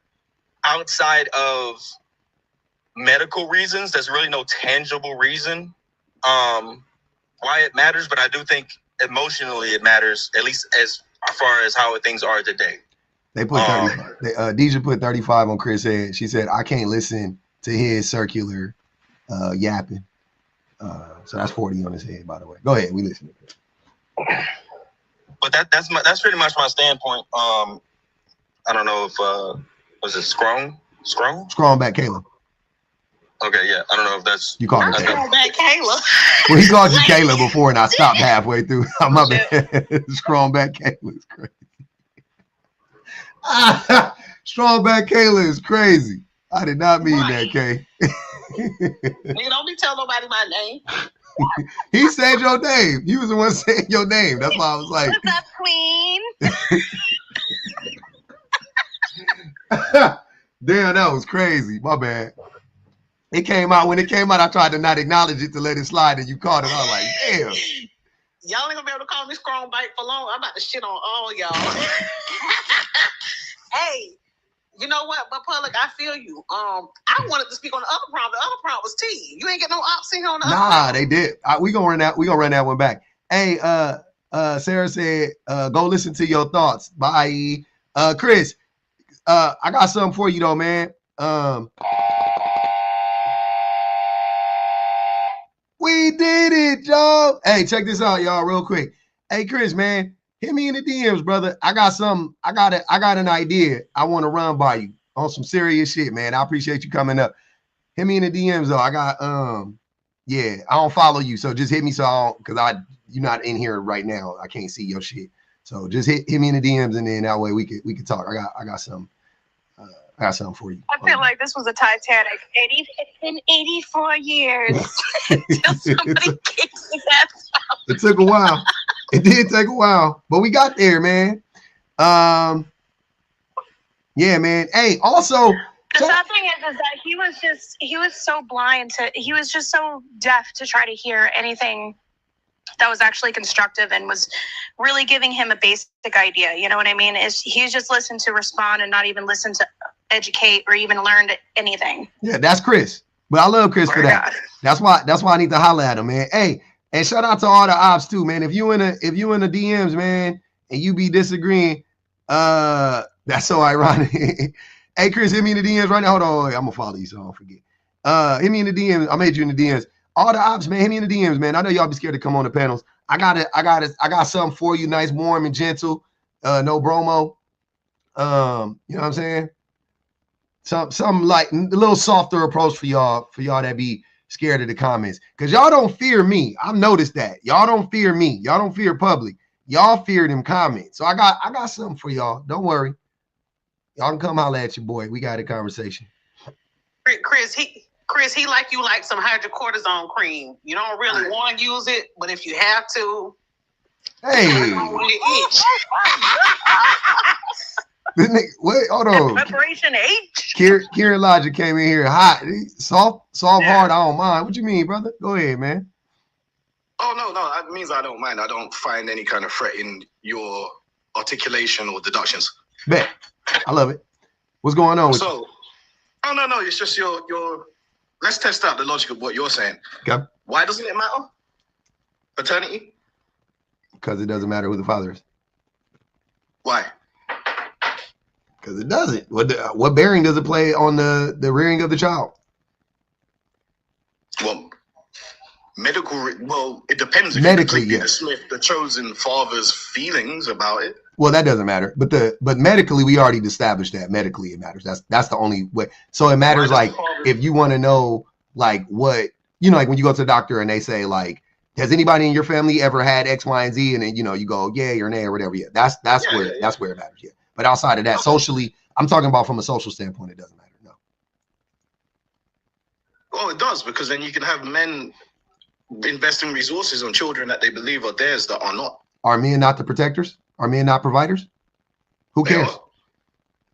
outside of medical reasons, there's really no tangible reason why it matters. But I do think emotionally it matters, at least as far as how things are today. They put 35. Deja put 35 on Chris' head. She said, I can't listen to his circular yapping. So that's 40 on his head, by the way. Go ahead, we listen. But that's pretty much my standpoint. I don't know if was it Scrum? Scrum back Caleb. Okay, yeah. I don't know if that's you called me back Caleb. Well, he called you Caleb before, and I stopped halfway through. My bad. Strong back Caleb is crazy. Strong back Caleb is crazy. I did not mean that, Kay. You don't be telling nobody my name. He said your name. You was the one saying your name. That's why I was like, what's up, Queen? Damn, that was crazy. My bad. It came out. When it came out, I tried to not acknowledge it to let it slide, and you caught it. I was like, damn. Y'all ain't gonna be able to call me Scrum Bite for long. I'm about to shit on all y'all. Hey, you know what? But public, I feel you. I wanted to speak on the other prompt. The other prompt was T. You ain't get no ops in on the other Nah, they did. We gonna run that one back. Hey, Sarah said, go listen to your thoughts. Bye. Chris, I got something for you though, man. We did it, Joe. Hey, check this out, y'all, real quick. Hey, Chris, man, hit me in the DMs, brother. I got something. I got an idea. I want to run by you on some serious shit, man. I appreciate you coming up. Hit me in the DMs though. I got yeah, I don't follow you, so just hit me because you're not in here right now. I can't see your shit. So just hit me in the DMs, and then that way we could talk. I got something. I got something for you. I feel like this was a Titanic. It's been 84 years until somebody kicks his ass out. It took a while. It did take a while, but we got there, man. Yeah, man. Hey, also, the sad thing is that he was so blind he was just so deaf to try to hear anything that was actually constructive and was really giving him a basic idea. You know what I mean? He's just listened to respond and not even listen to educate or even learn anything. Yeah, that's Chris. But I love Chris for that. God. That's why I need to holler at him, man. Hey, and shout out to all the ops too, man. If you in the DMs, man, and you be disagreeing, that's so ironic. Hey, Chris, hit me in the DMs right now. Hold on, I'm gonna follow you so I don't forget. Hit me in the DMs. I made you in the DMs. All the ops, man, hit me in the DMs, man. I know y'all be scared to come on the panels. I got something for you, nice, warm, and gentle. No bromo. You know what I'm saying? Some like a little softer approach for y'all that be scared of the comments. Because y'all don't fear me. I've noticed that. Y'all don't fear me. Y'all don't fear public. Y'all fear them comments. So I got something for y'all. Don't worry. Y'all can come holler at your boy. We got a conversation. Chris, he like you like some hydrocortisone cream. You don't really want to use it, but if you have to, hey. Wait, hold on. Preparation H. Kieran Logic came in here hot. Soft, hard, I don't mind. What you mean, brother? Go ahead, man. Oh, no. That means I don't mind. I don't find any kind of threat in your articulation or deductions. Bet. I love it. What's going on with you? Oh, no. It's just your. Let's test out the logic of what you're saying. Okay. Why doesn't it matter? Paternity? Because it doesn't matter who the father is. Why? Because it doesn't. What bearing does it play on the rearing of the child? Well, it depends. If Medically, you the chosen father's feelings about it. Well, that doesn't matter. But medically, we already established that medically it matters. That's the only way. So it matters like if you want to know like what like when you go to the doctor and they say like, has anybody in your family ever had X, Y, and Z? And then you go yay or nay or whatever. Yeah, that's where it matters. Yeah. But outside of that, socially, I'm talking about from a social standpoint, it doesn't matter. No. Oh, it does, because then you can have men investing resources on children that they believe are theirs that are not. Are men not the protectors? Are men not providers? Who cares?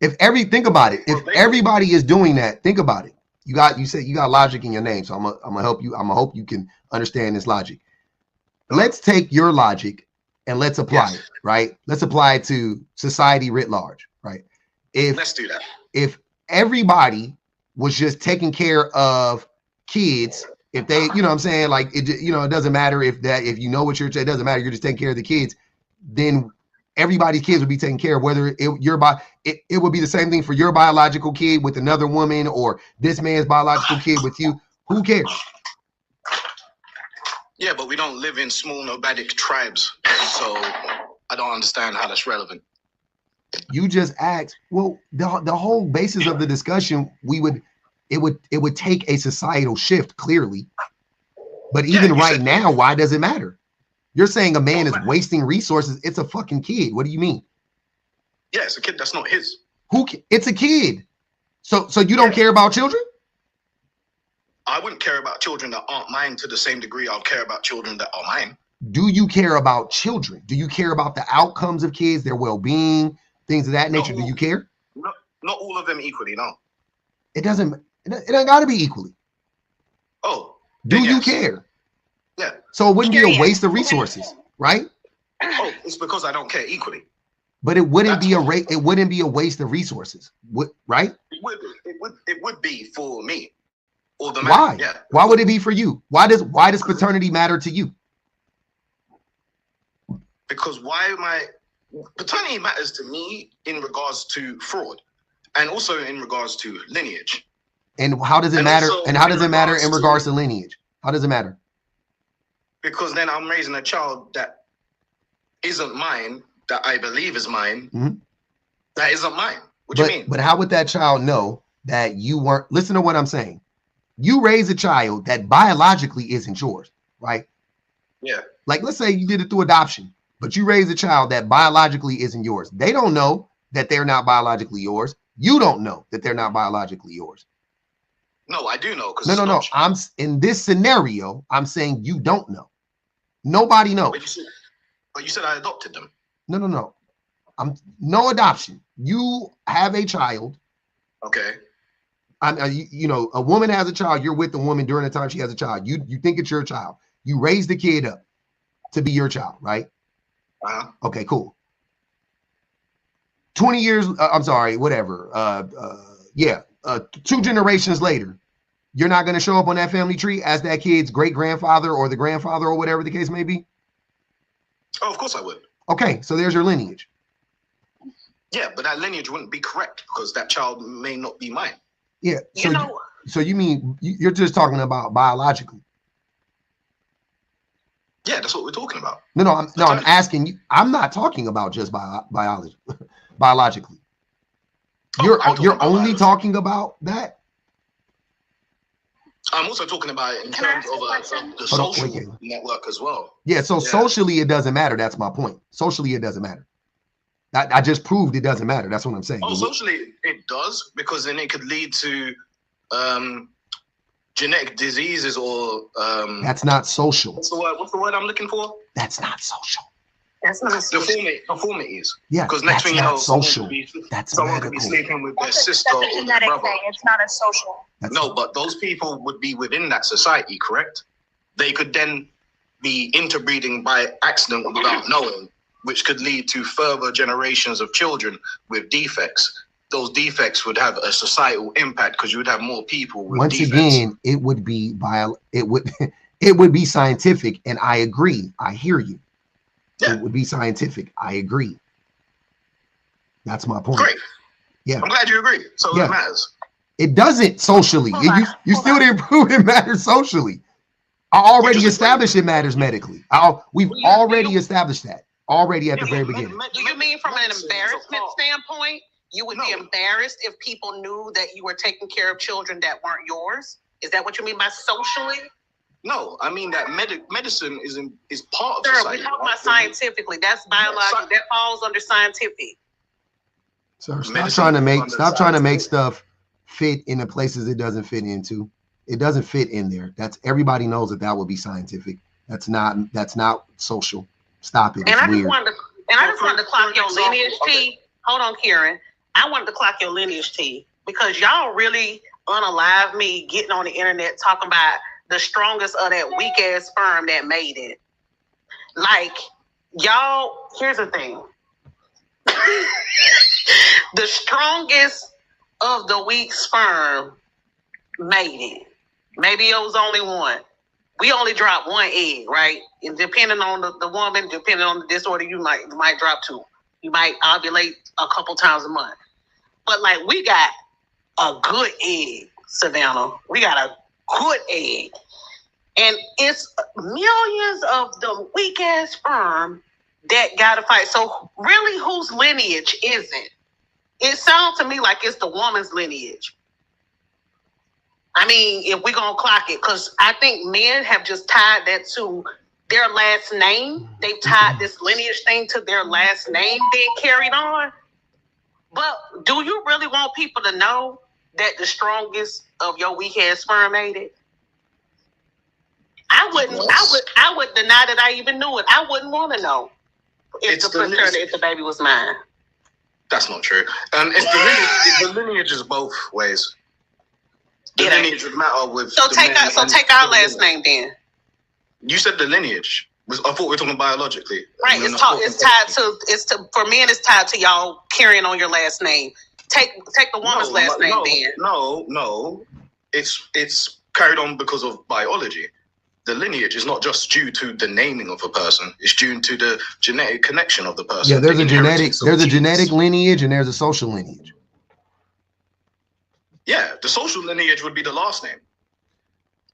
Think about it. If everybody is doing that, think about it. You said you got logic in your name, so I'm gonna help you. I'm gonna hope you can understand this logic. Let's take your logic and let's apply it, right? Let's apply it to society writ large, right? Let's do that. If everybody was just taking care of kids, if they, you know what I'm saying, like it doesn't matter if you know what it doesn't matter, you're just taking care of the kids, then everybody's kids would be taken care of, whether it would be the same thing for your biological kid with another woman or this man's biological kid with you. Who cares? Yeah, but we don't live in small nomadic tribes, so I don't understand how that's relevant. You just asked. Well, the whole basis of the discussion, it would take a societal shift, clearly. But even right now, why does it matter? You're saying a man is wasting resources. It's a fucking kid. What do you mean? Yeah, it's a kid. That's not his. It's a kid. So you don't care about children? I wouldn't care about children that aren't mine to the same degree I'll care about children that are mine. Do you care about children? Do you care about the outcomes of kids, their well-being, things of that nature? Do you care? Not all of them equally, no. It doesn't got to be equally. Oh. Do you care? Yeah. So it wouldn't be a waste of resources, right? Oh, it's because I don't care equally. But it wouldn't be a waste of resources, right? It would be for me. Or the man. Why? Yeah. Why would it be for you? Why does paternity matter to you? Because paternity matters to me in regards to fraud, and also in regards to lineage. And how does it matter? And how does it matter in regards to lineage? How does it matter? Because then I'm raising a child that isn't mine, that I believe is mine, that isn't mine. What do you mean? But how would that child know that you weren't? Listen to what I'm saying. You raise a child that biologically isn't yours, right? Yeah. Like, let's say you did it through adoption, but you raise a child that biologically isn't yours. They don't know that they're not biologically yours. You don't know that they're not biologically yours. No, I do know. No. I'm in this scenario. I'm saying you don't know. Nobody knows. But you said I adopted them. No. I'm no adoption. You have a child. Okay. You know, a woman has a child. You're with the woman during the time she has a child. You think it's your child. You raise the kid up to be your child, right? Okay, cool. 20 years. I'm sorry. Whatever. 2 generations later, you're not going to show up on that family tree as that kid's great grandfather or the grandfather or whatever the case may be. Oh, of course I would. Okay, so there's your lineage. Yeah, but that lineage wouldn't be correct because that child may not be mine. Yeah. So you mean you're just talking about biologically? Yeah, that's what we're talking about. No, I'm asking you. I'm not talking about just biology, biologically. You're only talking about that. I'm also talking about it in terms of the social network as well. Yeah, so socially it doesn't matter. That's my point. Socially it doesn't matter. I just proved it doesn't matter. That's what I'm saying. Oh, socially it does, because then it could lead to genetic diseases or that's not social. What's the word I'm looking for? That's not social. That's not deformities. Yeah, because next thing you know, social. Someone could be sleeping with their sister or That's a their genetic brother. thing. It's not a social. No, but those people would be within that society, correct? They could then be interbreeding by accident without knowing, which could lead to further generations of children with defects. Those defects would have a societal impact because you would have more people with Once defects. again, it would be it would be scientific, and I agree. I hear you. Yeah. It would be scientific. I agree. That's my point. Great. Yeah. I'm glad you agree. So it matters. It doesn't socially. You still didn't prove it matters socially. I already established it matters medically. We've already established that already at the very beginning. Do you mean from an embarrassment standpoint? You would be embarrassed if people knew that you were taking care of children that weren't yours? Is that what you mean by socially? No, I mean that medicine is part of society. Sir, we're talking about scientifically. That's biological. That falls under scientific. Sir, stop trying to make stuff fit in the places it doesn't fit into. It doesn't fit in there. That's everybody knows that would be scientific. That's not social. Stop it. And I just wanted to clock your lineage T. Hold on, Karen. I wanted to clock your lineage T because y'all really unalive me getting on the internet talking about the strongest of that weak ass sperm that made it. Like, y'all, here's the thing. The strongest of the weak sperm made it. Maybe it was only one. We only drop one egg, right? And depending on the woman, depending on the disorder, you might drop 2. You might ovulate a couple times a month. But like, we got a good egg, Savannah. We got a good egg. And it's millions of the weak ass sperm that gotta fight. So really, whose lineage is it? It sounds to me like it's the woman's lineage. I mean, if we're gonna clock it, because I think men have just tied that to their last name. They've tied this lineage thing to their last name being carried on. But do you really want people to know that the strongest of your weak ass sperm made it? I would deny that I even knew it. I wouldn't want to know if the baby was mine. That's not true. The lineage is both ways. The lineage would matter with. So take our last name then. You said the lineage. I thought we were talking biologically. Right. For men. It's tied to y'all carrying on your last name. Take the woman's last name then. No. It's carried on because of biology. the lineage is not just due to the naming of a person; it's due to the genetic connection of the person. Yeah, there's the a genetic, inheritance of there's a genes. genetic lineage and there's a social lineage. Yeah, the social lineage would be the last name.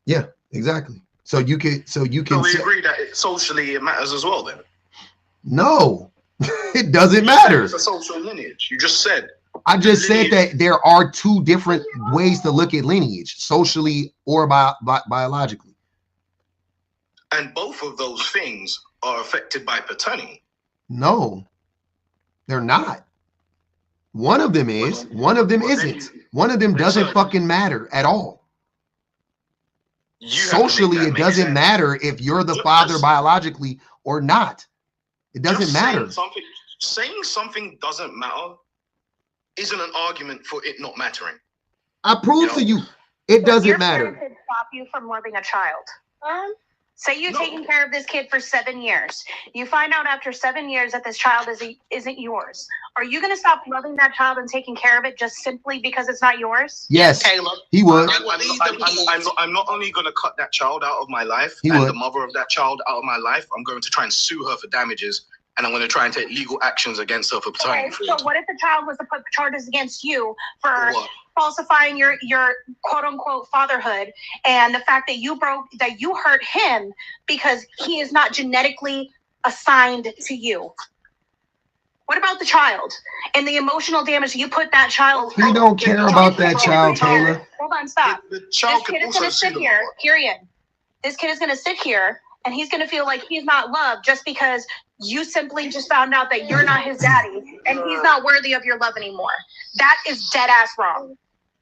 Yeah, exactly. So you can So we agree that socially it matters as well. Then no, it doesn't You said matter. it's a social lineage. You just said. I just said lineage. that there are two different ways to look at lineage, socially or biologically. And both of those things are affected by paternity. No, they're not. One of them is, one of them isn't. One of them doesn't fucking matter at all. Socially, it doesn't matter if you're the father biologically or not. It doesn't matter. Saying something doesn't matter isn't an argument for it not mattering. I prove to you it doesn't matter. Could stop you from loving a child. Say you're taking care of this kid for 7 years. You find out after 7 years that this child isn't yours. Are you going to stop loving that child and taking care of it just simply because it's not yours? Yes, Caleb. he would. I'm not only going to cut that child out of my life He and would. the mother of that child out of my life, I'm going to try and sue her for damages, and I'm going to try and take legal actions against her for paternity Okay, fraud. so what if the child was to put charges against you for What? falsifying your quote unquote fatherhood, and the fact that you hurt him because he is not genetically assigned to you? What about the child and the emotional damage you put that child He through? don't care about that child, Taylor. Hold on, stop. The child This can kid is also going to sue sit the here, mother. period. This kid is going to sit here and he's going to feel like he's not loved just because you simply just found out that you're not his daddy and he's not worthy of your love anymore. That is dead ass wrong.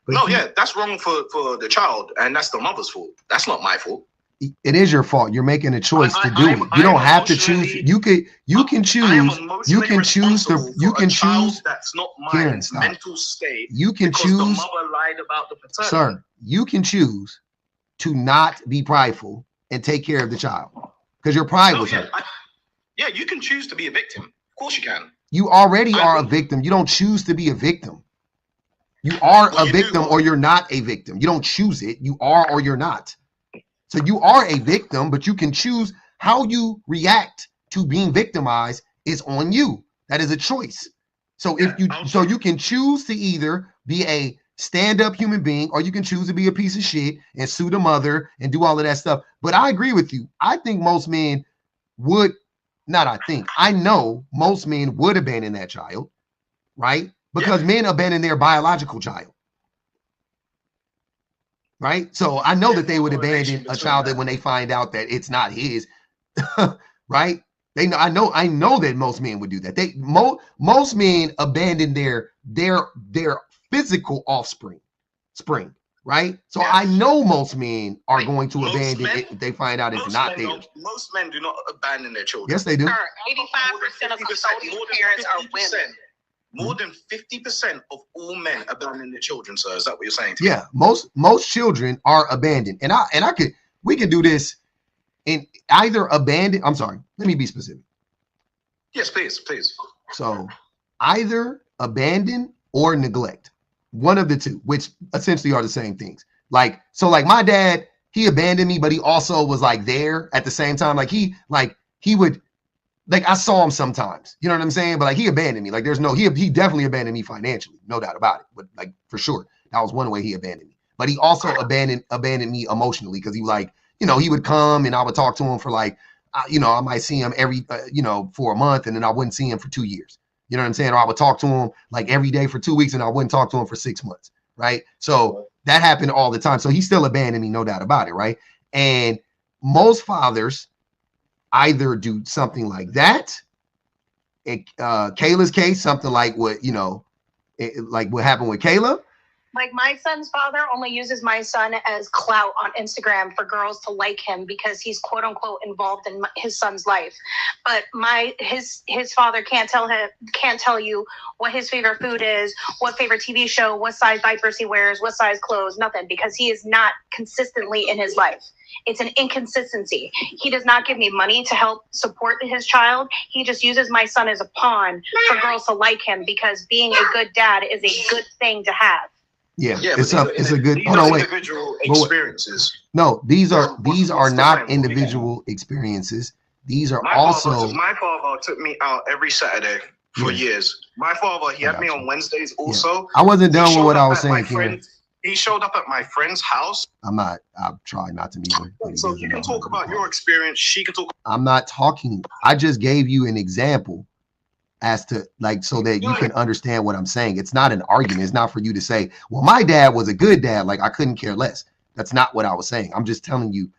No, yeah, that's wrong for the child, and that's the mother's fault. That's not my fault. It is your fault. You're making a choice to do it. You I'm don't have to choose. emotionally- You can I am choose. You emotionally can choose to. responsible You for can a child choose. that's not my Karen, stop. mental state. You can because the choose, mother lied about the paternity. sir. You can choose to not be prideful and take care of the child because your pride No, was yeah, hurt. yeah, you can choose to be a victim. Of course you can. You already I are a will. victim. You don't choose to be a victim. You are Well, a you victim do. or you're not a victim. You don't choose it. You are or you're not. So you are a victim, but you can choose how you react to being victimized is on you. That is a choice. So if you I'll- so you can choose to either be a stand-up human being or you can choose to be a piece of shit and sue the mother and do all of that stuff. But I agree with you. I think most men would not I know most men would abandon that child, right? Because men abandon their biological child. Right? So I know that they would abandon a child that when they find out that it's not his, right? They know I know that most men would do that. Most men abandon their physical offspring, right? So Yes. I know most men are Wait, going to most abandon men- it if they find out it's Most not men theirs. don't- Most men do not abandon their children. Yes, they do. Sir, 85% of custodial parents are women. More than 50% of all men abandon their children, sir. Is that what you're saying? To me? Yeah, most children are abandoned, and we could do this in either abandon. I'm sorry, let me be specific. Yes, please. So either abandon or neglect, one of the two, which essentially are the same things. Like my dad, he abandoned me, but he also was like there at the same time. He would. Like I saw him sometimes, you know what I'm saying? But like he abandoned me. Like he definitely abandoned me financially, no doubt about it. But like for sure, that was one way he abandoned me. But he also abandoned me emotionally because he he would come and I would talk to him for I might see him every for a month and then I wouldn't see him for 2 years. You know what I'm saying? Or I would talk to him like every day for 2 weeks and I wouldn't talk to him for 6 months, right? So that happened all the time. So he still abandoned me, no doubt about it, right? And most fathers either do something like that. Kayla's case, something like what like what happened with Kayla. Like my son's father only uses my son as clout on Instagram for girls to like him because he's quote unquote involved in his son's life. But his father can't tell you what his favorite food is, what favorite TV show, what size diapers he wears, what size clothes, nothing, because he is not consistently in his life. It's an inconsistency. He does not give me money to help support his child. He just uses my son as a pawn for girls to like him because being a good dad is a good thing to have. Yeah, Yeah, it's but a good. these Hold are on, wait. individual But wait. experiences. No, these are What's the not point? individual experiences. These are My also. father took me out every Saturday for Yeah. years. My father, he I had me got on you. Wednesdays also. I wasn't done with showed what I up was at my saying, Karen. friend. He showed up at my friend's house. I'll try not to meet him. So you can talk about your experience. She can talk. I'm not talking. I just gave you an example as to like so that you can understand what I'm saying. It's not an argument. It's not for you to say, well, my dad was a good dad. Like I couldn't care less. That's not what I was saying. I'm just telling you,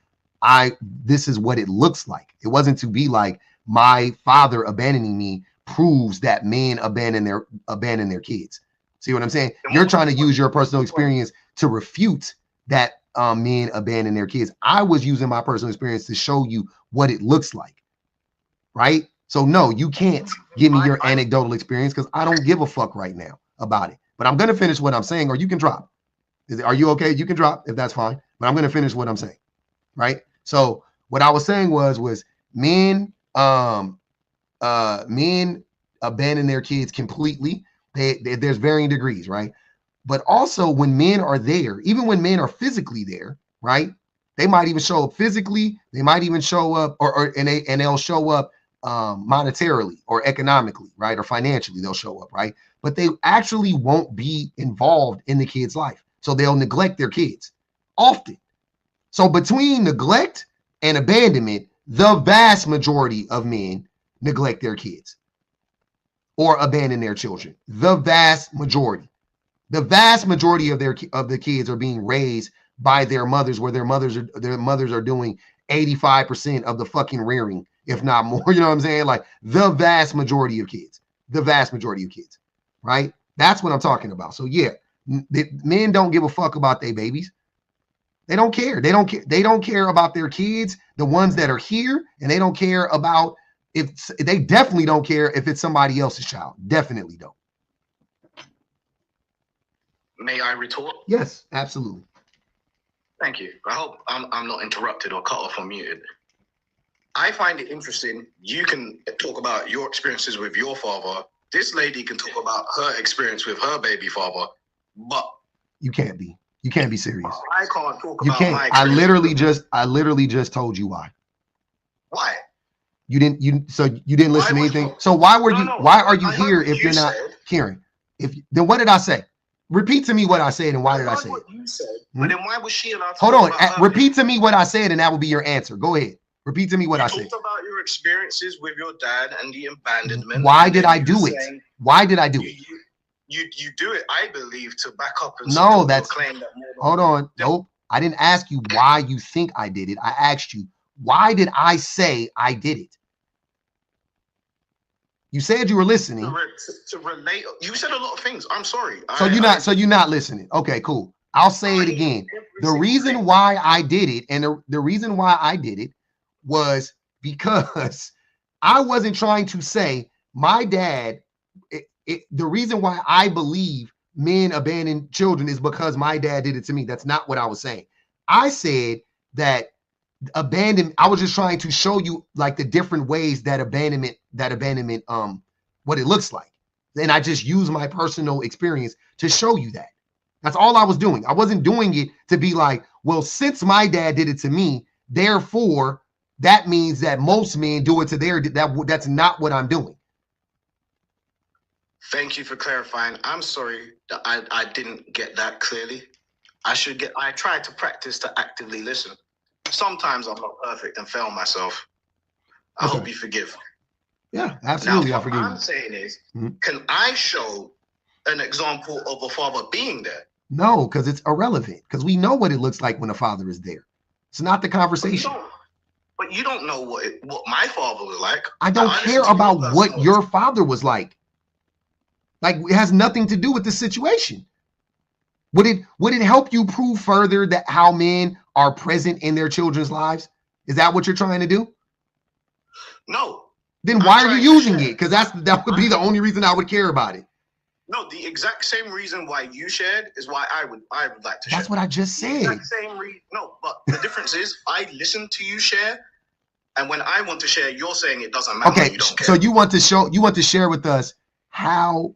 this is what it looks like. It wasn't to be like my father abandoning me proves that men abandon their kids. See what I'm saying? You're trying to use your personal experience to refute that men abandon their kids. I was using my personal experience to show you what it looks like, right? So no, you can't give me your anecdotal experience because I don't give a fuck right now about it. But I'm gonna finish what I'm saying, or you can drop. Are you okay? You can drop if that's fine. But I'm gonna finish what I'm saying, right? So what I was saying was men men abandon their kids completely. There's varying degrees, right? But also when men are there, even when men are physically there, right? They might even show up physically. They might even show up, and they'll show up monetarily or economically, right? Or financially, they'll show up, right? But they actually won't be involved in the kid's life. So they'll neglect their kids often. So between neglect and abandonment, the vast majority of men neglect their kids or abandon their children. The vast majority of the kids are being raised by their mothers, where their mothers are doing 85% of the fucking rearing, if not more. You know what I'm saying? Like the vast majority of kids, right? That's what I'm talking about. So yeah, men don't give a fuck about their babies. They don't care. They don't care about their kids, the ones that are here, and they don't care about they definitely don't care if it's somebody else's child. Definitely don't. May I retort? Yes, absolutely. Thank you. I hope I'm not interrupted or cut off or muted. I find it interesting. You can talk about your experiences with your father. This lady can talk about her experience with her baby father, but you can't be. You can't be serious. I can't talk about my experience. I literally just told you why. Why? You didn't listen to anything. So why are you here if you're not Karen? Then what did I say? Repeat to me what I said and why did I say it? You said, but then why was she allowed to Hold on. Repeat to me what I said and that will be your answer. Go ahead. Repeat to me what I said. You talked about your experiences with your dad and the abandonment. Why did I do it? Why did I do it? You do it, I believe, to back up and claim that. Hold on. Nope. I didn't ask you why you think I did it. I asked you, why did I say I did it? You said you were listening. To relate, you said a lot of things. I'm sorry. So you're not listening. Okay, cool. I'll say it again. The reason why I did it, and the reason why I did it was because I wasn't trying to say my dad. The reason why I believe men abandon children is because my dad did it to me. That's not what I was saying. I said that I was just trying to show you like the different ways that abandonment, what it looks like. Then I just use my personal experience to show you that. That's all I was doing. I wasn't doing it to be like, well, since my dad did it to me, therefore that means that most men do it to that's not what I'm doing. Thank you for clarifying. I'm sorry that I didn't get that clearly. I try to practice to actively listen. Sometimes I'm not perfect and fail myself. I hope you forgive. Yeah, absolutely. Now, I forgive you. What I'm saying is, can I show an example of a father being there? No, because it's irrelevant. Because we know what it looks like when a father is there. It's not the conversation. But you don't know what my father was like. I don't care about what your father was like. Like, it has nothing to do with the situation. Would it help you prove further that how men are present in their children's lives? Is that what you're trying to do? No. Then why are you using it? Because that would be the only reason I would care about it. No, the exact same reason why you shared is why I would like to share. That's what I just said. The exact same reason. No, but the difference is I listen to you share, and when I want to share, you're saying it doesn't matter. Okay, you don't care. So you want to share with us how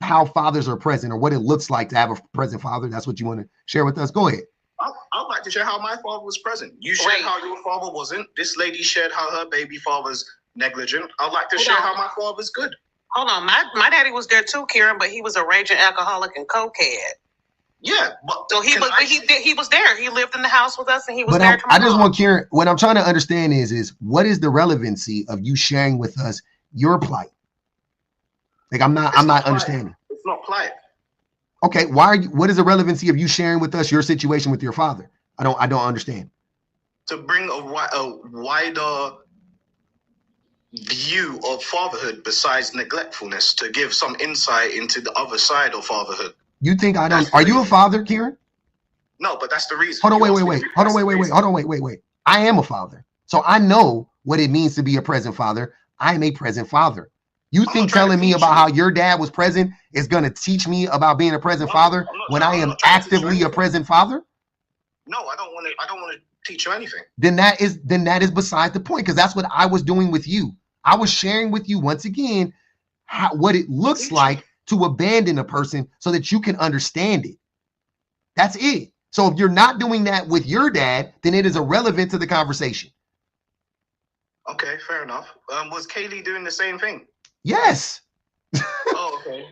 how fathers are present or what it looks like to have a present father. That's what you want to share with us. Go ahead. I'd like to share how my father was present. You shared how your father wasn't. This lady shared how her baby father's negligent. I'd like to share how my father's good. Hold on, my daddy was there too, Kieran, but he was a raging alcoholic and cokehead. Yeah, but so he was there. He lived in the house with us, and he was there. I just want Kieran. What I'm trying to understand is what is the relevancy of you sharing with us your plight? Like I'm not understanding. It's not plight. Okay, why are you? What is the relevancy of you sharing with us your situation with your father? I don't understand. To bring a wider view of fatherhood besides neglectfulness, to give some insight into the other side of fatherhood. You think I don't? Are you a father, Kieran? No, but that's the reason. Hold on, wait. Hold on, wait. I am a father, so I know what it means to be a present father. I am a present father. You think telling me about how your dad was present is going to teach me about being a present father when I am actively a present father? No, I don't want to teach you anything. Then that is beside the point, because that's what I was doing with you. I was sharing with you once again what it looks like to abandon a person so that you can understand it. That's it. So if you're not doing that with your dad, then it is irrelevant to the conversation. Okay, fair enough. Was Kaylee doing the same thing? Yes. Oh, okay.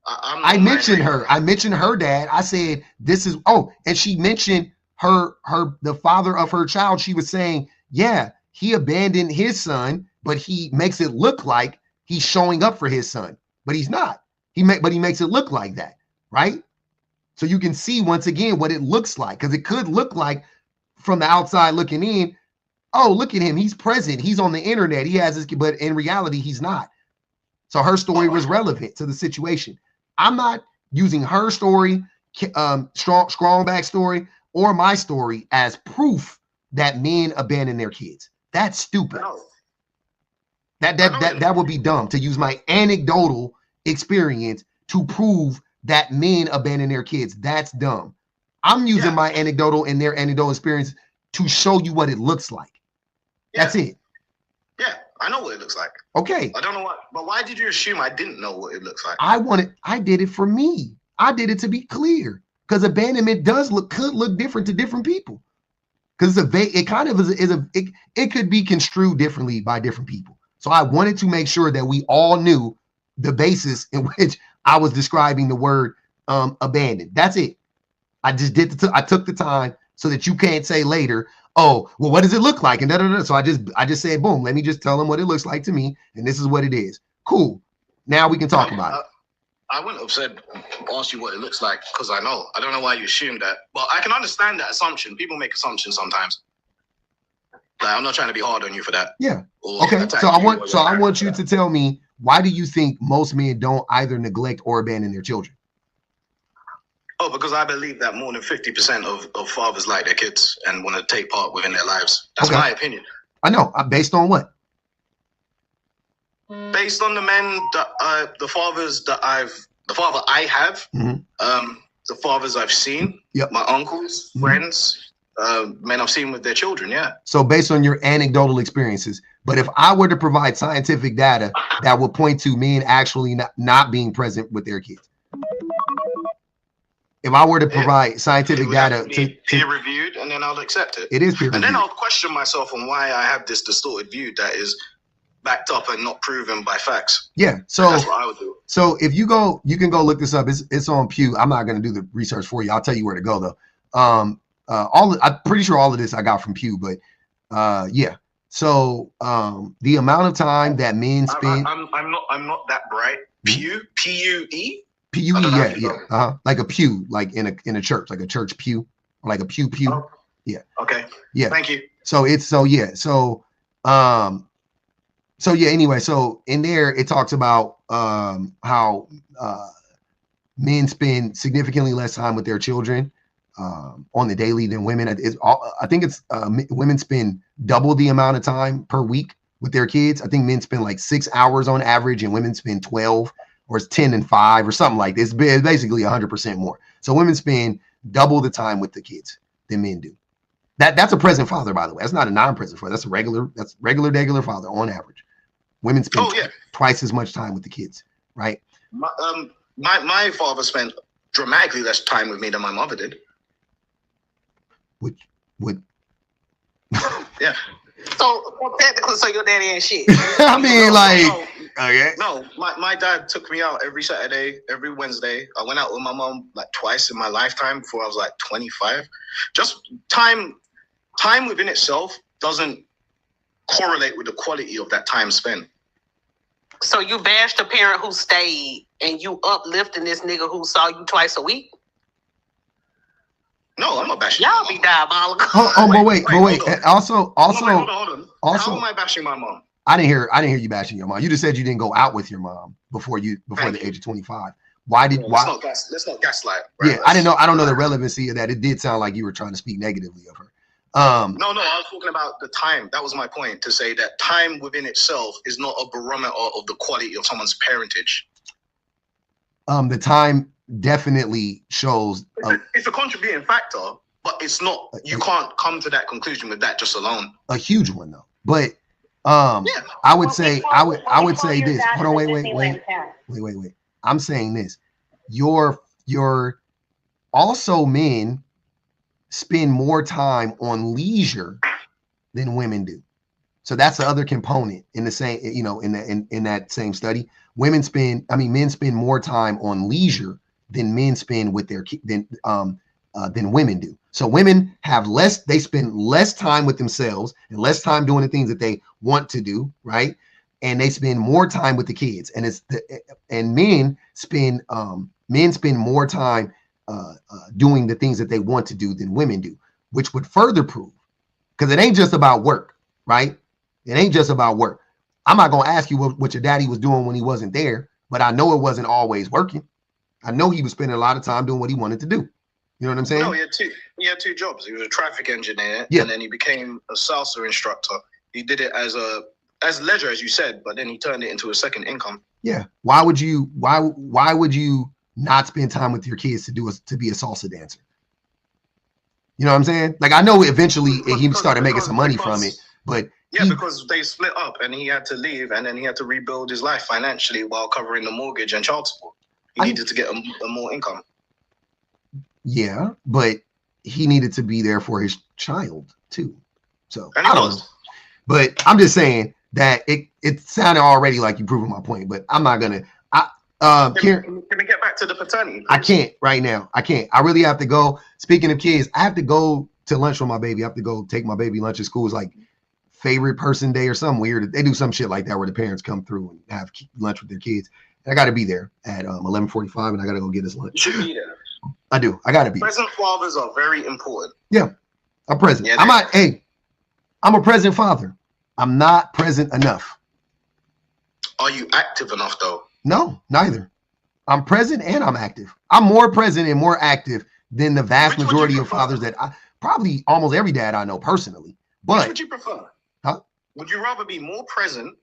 I mentioned her. I mentioned her dad. I said, this is, and she mentioned the father of her child. She was saying, yeah, he abandoned his son, but he makes it look like he's showing up for his son, but he's not. But he makes it look like that, right? So you can see once again what it looks like, because it could look like from the outside looking in, oh, look at him. He's present. He's on the internet. He has his, but in reality, he's not. So her story was relevant to the situation. I'm not using her story, strong back story, or my story as proof that men abandon their kids. That's stupid. That would be dumb to use my anecdotal experience to prove that men abandon their kids. That's dumb. I'm using my anecdotal and their anecdotal experience to show you what it looks like. That's it. Yeah, I know what it looks like. Okay. I don't know but why did you assume I didn't know what it looks like? I did it for me. I did it to be clear, because abandonment could look different to different people. Because it could be construed differently by different people. So I wanted to make sure that we all knew the basis in which I was describing the word abandoned. That's it. I just I took the time so that you can't say later, oh, well, what does it look like? And so I just said, boom, let me just tell them what it looks like to me. And this is what it is. Cool. Now we can talk about it. I wouldn't have asked you what it looks like, because I know. I don't know why you assumed that. But I can understand that assumption. People make assumptions sometimes. Like, I'm not trying to be hard on you for that. Yeah. Okay. So I want you to tell me, why do you think most men don't either neglect or abandon their children? Oh, because I believe that more than 50% of fathers like their kids and want to take part within their lives. That's my opinion. I know. Based on what? Based on the men the father I have, the fathers I've seen, my uncles, friends, men I've seen with their children. Yeah. So based on your anecdotal experiences, but if I were to provide scientific data that would point to men actually not being present with their kids. If I were to provide scientific data to peer reviewed, and then I'll accept it. It is peer reviewed. And then I'll question myself on why I have this distorted view that is backed up and not proven by facts. Yeah. So that's what I would do. So if you can go look this up. It's on Pew. I'm not going to do the research for you. I'll tell you where to go though. I'm pretty sure all of this I got from Pew, but yeah. So the amount of time that men spend. I'm not that bright. Pew, P-U-E. P-U-E, yeah. Like a pew, like in a church, like a church pew, or like a pew. Oh. Yeah. Okay. Yeah. Thank you. So anyway, so in there it talks about how men spend significantly less time with their children on the daily than women. I think it's women spend double the amount of time per week with their kids. I think men spend like 6 hours on average, and women spend 12. Or it's 10 and 5 or something like this. It's basically 100% more. So women spend double the time with the kids than men do. That's a present father, by the way. That's not a non-present father. That's regular father on average. Women spend twice as much time with the kids, right? my father spent dramatically less time with me than my mother did. Would Yeah. So technically, so your daddy ain't shit. I mean, okay. No, my dad took me out every Saturday, every Wednesday. I went out with my mom like twice in my lifetime before I was like 25. Just time within itself doesn't correlate with the quality of that time spent. So you bashed a parent who stayed, and you uplifting this nigga who saw you twice a week? No, I'm not bashing. Y'all be diabolical. But wait. Also, hold on. How am I bashing my mom? I didn't hear you bashing your mom. You just said you didn't go out with your mom before the age of 25. Why? Let's not gaslight. Right? Yeah, I don't know the relevancy of that. It did sound like you were trying to speak negatively of her. No, I was talking about the time. That was my point, to say that time within itself is not a barometer of the quality of someone's parentage. The time definitely shows. It's a contributing factor, but it's not. You can't come to that conclusion with that just alone. A huge one though. But I would say this. Hold on, wait. I'm saying this. Your also men spend more time on leisure than women do. So that's the other component in the same, in that same study. Men spend more time on leisure than men spend with their than women do. So women have less, they spend less time with themselves and less time doing the things that they want to do, right? And they spend more time with the kids. And men spend more time doing the things that they want to do than women do, which would further prove, because it ain't just about work, right? It ain't just about work. I'm not going to ask you what your daddy was doing when he wasn't there, but I know it wasn't always working. I know he was spending a lot of time doing what he waned to do. You know what I'm saying? No, he had two jobs. He was a traffic engineer, and then he became a salsa instructor. He did it as leisure, as you said, but then he turned it into a second income. Yeah. Why would you not spend time with your kids to be a salsa dancer? You know what I'm saying? Like, I know eventually he started making some money from it, but because they split up and he had to leave, and then he had to rebuild his life financially while covering the mortgage and child support. He needed to get a more income. Yeah, but he needed to be there for his child too. So I don't know. But I'm just saying that it sounded already like you proving my point, but I'm not gonna. Can we get back to the paternity? I can't right now. I can't. I really have to go. Speaking of kids, I have to go to lunch with my baby. I have to go take my baby lunch at school. It's like favorite person day or something weird. They do some shit like that where the parents come through and have lunch with their kids. And I got to be there at 11:45, and I got to go get his lunch. You should be there. I do. I got to be. Present fathers are very important. Yeah, I'm present. Yeah, I'm a present father. I'm not present enough. Are you active enough though? No, neither. I'm present and I'm active. I'm more present and more active than the vast majority of fathers that probably almost every dad I know personally. But which would you prefer? Huh? Would you rather be more present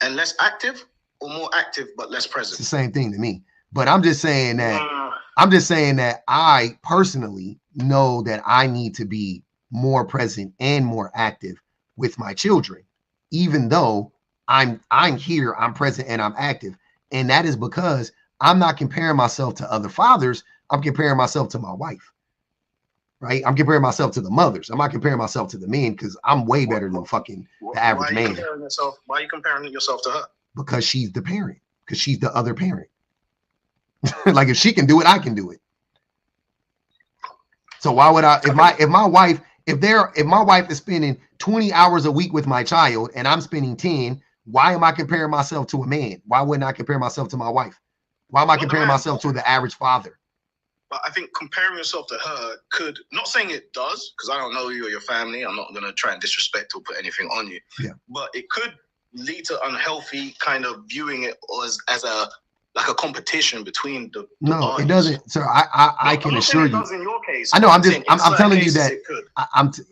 and less active, or more active but less present? It's the same thing to me. But I'm just saying that I personally know that I need to be more present and more active with my children, even though I'm here, I'm present and I'm active. And that is because I'm not comparing myself to other fathers. I'm comparing myself to my wife, right? I'm comparing myself to the mothers. I'm not comparing myself to the men, because I'm way better than fucking the average man. Why are you comparing yourself to her? Because she's the parent, because she's the other parent. Like, if she can do it, I can do it. So why would I, if my wife is spending 20 hours a week with my child and I'm spending 10, why am I comparing myself to a man? Why wouldn't I compare myself to my wife? Why am I comparing myself to the average father? But I think comparing yourself to her could, not saying it does, because I don't know you or your family. I'm not going to try and disrespect or put anything on you. Yeah. But it could lead to unhealthy kind of viewing it as a competition between the no, parties. It doesn't. So I can assure you. It does in your case. I know. I'm telling you that it could.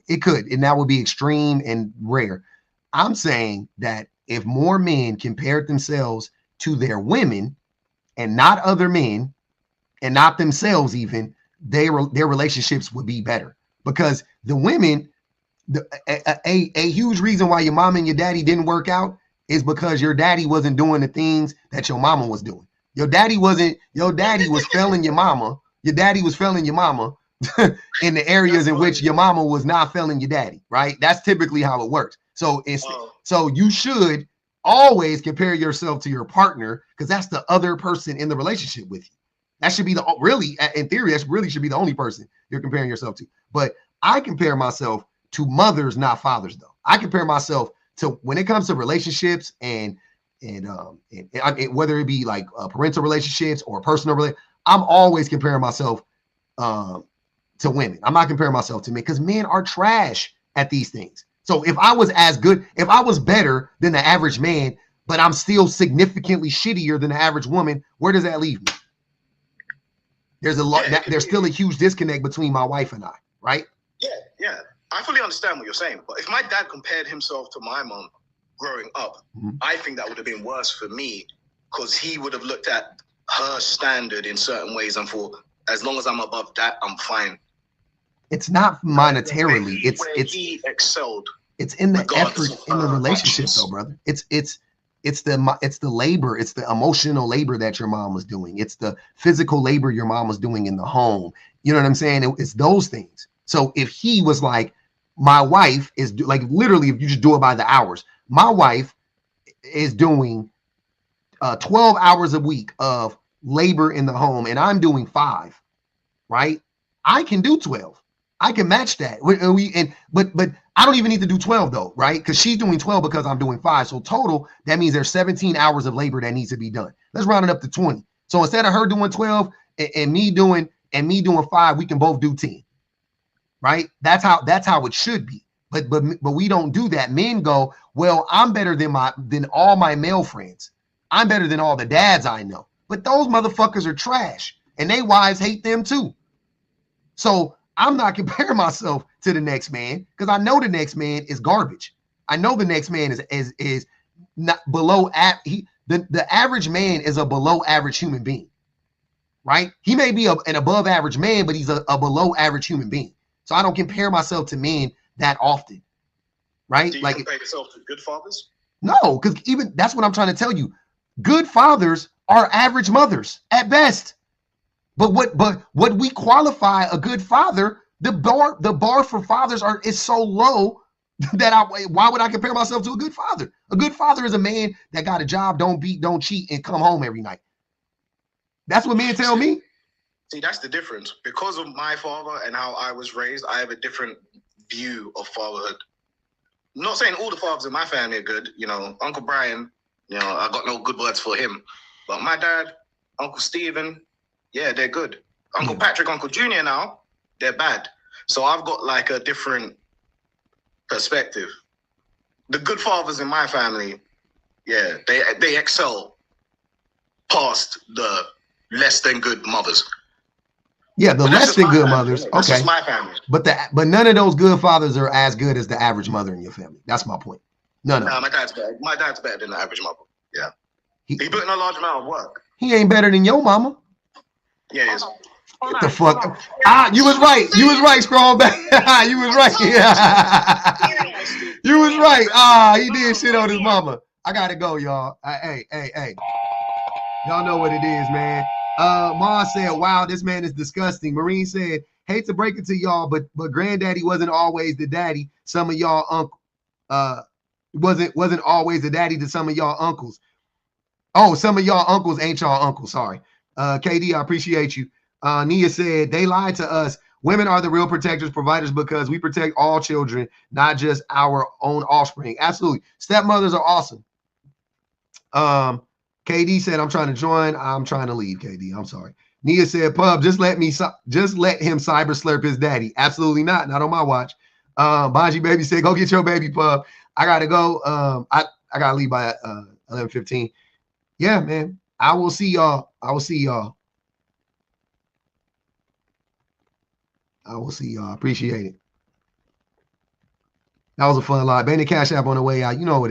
It could, and that would be extreme and rare. I'm saying that if more men compared themselves to their women and not other men and not themselves, even their relationships would be better, because the women, a huge reason why your mom and your daddy didn't work out is because your daddy wasn't doing the things that your mama was doing. Your daddy was failing your mama. Your daddy was failing your mama in the areas in which your mama was not failing your daddy, right? That's typically how it works. So so you should always compare yourself to your partner, because that's the other person in the relationship with you. That should be in theory, that really should be the only person you're comparing yourself to. But I compare myself to mothers, not fathers, though. I compare myself to, when it comes to relationships and whether it be like parental relationships or personal relationships, I'm always comparing myself to women. I'm not comparing myself to men, because men are trash at these things. So if I was better than the average man, but I'm still significantly shittier than the average woman, where does that leave me? There's still a huge disconnect between my wife and I, right? Yeah. I fully understand what you're saying. But if my dad compared himself to my mom growing up, I think that would have been worse for me, because he would have looked at her standard in certain ways and thought, as long as I'm above that, I'm fine. It's not monetarily. He excelled. It's in the effort in the relationship, though, brother. It's the labor, it's the emotional labor that your mom was doing. It's the physical labor your mom was doing in the home. You know what I'm saying? It's those things. So if he was like, my wife is like, literally, if you just do it by the hours, my wife is doing 12 hours a week of labor in the home, and I'm doing 5, right? I can do 12. I can match that. But I don't even need to do 12 though, right? Because she's doing 12 because I'm doing 5. So total, that means there's 17 hours of labor that needs to be done. Let's round it up to 20. So instead of her doing 12 and me doing 5, we can both do 10. Right? That's how it should be. But we don't do that. Men go, well, I'm better than all my male friends. I'm better than all the dads I know. But those motherfuckers are trash, and they wives hate them too. So I'm not comparing myself to the next man, because I know the next man is garbage. I know the next man is not below the average man is a below average human being, right? He may be an above average man, but he's a below average human being. So I don't compare myself to men that often, right? Do you compare yourself to good fathers? No, because even that's what I'm trying to tell you. Good fathers are average mothers at best. But what we qualify a good father, the bar for fathers is so low that why would I compare myself to a good father? A good father is a man that got a job, don't beat, don't cheat, and come home every night. That's what men tell me. See, that's the difference. Because of my father and how I was raised, I have a different view of fatherhood. I'm not saying all the fathers in my family are good. You know, Uncle Brian, I got no good words for him. But my dad, Uncle Stephen, yeah, they're good. Uncle Patrick, Uncle Junior now, they're bad. So I've got like a different perspective. The good fathers in my family, yeah, they excel past the less than good mothers. Yeah, the less than good mothers. That's just my family. But none of those good fathers are as good as the average mother in your family. That's my point. No. Nah, my dad's better. My dad's better than the average mother. Yeah. He put in a large amount of work. He ain't better than your mama. Yeah, he is. What the fuck? You was right. You was right. Scroll back. You was right. You was right. He did shit on his mama. I gotta go, y'all. Hey. Y'all know what it is, man. Ma said, wow, this man is disgusting. Marine said, hate to break it to y'all, but granddaddy wasn't always the daddy. Some of y'all wasn't always the daddy to some of y'all uncles. Oh, some of y'all uncles ain't y'all uncles. Sorry. KD, I appreciate you. Nia said, they lied to us. Women are the real protectors, providers, because we protect all children, not just our own offspring. Absolutely. Stepmothers are awesome. KD said, I'm trying to join. I'm trying to leave, KD. I'm sorry. Nia said, Pub, just let him cyber slurp his daddy. Absolutely not. Not on my watch. Bonji Baby said, go get your baby, Pub. I got to go. I got to leave by 11:15. Yeah, man. I will see y'all. I appreciate it. That was a fun live. Bang the Cash App on the way out. You know what it is.